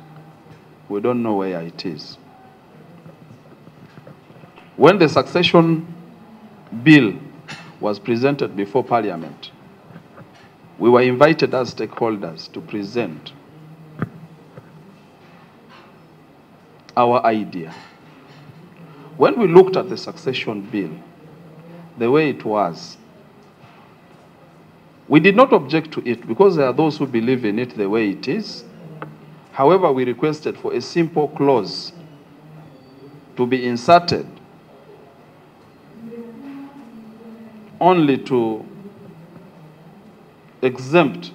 we don't know where it is. When the succession bill was presented before Parliament, we were invited as stakeholders to present our idea. When we looked at the succession bill, the way it was, we did not object to it because there are those who believe in it the way it is. However, we requested for a simple clause to be inserted only to exempt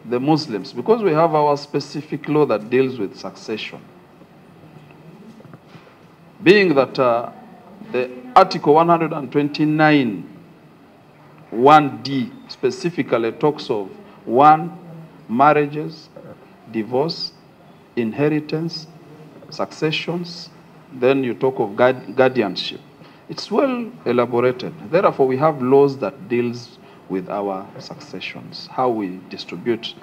the Muslims, because we have our specific law that deals with succession. Being that the Article 129, 1D specifically talks of 1, marriages, divorce, inheritance, successions, then you talk of guardianship. It's well elaborated. Therefore, we have laws that deals with our successions, how we distribute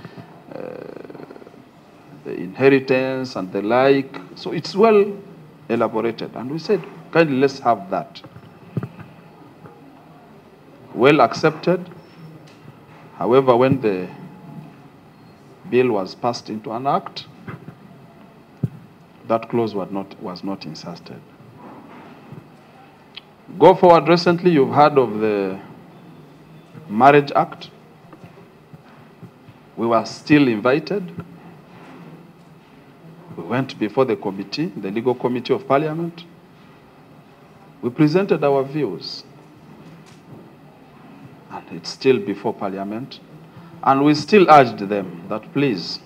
the inheritance and the like. So it's well elaborated. And we said, kindly let's have that. Well accepted. However, when the bill was passed into an act, that clause was not inserted. Go forward, recently you've heard of the Marriage Act. We were still invited. We went before the committee, the legal committee of Parliament. We presented our views. And it's still before Parliament. And we still urged them that please,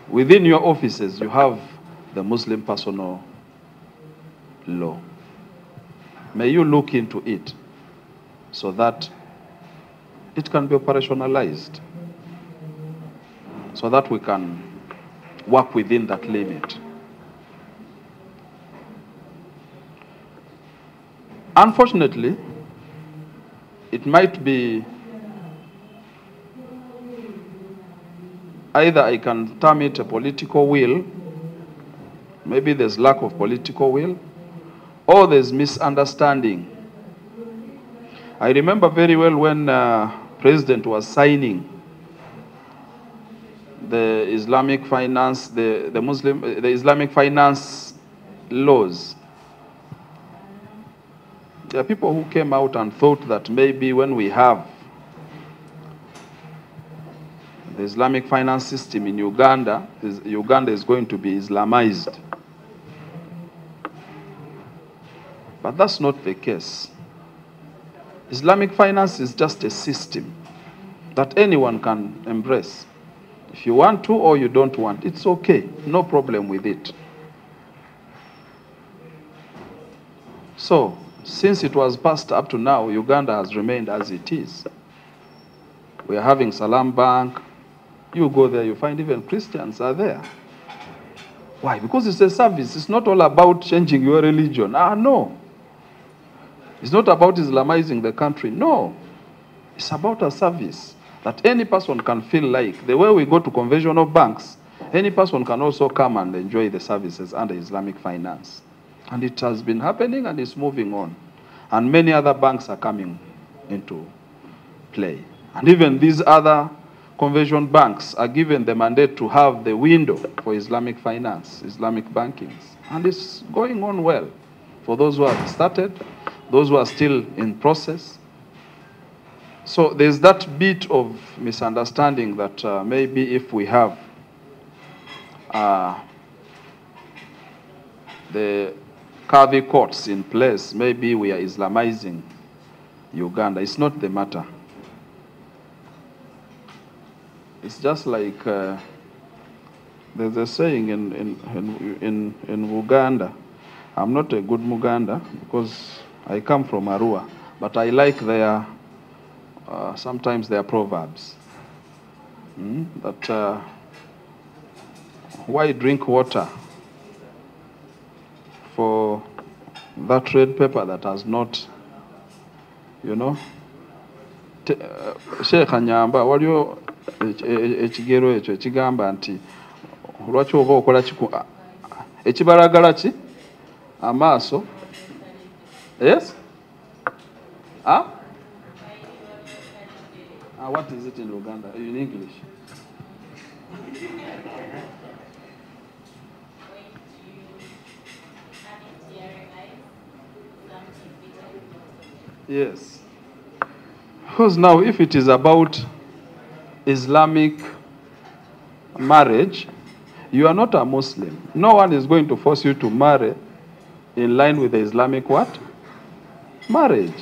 within your offices, you have the Muslim personal law. May you look into it so that it can be operationalized, so that we can work within that limit. Unfortunately, it might be either I can term it a political will, maybe there's lack of political will, or there's misunderstanding. I remember very well when President was signing the Islamic finance, the Islamic finance laws. There are people who came out and thought that maybe when we have the Islamic finance system in Uganda, Uganda is going to be Islamized. But that's not the case. Islamic finance is just a system that anyone can embrace. If you want to or you don't want, it's okay. No problem with it. So, since it was passed up to now, Uganda has remained as it is. We are having Salam Bank. You go there, you find even Christians are there. Why? Because it's a service. It's not all about changing your religion. No. It's not about Islamizing the country. No. It's about a service that any person can feel like. The way we go to conventional banks, any person can also come and enjoy the services under Islamic finance. And it has been happening and it's moving on. And many other banks are coming into play. And even these other convention banks are given the mandate to have the window for Islamic finance, Islamic banking. And it's going on well for those who have started, those who are still in process. So there's that bit of misunderstanding that maybe if we have the Qadhi courts in place, maybe we are Islamizing Uganda. It's not the matter. It's just like there's a saying in Uganda. I'm not a good Muganda because I come from Arua, but I like their sometimes their proverbs. That why drink water for that red pepper that has not, you know. Sheikh Anyamba, waliyo ekigero ekyo ekigamba nti lwaki oba okola ekibalagala ki amaaso. Yes? What is it in Uganda? In English? Yes. Because now if it is about Islamic marriage, you are not a Muslim. No one is going to force you to marry in line with the Islamic what? Marriage.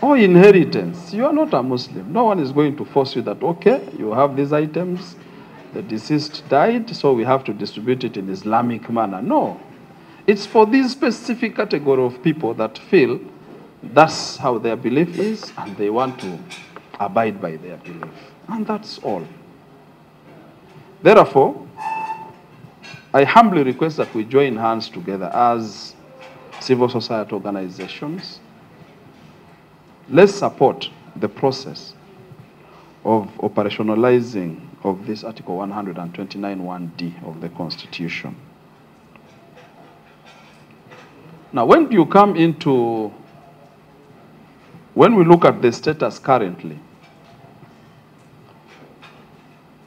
Or inheritance. You are not a Muslim. No one is going to force you that, okay, you have these items, the deceased died, so we have to distribute it in Islamic manner. No. It's for this specific category of people that feel that's how their belief is, and they want to abide by their belief. And that's all. Therefore, I humbly request that we join hands together as civil society organizations let's support the process of operationalizing of this Article 129(1)(d) of the Constitution. Now, when we look at the status currently,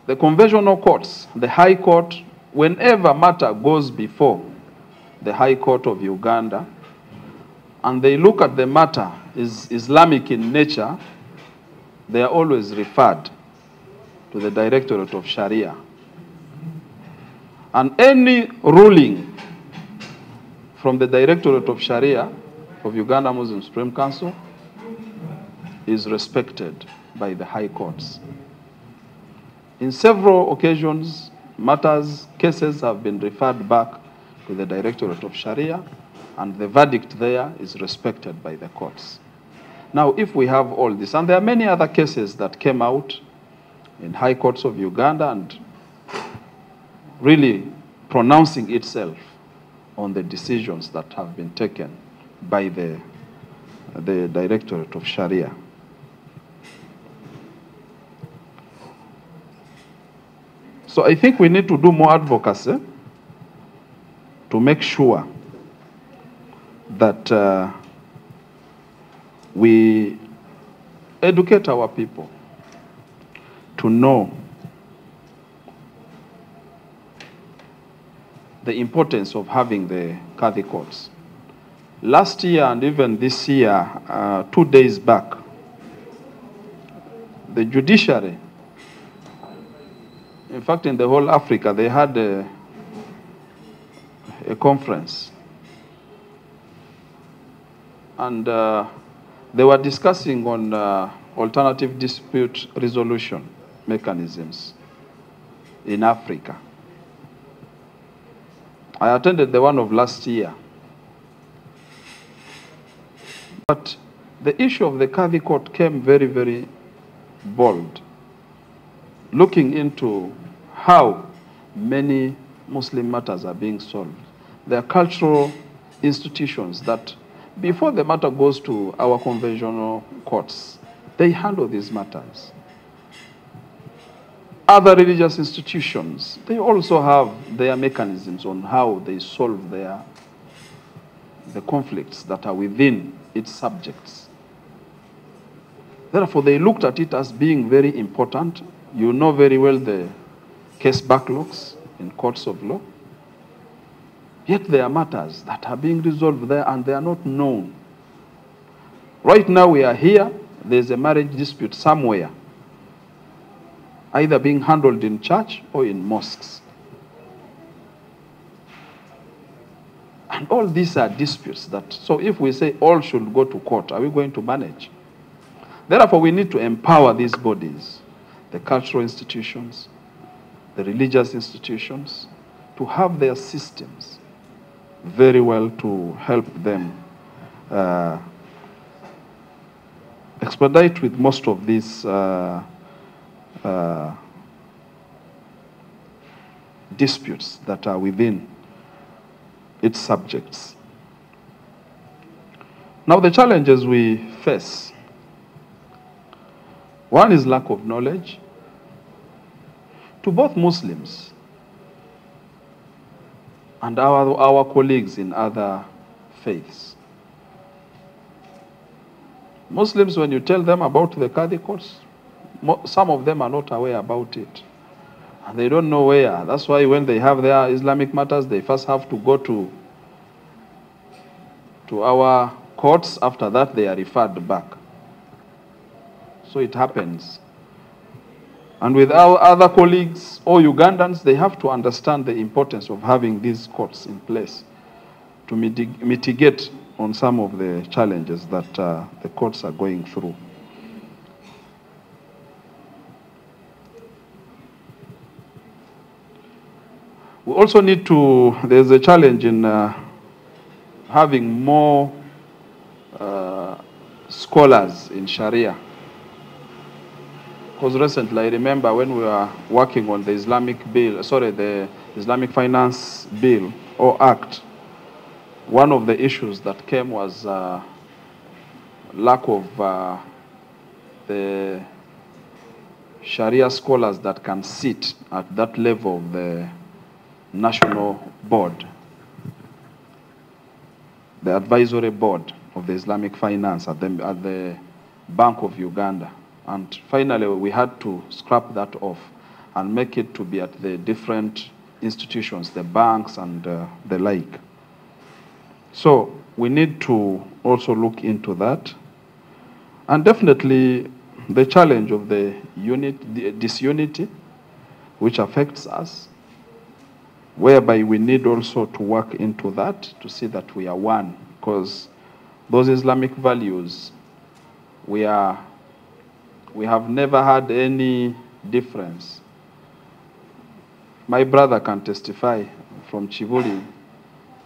the conventional courts, the High Court, whenever matter goes before the High Court of Uganda, and they look at the matter is Islamic in nature, they are always referred to the Directorate of Sharia. And any ruling from the Directorate of Sharia of Uganda Muslim Supreme Council is respected by the High Courts. In several occasions, cases have been referred back to the Directorate of Sharia, and the verdict there is respected by the courts. Now, if we have all this, and there are many other cases that came out in High Courts of Uganda and really pronouncing itself on the decisions that have been taken by the Directorate of Sharia. So I think we need to do more advocacy to make sure that we educate our people to know the importance of having the Qadhi courts. Last year and even this year, 2 days back, the judiciary, in fact in the whole Africa, they had a conference. And they were discussing on alternative dispute resolution mechanisms in Africa. I attended the one of last year. But the issue of the Qadhi court came very, very bold, looking into how many Muslim matters are being solved. There are cultural institutions that, before the matter goes to our conventional courts, they handle these matters. Other religious institutions, they also have their mechanisms on how they solve the conflicts that are within its subjects. Therefore, they looked at it as being very important. You know very well the case backlogs in courts of law. Yet there are matters that are being resolved there and they are not known. Right now we are here, there's a marriage dispute somewhere, either being handled in church or in mosques. And all these are disputes that, so if we say all should go to court, are we going to manage? Therefore, we need to empower these bodies, the cultural institutions, the religious institutions, to have their systems very well to help them expedite with most of these disputes that are within its subjects. Now, the challenges we face, one is lack of knowledge to both Muslims and our colleagues in other faiths. Muslims, when you tell them about the Qadhi courts, some of them are not aware about it. And they don't know where. That's why when they have their Islamic matters, they first have to go to our courts. After that, they are referred back. So it happens. And with our other colleagues or Ugandans, they have to understand the importance of having these courts in place to mitigate on some of the challenges that the courts are going through. We also need to, there's a challenge in having more scholars in Sharia. Because recently, I remember when we were working on the the Islamic Finance Bill or Act, one of the issues that came was lack of the Sharia scholars that can sit at that level of the national board, the advisory board of the Islamic finance at the Bank of Uganda. And finally, we had to scrap that off and make it to be at the different institutions, the banks and the like. So we need to also look into that. And definitely the challenge of the disunity, which affects us, whereby we need also to work into that to see that we are one, because those Islamic values, we have never had any difference. My brother can testify from Chivuli.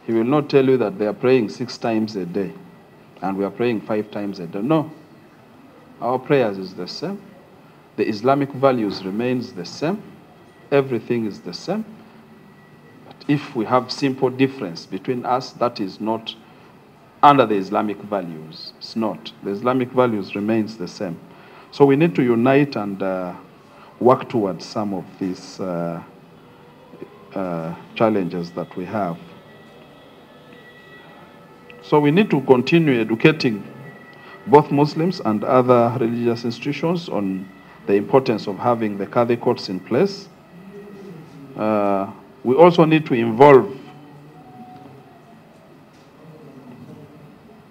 He will not tell you that they are praying 6 times a day and we are praying 5 times a day. No. Our prayers is the same. The Islamic values remains the same. Everything is the same. But if we have simple difference between us, that is not under the Islamic values. It's not. The Islamic values remains the same. So we need to unite and work towards some of these challenges that we have. So we need to continue educating both Muslims and other religious institutions on the importance of having the Qadhi courts in place. We also need to involve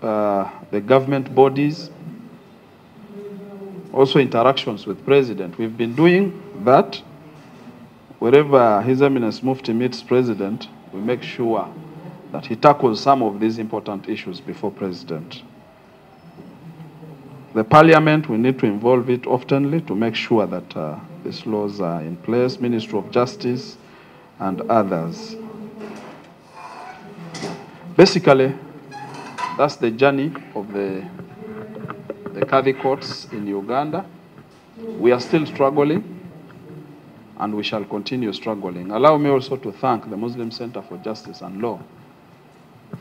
the government bodies, also interactions with President. We've been doing that. Wherever His Eminence Mufti meets President, we make sure that he tackles some of these important issues before President. The Parliament, we need to involve it oftenly to make sure that these laws are in place, Ministry of Justice and others. Basically, that's the journey of the Qadhi courts in Uganda. We are still struggling, and we shall continue struggling. Allow me also to thank the Muslim Center for Justice and Law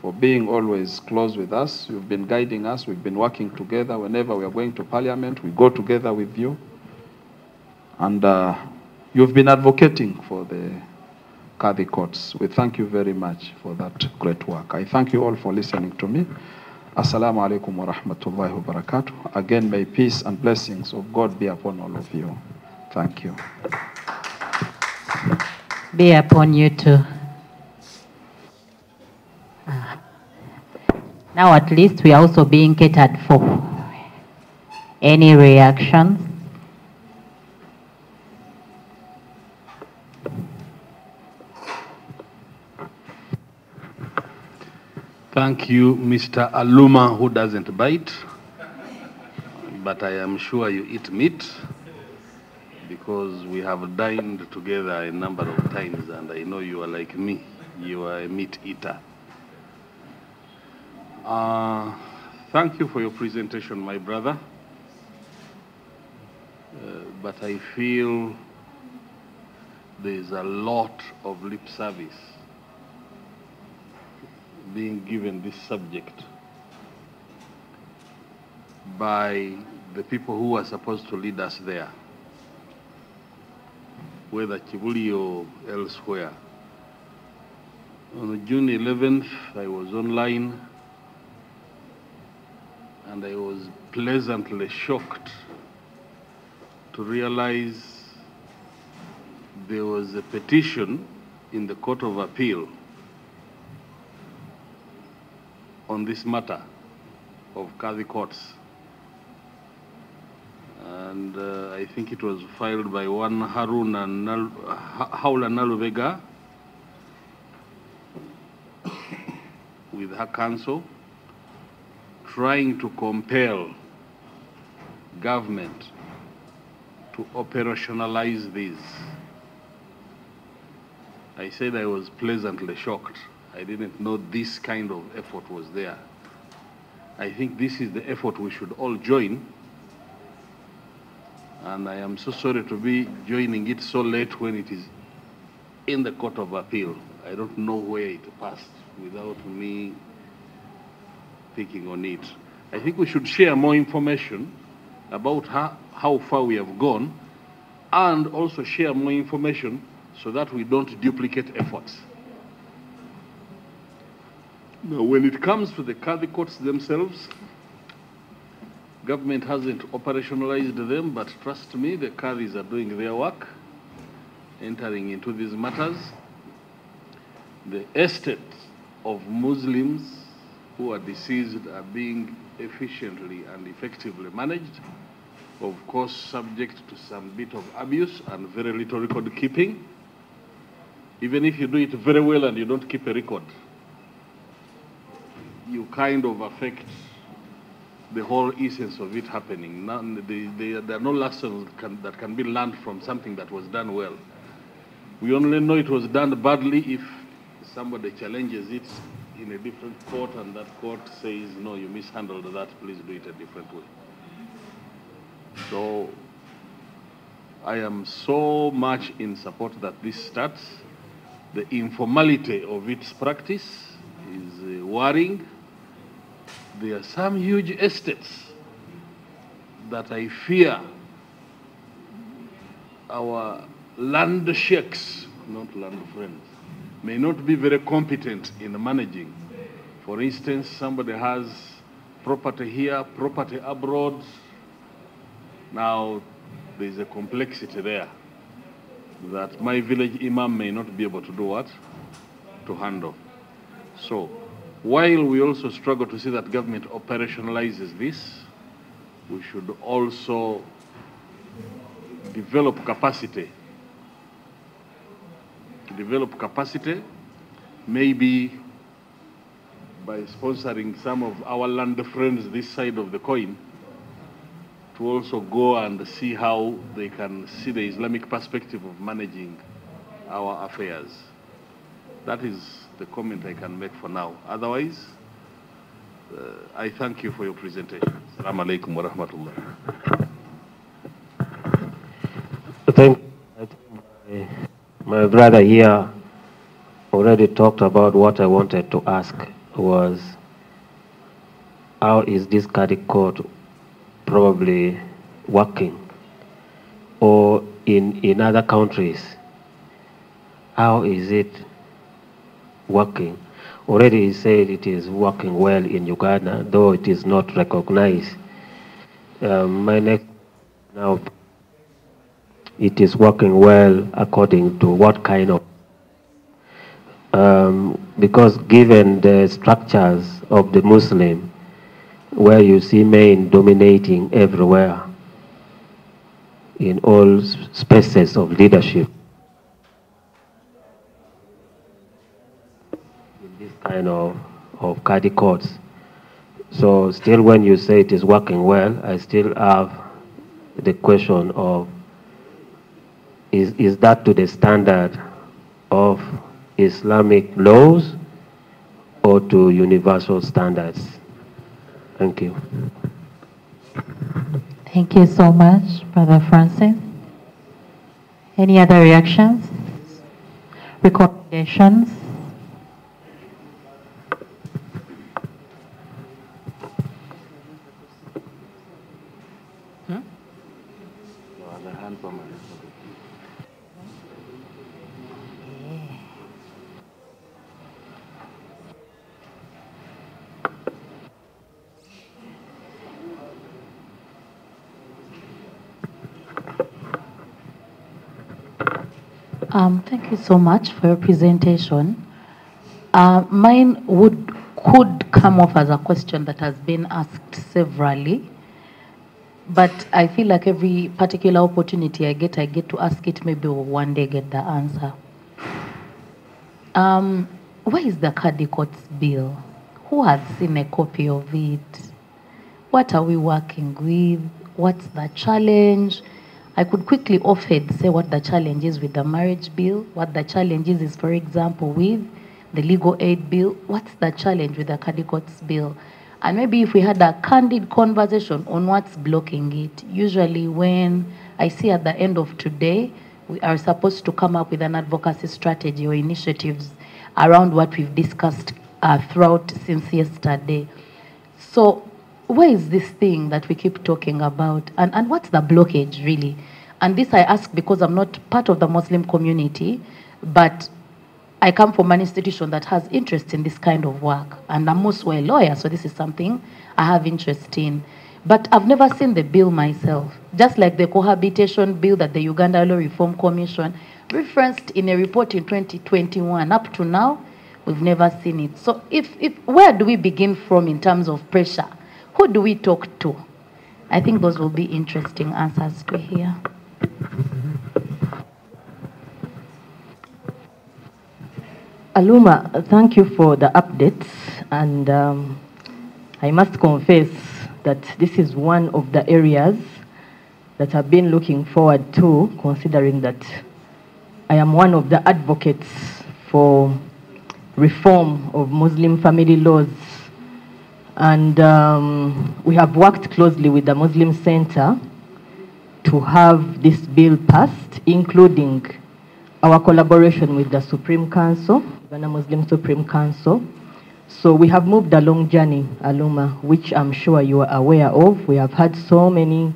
for being always close with us. You've been guiding us. We've been working together. Whenever we are going to Parliament, we go together with you. And you've been advocating for the Qadhi courts. We thank you very much for that great work. I thank you all for listening to me. Assalamu alaikum wa rahmatullahi wa barakatuh. Again, may peace and blessings of God be upon all of you. Thank you. Be upon you too. Now at least we are also being catered for. Any reactions? Thank you, Mr. Aluma, who doesn't bite, but I am sure you eat meat because we have dined together a number of times and I know you are like me. You are a meat eater. Thank you for your presentation, my brother. But I feel there is a lot of lip service being given this subject by the people who are supposed to lead us there, whether Chivuli or elsewhere. On June 11th, I was online and I was pleasantly shocked to realize there was a petition in the Court of Appeal on this matter of Qadhi courts. And I think it was filed by one Haula Naluvega with her counsel, trying to compel government to operationalize this. I said I was pleasantly shocked. I didn't know this kind of effort was there. I think this is the effort we should all join. And I am so sorry to be joining it so late when it is in the Court of Appeal. I don't know where it passed without me picking on it. I think we should share more information about how far we have gone, and also share more information so that we don't duplicate efforts. Now, when it comes to the Qadhi courts themselves, government hasn't operationalized them, but trust me, the Qadhis are doing their work, entering into these matters. The estates of Muslims who are deceased are being efficiently and effectively managed, of course subject to some bit of abuse and very little record keeping. Even if you do it very well and you don't keep a record, you kind of affect the whole essence of it happening. There are no lessons that can be learned from something that was done well. We only know it was done badly if somebody challenges it in a different court and that court says, no, you mishandled that, please do it a different way. So I am so much in support that this starts. The informality of its practice is worrying. There are some huge estates that I fear our land sheikhs, not land friends, may not be very competent in managing. For instance, somebody has property here, property abroad. Now, there's a complexity there that my village imam may not be able to do what? To handle. So, while we also struggle to see that government operationalizes this, we should also develop capacity. Develop capacity, maybe by sponsoring some of our land friends this side of the coin, to also go and see how they can see the Islamic perspective of managing our affairs. That is the comment I can make for now. Otherwise, I thank you for your presentation. Assalamu alaikum wa rahmatullah. Thank you. My brother here already talked about what I wanted to ask was, how is this Qadhi court probably working? Or in other countries, how is it working? Already he said it is working well in Uganda, though it is not recognized. My next now, it is working well according to what kind of, because given the structures of the Muslim, where you see men dominating everywhere in all spaces of leadership, in this kind of Qadhi courts. So still when you say it is working well, I still have the question of, is that to the standard of Islamic laws or to universal standards? Thank you. Thank you so much, Brother Francis. Any other reactions? Recommendations? Thank you so much for your presentation. Mine could come off as a question that has been asked severally, but I feel like every particular opportunity I get to ask it, maybe we'll one day get the answer. Where is the Qadhi Courts bill? Who has seen a copy of it? What are we working with? What's the challenge? I could quickly offhand say what the challenge is with the marriage bill, what the challenge is for example, with the legal aid bill. What's the challenge with the Qadhi Courts bill? And maybe if we had a candid conversation on what's blocking it. Usually when I see at the end of today, we are supposed to come up with an advocacy strategy or initiatives around what we've discussed throughout since yesterday. So where is this thing that we keep talking about? And what's the blockage, really? And this I ask because I'm not part of the Muslim community, but I come from an institution that has interest in this kind of work. And I'm also a lawyer, so this is something I have interest in. But I've never seen the bill myself. Just like the cohabitation bill that the Uganda Law Reform Commission referenced in a report in 2021. Up to now, we've never seen it. So where do we begin from in terms of pressure? Who do we talk to? I think those will be interesting answers to hear. Aluma, thank you for the updates, and I must confess that this is one of the areas that I've been looking forward to, considering that I am one of the advocates for reform of Muslim family laws. And we have worked closely with the Muslim Center to have this bill passed, including our collaboration with the Supreme Council, Uganda Muslim Supreme Council. So we have moved a long journey, Aluma, which I'm sure you are aware of. We have had so many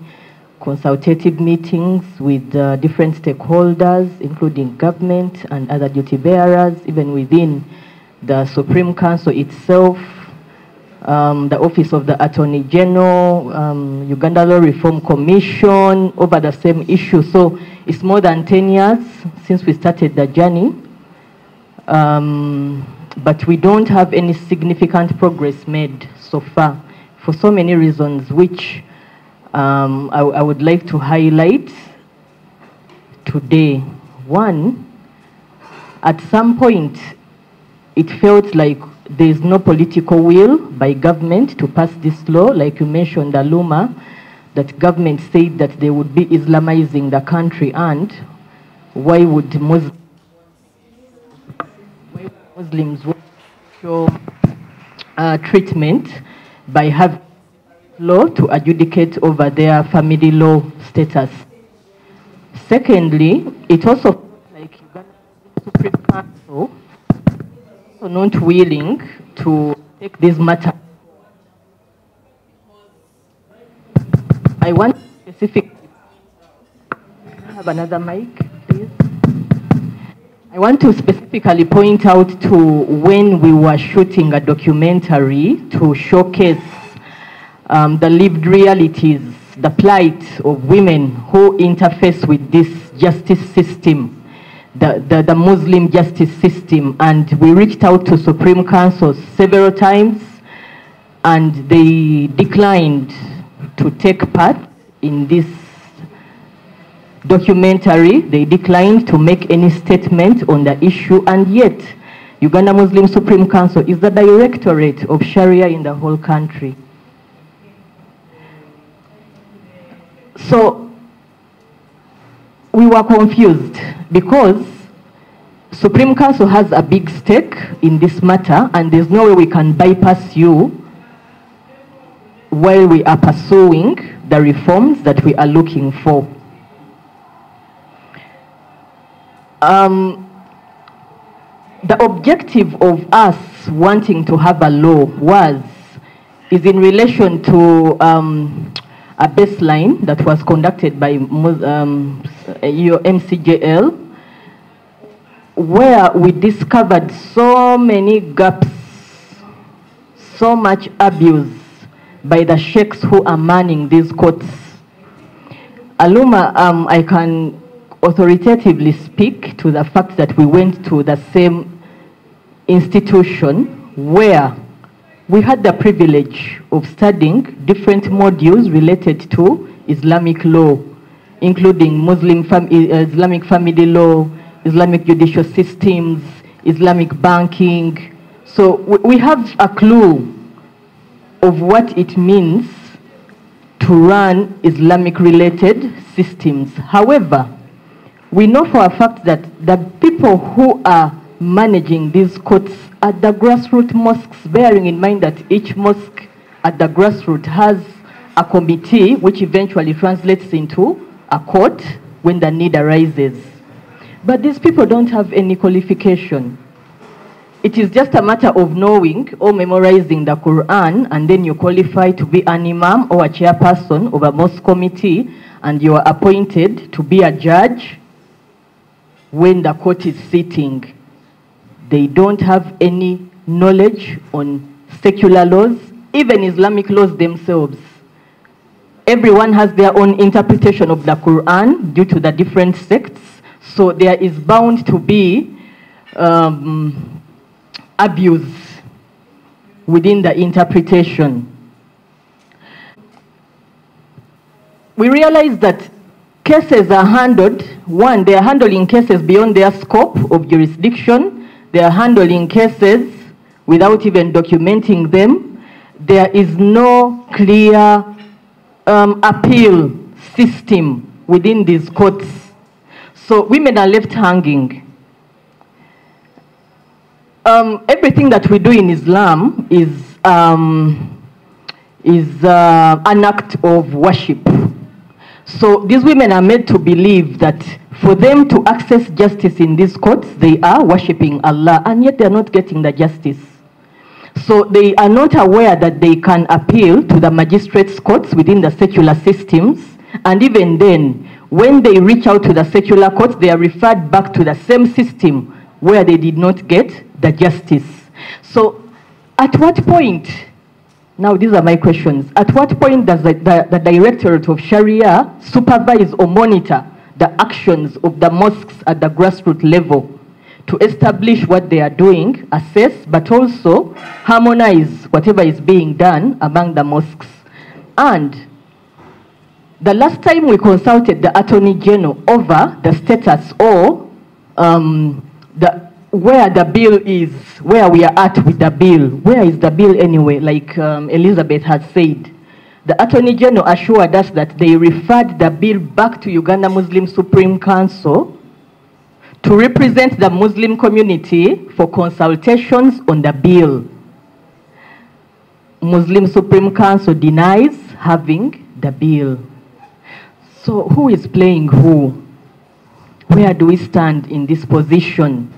consultative meetings with different stakeholders, including government and other duty bearers, even within the Supreme Council itself, the Office of the Attorney General, Uganda Law Reform Commission, over the same issue. So it's more than 10 years since we started the journey. But we don't have any significant progress made so far for so many reasons, which I would like to highlight today. One, at some point, it felt like there is no political will by government to pass this law. Like you mentioned, Aluma, that government said that they would be Islamizing the country, and why would Muslims show treatment by having law to adjudicate over their family law status? Secondly, it also like Uganda Supreme Council also not willing to take this matter. I want specific. Can I have another mic, please? I want to specifically point out to when we were shooting a documentary to showcase the lived realities, the plight of women who interface with this justice system, the Muslim justice system. And we reached out to Supreme Council several times, and they declined to take part in this documentary. They declined to make any statement on the issue, and yet Uganda Muslim Supreme Council is the directorate of Sharia in the whole country. So we were confused because Supreme Council has a big stake in this matter, and there's no way we can bypass you while we are pursuing the reforms that we are looking for. The objective of us wanting to have a law is in relation to a baseline that was conducted by your MCJL, where we discovered so many gaps, so much abuse by the sheikhs who are manning these courts. Aluma, I can authoritatively speak to the fact that we went to the same institution where we had the privilege of studying different modules related to Islamic law, including Islamic family law, Islamic judicial systems, Islamic banking. So we have a clue of what it means to run Islamic-related systems. However, we know for a fact that the people who are managing these courts at the grassroots mosques, bearing in mind that each mosque at the grassroots has a committee which eventually translates into a court when the need arises. But these people don't have any qualification. it is just a matter of knowing or memorizing the Quran, and then you qualify to be an imam or a chairperson of a mosque committee, and you are appointed to be a judge when the court is sitting. They don't have any knowledge on secular laws, even Islamic laws themselves. Everyone has their own interpretation of the Quran due to the different sects, so there is bound to be abuse within the interpretation. We realize that cases are handled, one, they are handling cases beyond their scope of jurisdiction, they are handling cases without even documenting them. There is no clear appeal system within these courts. So women are left hanging. Everything that we do in Islam is an act of worship. So these women are made to believe that for them to access justice in these courts, they are worshipping Allah, and yet they are not getting the justice. So they are not aware that they can appeal to the magistrates' courts within the secular systems, and even then, when they reach out to the secular courts, they are referred back to the same system where they did not get the justice. So at what point, now these are my questions, at what point does the Directorate of Sharia supervise or monitor the actions of the mosques at the grassroots level to establish what they are doing, assess, but also harmonize whatever is being done among the mosques? And the last time we consulted the Attorney General over the status or where the bill is, where we are at with the bill. Where is the bill anyway? Like Elizabeth has said, the Attorney General assured us that they referred the bill back to Uganda Muslim Supreme Council to represent the Muslim community for consultations on the bill. Muslim Supreme Council denies having the bill. So who is playing who? Where do we stand in this position?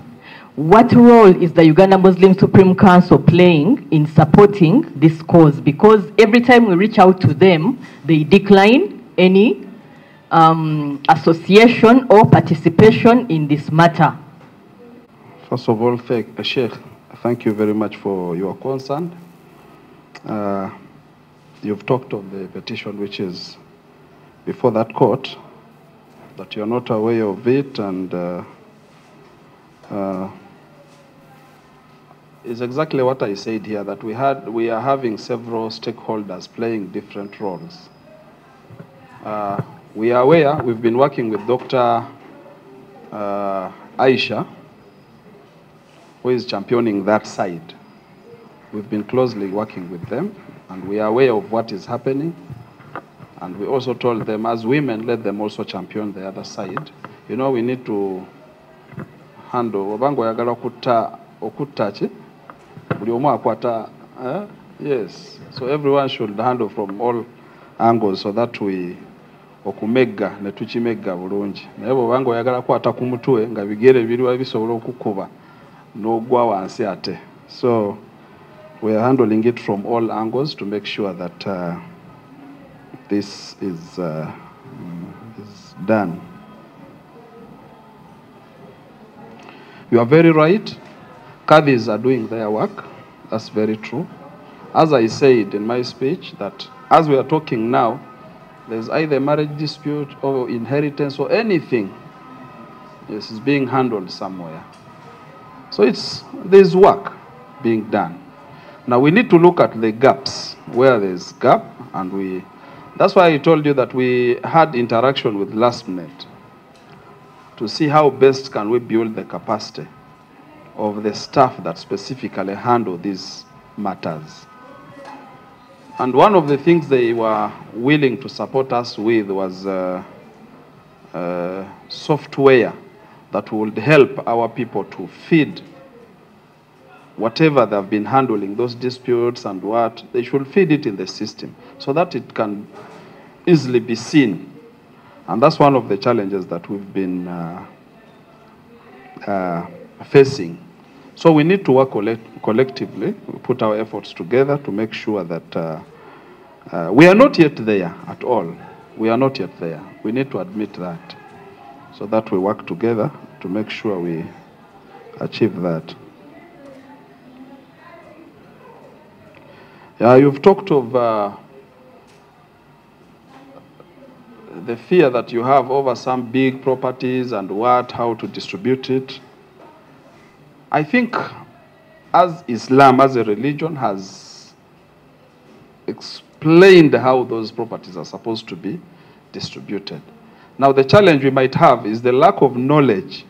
What role is the Uganda Muslim Supreme Council playing in supporting this cause? Because every time we reach out to them, they decline any association or participation in this matter. First of all, Sheikh, thank you very much for your concern. You've talked of the petition which is before that court, that you're not aware of it, and is exactly what I said here, that we are having several stakeholders playing different roles. We are aware, we've been working with Dr. Aisha, who is championing that side. We've been closely working with them, and we are aware of what is happening. And we also told them, as women, let them also champion the other side. You know, we need to handle. Yes. So everyone should handle from all angles so that we okumega ne tukimega bulungi. Naye bw'obanga oyagala kwata ku mutwe nga bigere biriwa bisobola okukuba n'ogwa wansi ate. So we are handling it from all angles to make sure that this is done. You are very right. Qadis are doing their work. That's very true. As I said in my speech, that as we are talking now, there's either marriage dispute or inheritance or anything. Yes, it's being handled somewhere. So there's work being done. Now we need to look at the gaps, where there's gap, and that's why I told you that we had interaction with LASPNet to see how best can we build the capacity of the staff that specifically handle these matters. And one of the things they were willing to support us with was software that would help our people to feed whatever they've been handling, those disputes and what, they should feed it in the system so that it can easily be seen. And that's one of the challenges that we've been facing, So we need to work collectively, put our efforts together to make sure that we are not yet there at all. We are not yet there. We need to admit that, so that we work together to make sure we achieve that. You've talked of the fear that you have over some big properties and how to distribute it. I think as Islam, as a religion, has explained how those properties are supposed to be distributed. Now, the challenge we might have is the lack of knowledge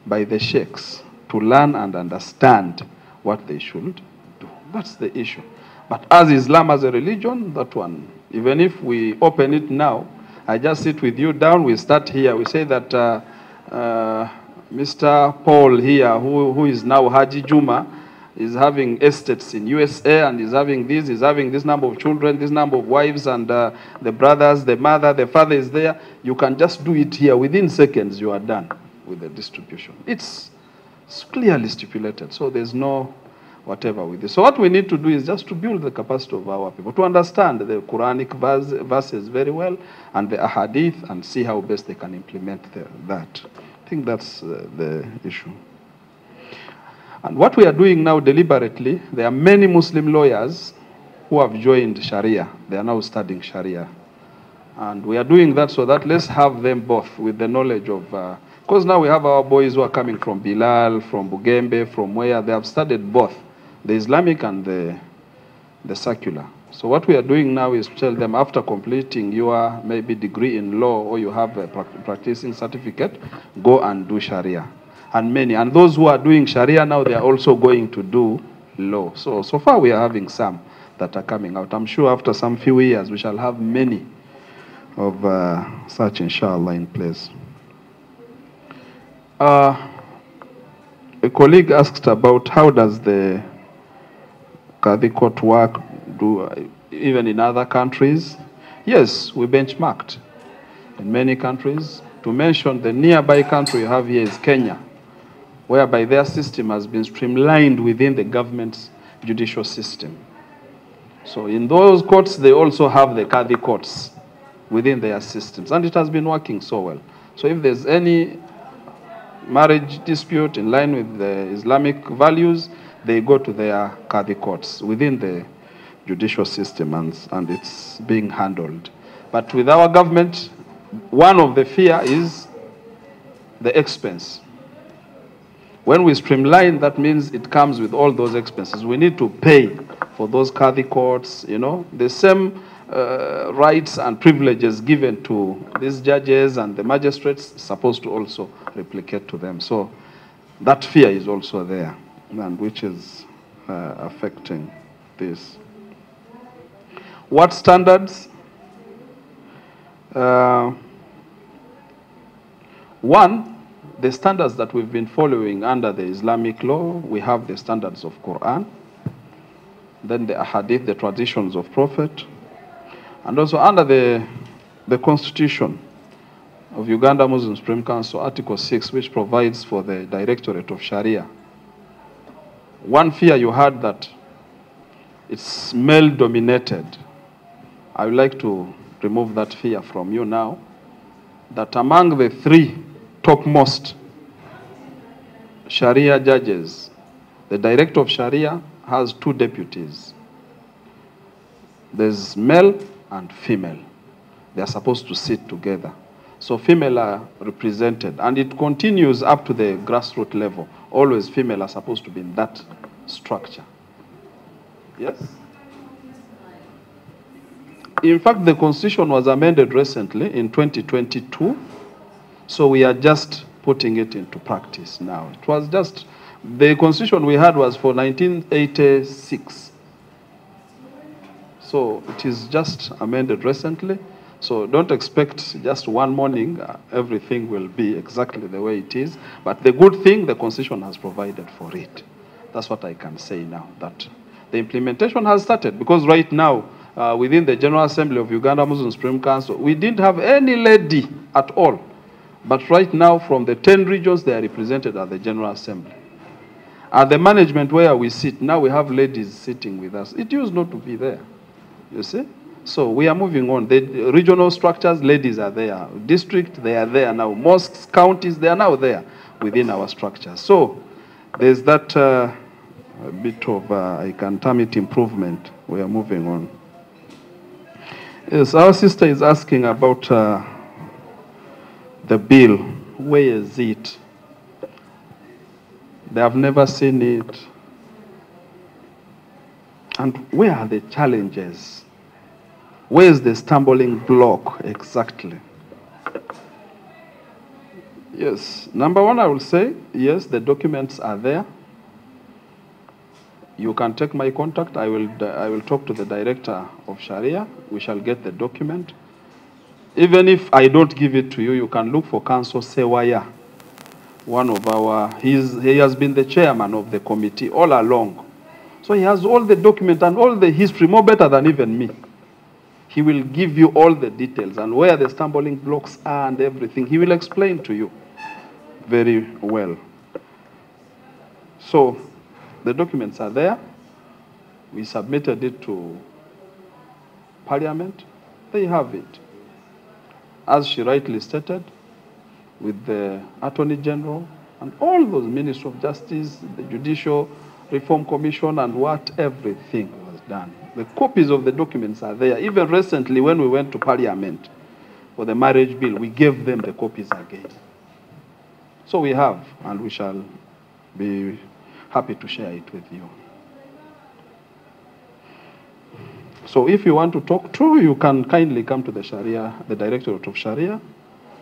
by the sheikhs to learn and understand what they should do. That's the issue. But as Islam, as a religion, that one, even if we open it now, I just sit with you down, we start here, we say that Mr. Paul here, who is now Haji Juma, is having estates in USA and he's having this number of children, this number of wives, and the brothers, the mother, the father is there. You can just do it here. Within seconds, you are done with the distribution. It's clearly stipulated, so there's no whatever with this. So what we need to do is just to build the capacity of our people, to understand the Quranic verses very well and the ahadith and see how best they can implement that. I think that's the issue. And what we are doing now deliberately, there are many Muslim lawyers who have joined Sharia. They are now studying Sharia. And we are doing that so that let's have them both with the knowledge of, because now we have our boys who are coming from Bilal, from Bugembe, from where they have studied both, the Islamic and the secular. So what we are doing now is to tell them, after completing your maybe degree in law or you have a practicing certificate, go and do Sharia. And those who are doing Sharia now, they are also going to do law. So far we are having some that are coming out. I'm sure after some few years we shall have many of such, inshallah, in place. A colleague asked about how does the Qadhi Court work even in other countries. Yes, we benchmarked in many countries. To mention the nearby country you have here is Kenya, whereby their system has been streamlined within the government's judicial system. So in those courts, they also have the Qadhi courts within their systems, and it has been working so well. So if there's any marriage dispute in line with the Islamic values, they go to their Qadhi courts within the judicial system, and it's being handled. But with our government, one of the fear is the expense. When we streamline, that means it comes with all those expenses. We need to pay for those Qadhi courts, the same rights and privileges given to these judges and the magistrates supposed to also replicate to them. So that fear is also there, and which is affecting this. What standards? One, the standards that we've been following under the Islamic law, we have the standards of Quran, then the ahadith, the traditions of Prophet, and also under the Constitution of Uganda Muslim Supreme Council, Article 6, which provides for the Directorate of Sharia. One fear you had that it's male-dominated. I would like to remove that fear from you now, that among the 3 topmost Sharia judges, the Director of Sharia has 2 deputies. There's male and female. They are supposed to sit together. So female are represented, and it continues up to the grassroots level. Always female are supposed to be in that structure. Yes? In fact, the Constitution was amended recently in 2022, so we are just putting it into practice now. It was just, the Constitution we had was for 1986. So it is just amended recently. So don't expect just one morning everything will be exactly the way it is. But the good thing, the Constitution has provided for it. That's what I can say now, that the implementation has started. Because right now, within the General Assembly of Uganda Muslim Supreme Council, we didn't have any lady at all. But right now, from the 10 regions, they are represented at the General Assembly. At the management where we sit, now we have ladies sitting with us. It used not to be there, you see? So we are moving on. The regional structures, ladies are there. District, they are there now. Mosques, counties, they are now there within our structures. So there's that a bit of, I can term it improvement. We are moving on. Yes, our sister is asking about the bill. Where is it? They have never seen it. And where are the challenges? Where is the stumbling block exactly? Yes, number one, I will say, yes, the documents are there. You can take my contact. I will talk to the director of Sharia. We shall get the document. Even if I don't give it to you, you can look for Council Sewaya. One of our, he has been the chairman of the committee all along. So he has all the documents and all the history, more better than even me. He will give you all the details and where the stumbling blocks are and everything. He will explain to you very well. So the documents are there. We submitted it to Parliament. They have it. As she rightly stated, with the Attorney General and all those Ministry of Justice, the Judicial Reform Commission and what everything was done. The copies of the documents are there. Even recently when we went to Parliament for the marriage bill, we gave them the copies again. So we have, and we shall be happy to share it with you. So if you want to talk to, you can kindly come to the Sharia, the Directorate of Sharia.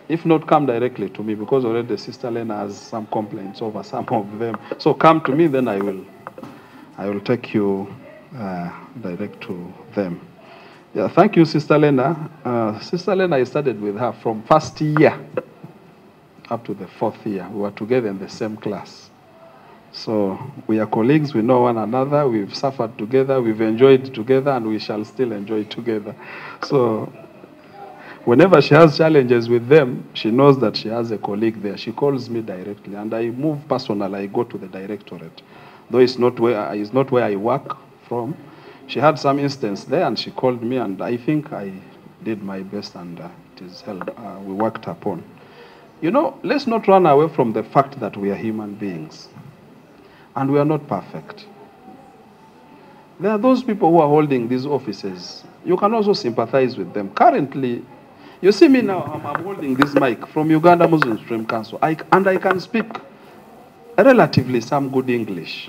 If not, come directly to me, because already Sister Lena has some complaints over some of them. So come to me, then I will take you direct to them. Yeah, thank you, Sister Lena. Sister Lena, I studied with her from first year up to the fourth year. We were together in the same class. So we are colleagues, we know one another, we've suffered together, we've enjoyed together, and we shall still enjoy together. So whenever she has challenges with them, she knows that she has a colleague there. She calls me directly, and I move personal. I go to the directorate. Though it's not where I work from. She had some instance there, and she called me, and I think I did my best, and it is we worked upon. You know, let's not run away from the fact that we are human beings, and we are not perfect. There are those people who are holding these offices. You can also sympathize with them. Currently, you see me now, I'm holding this mic from Uganda Muslim Supreme Council, and I can speak relatively some good English.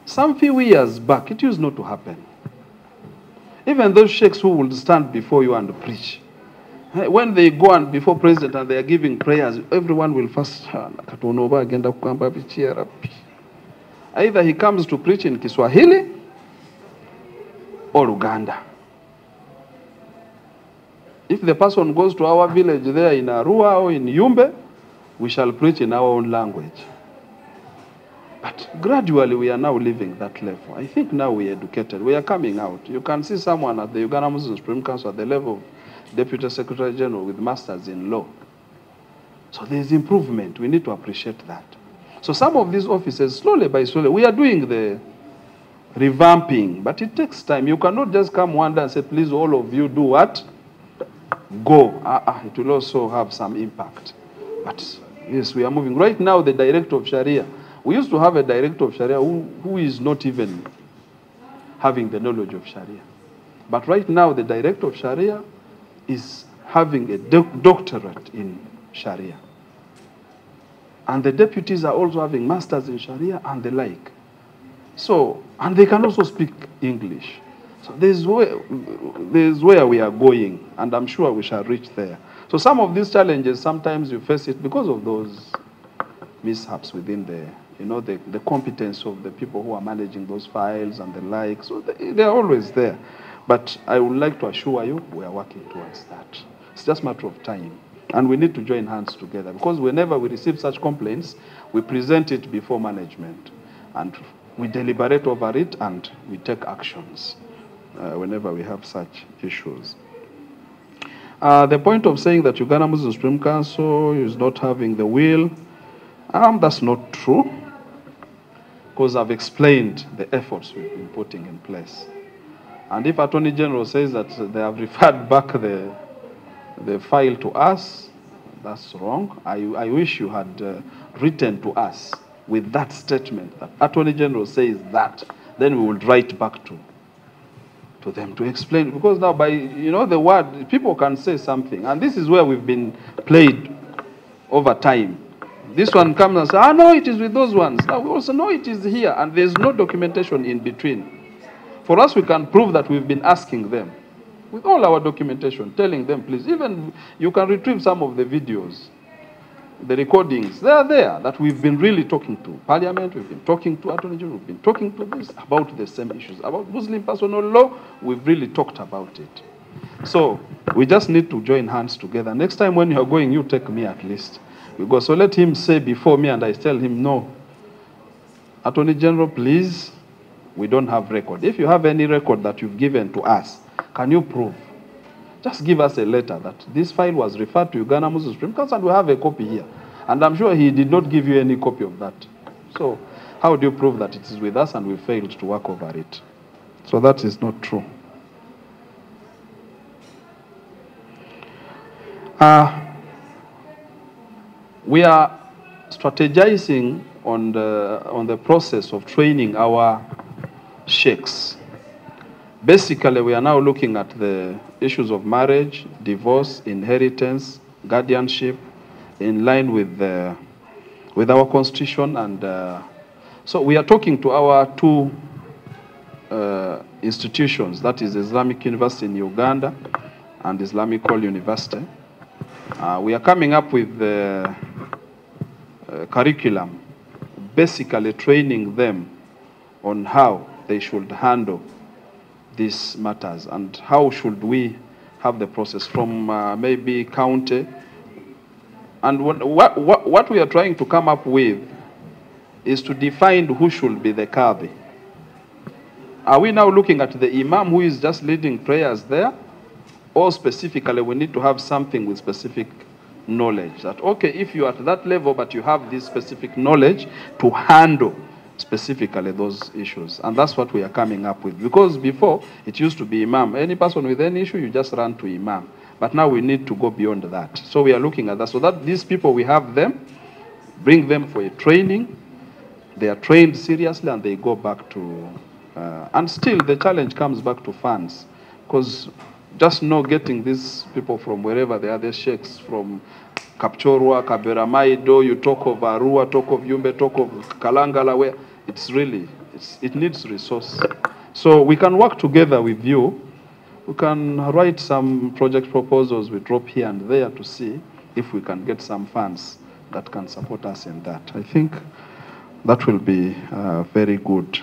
Some few years back, it used not to happen. Even those sheikhs who will stand before you and preach, when they go and before president and they are giving prayers, everyone will first, either he comes to preach in Kiswahili or Uganda. If the person goes to our village there in Arua or in Yumbe, we shall preach in our own language. But gradually we are now leaving that level. I think now we are educated. We are coming out. You can see someone at the Uganda Muslim Supreme Council at the level of Deputy Secretary General with masters in law. So there is improvement. We need to appreciate that. So some of these offices, slowly by slowly, we are doing the revamping, but it takes time. You cannot just come one day and say, please, all of you do what? Go. It will also have some impact. But yes, we are moving. Right now, the Director of Sharia, we used to have a Director of Sharia who is not even having the knowledge of Sharia. But right now, the Director of Sharia is having a doctorate in Sharia. And the deputies are also having masters in Sharia and the like. So, and they can also speak English. So there's where we are going, and I'm sure we shall reach there. So some of these challenges, sometimes you face it because of those mishaps within the competence of the people who are managing those files and the like. So they are always there. But I would like to assure you, we are working towards that. It's just a matter of time. And we need to join hands together, because whenever we receive such complaints, we present it before management. And we deliberate over it, and we take actions whenever we have such issues. The point of saying that Uganda Muslim Supreme Council is not having the will, that's not true. because I've explained the efforts we've been putting in place. And if Attorney General says that they have referred back the file to us, that's wrong. I wish you had written to us with that statement that Attorney General says that, then we will write back to them to explain. Because now by, the word, people can say something. And this is where we've been played over time. This one comes and says, no, it is with those ones. Now we also know it is here, and there's no documentation in between. For us, we can prove that we've been asking them with all our documentation, telling them, please, even you can retrieve some of the videos, the recordings, they are there, that we've been really talking to Parliament, we've been talking to Attorney General, we've been talking to this about the same issues. About Muslim personal law, we've really talked about it. So we just need to join hands together. Next time when you're going, you take me at least. We go, so let him say before me, and I tell him, no, Attorney General, please, we don't have record. If you have any record that you've given to us, can you prove? Just give us a letter that this file was referred to Uganda Muslim Supreme Council, and we have a copy here. And I'm sure he did not give you any copy of that. So how do you prove that it is with us and we failed to work over it? So that is not true. We are strategizing on the process of training our sheikhs. Basically, we are now looking at the issues of marriage, divorce, inheritance, guardianship, in line with our constitution. And so we are talking to our two institutions, that is Islamic University in Uganda and Islamic All University. We are coming up with the curriculum, basically training them on how they should handle these matters and how should we have the process from maybe county. And what we are trying to come up with is to define who should be the Qadi. Are we now looking at the Imam who is just leading prayers there? Or specifically we need to have something with specific knowledge that, okay, if you are at that level but you have this specific knowledge to handle specifically those issues. And that's what we are coming up with. Because before, it used to be Imam. Any person with any issue, you just run to Imam. But now we need to go beyond that. So we are looking at that. So that these people, we have them, bring them for a training. They are trained seriously and they go back to... and still, the challenge comes back to funds. Because just getting these people from wherever they are, the sheikhs from Kapchorwa, Kabera Maido, you talk of Arua, talk of Yumbe, talk of Kalangala, where it needs resource. So we can work together with you. We can write some project proposals we drop here and there to see if we can get some funds that can support us in that. I think that will be very good.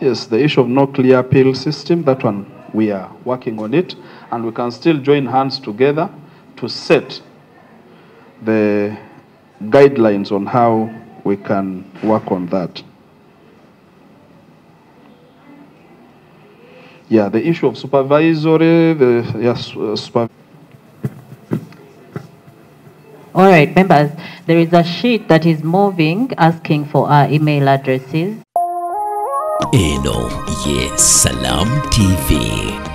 Yes, the issue of no clear appeal system, that one we are working on it, and we can still join hands together to set the guidelines on how we can work on that. Yeah, the issue of supervisory, All right, members, there is a sheet that is moving, asking for our email addresses. Eno, yes, Salam TV.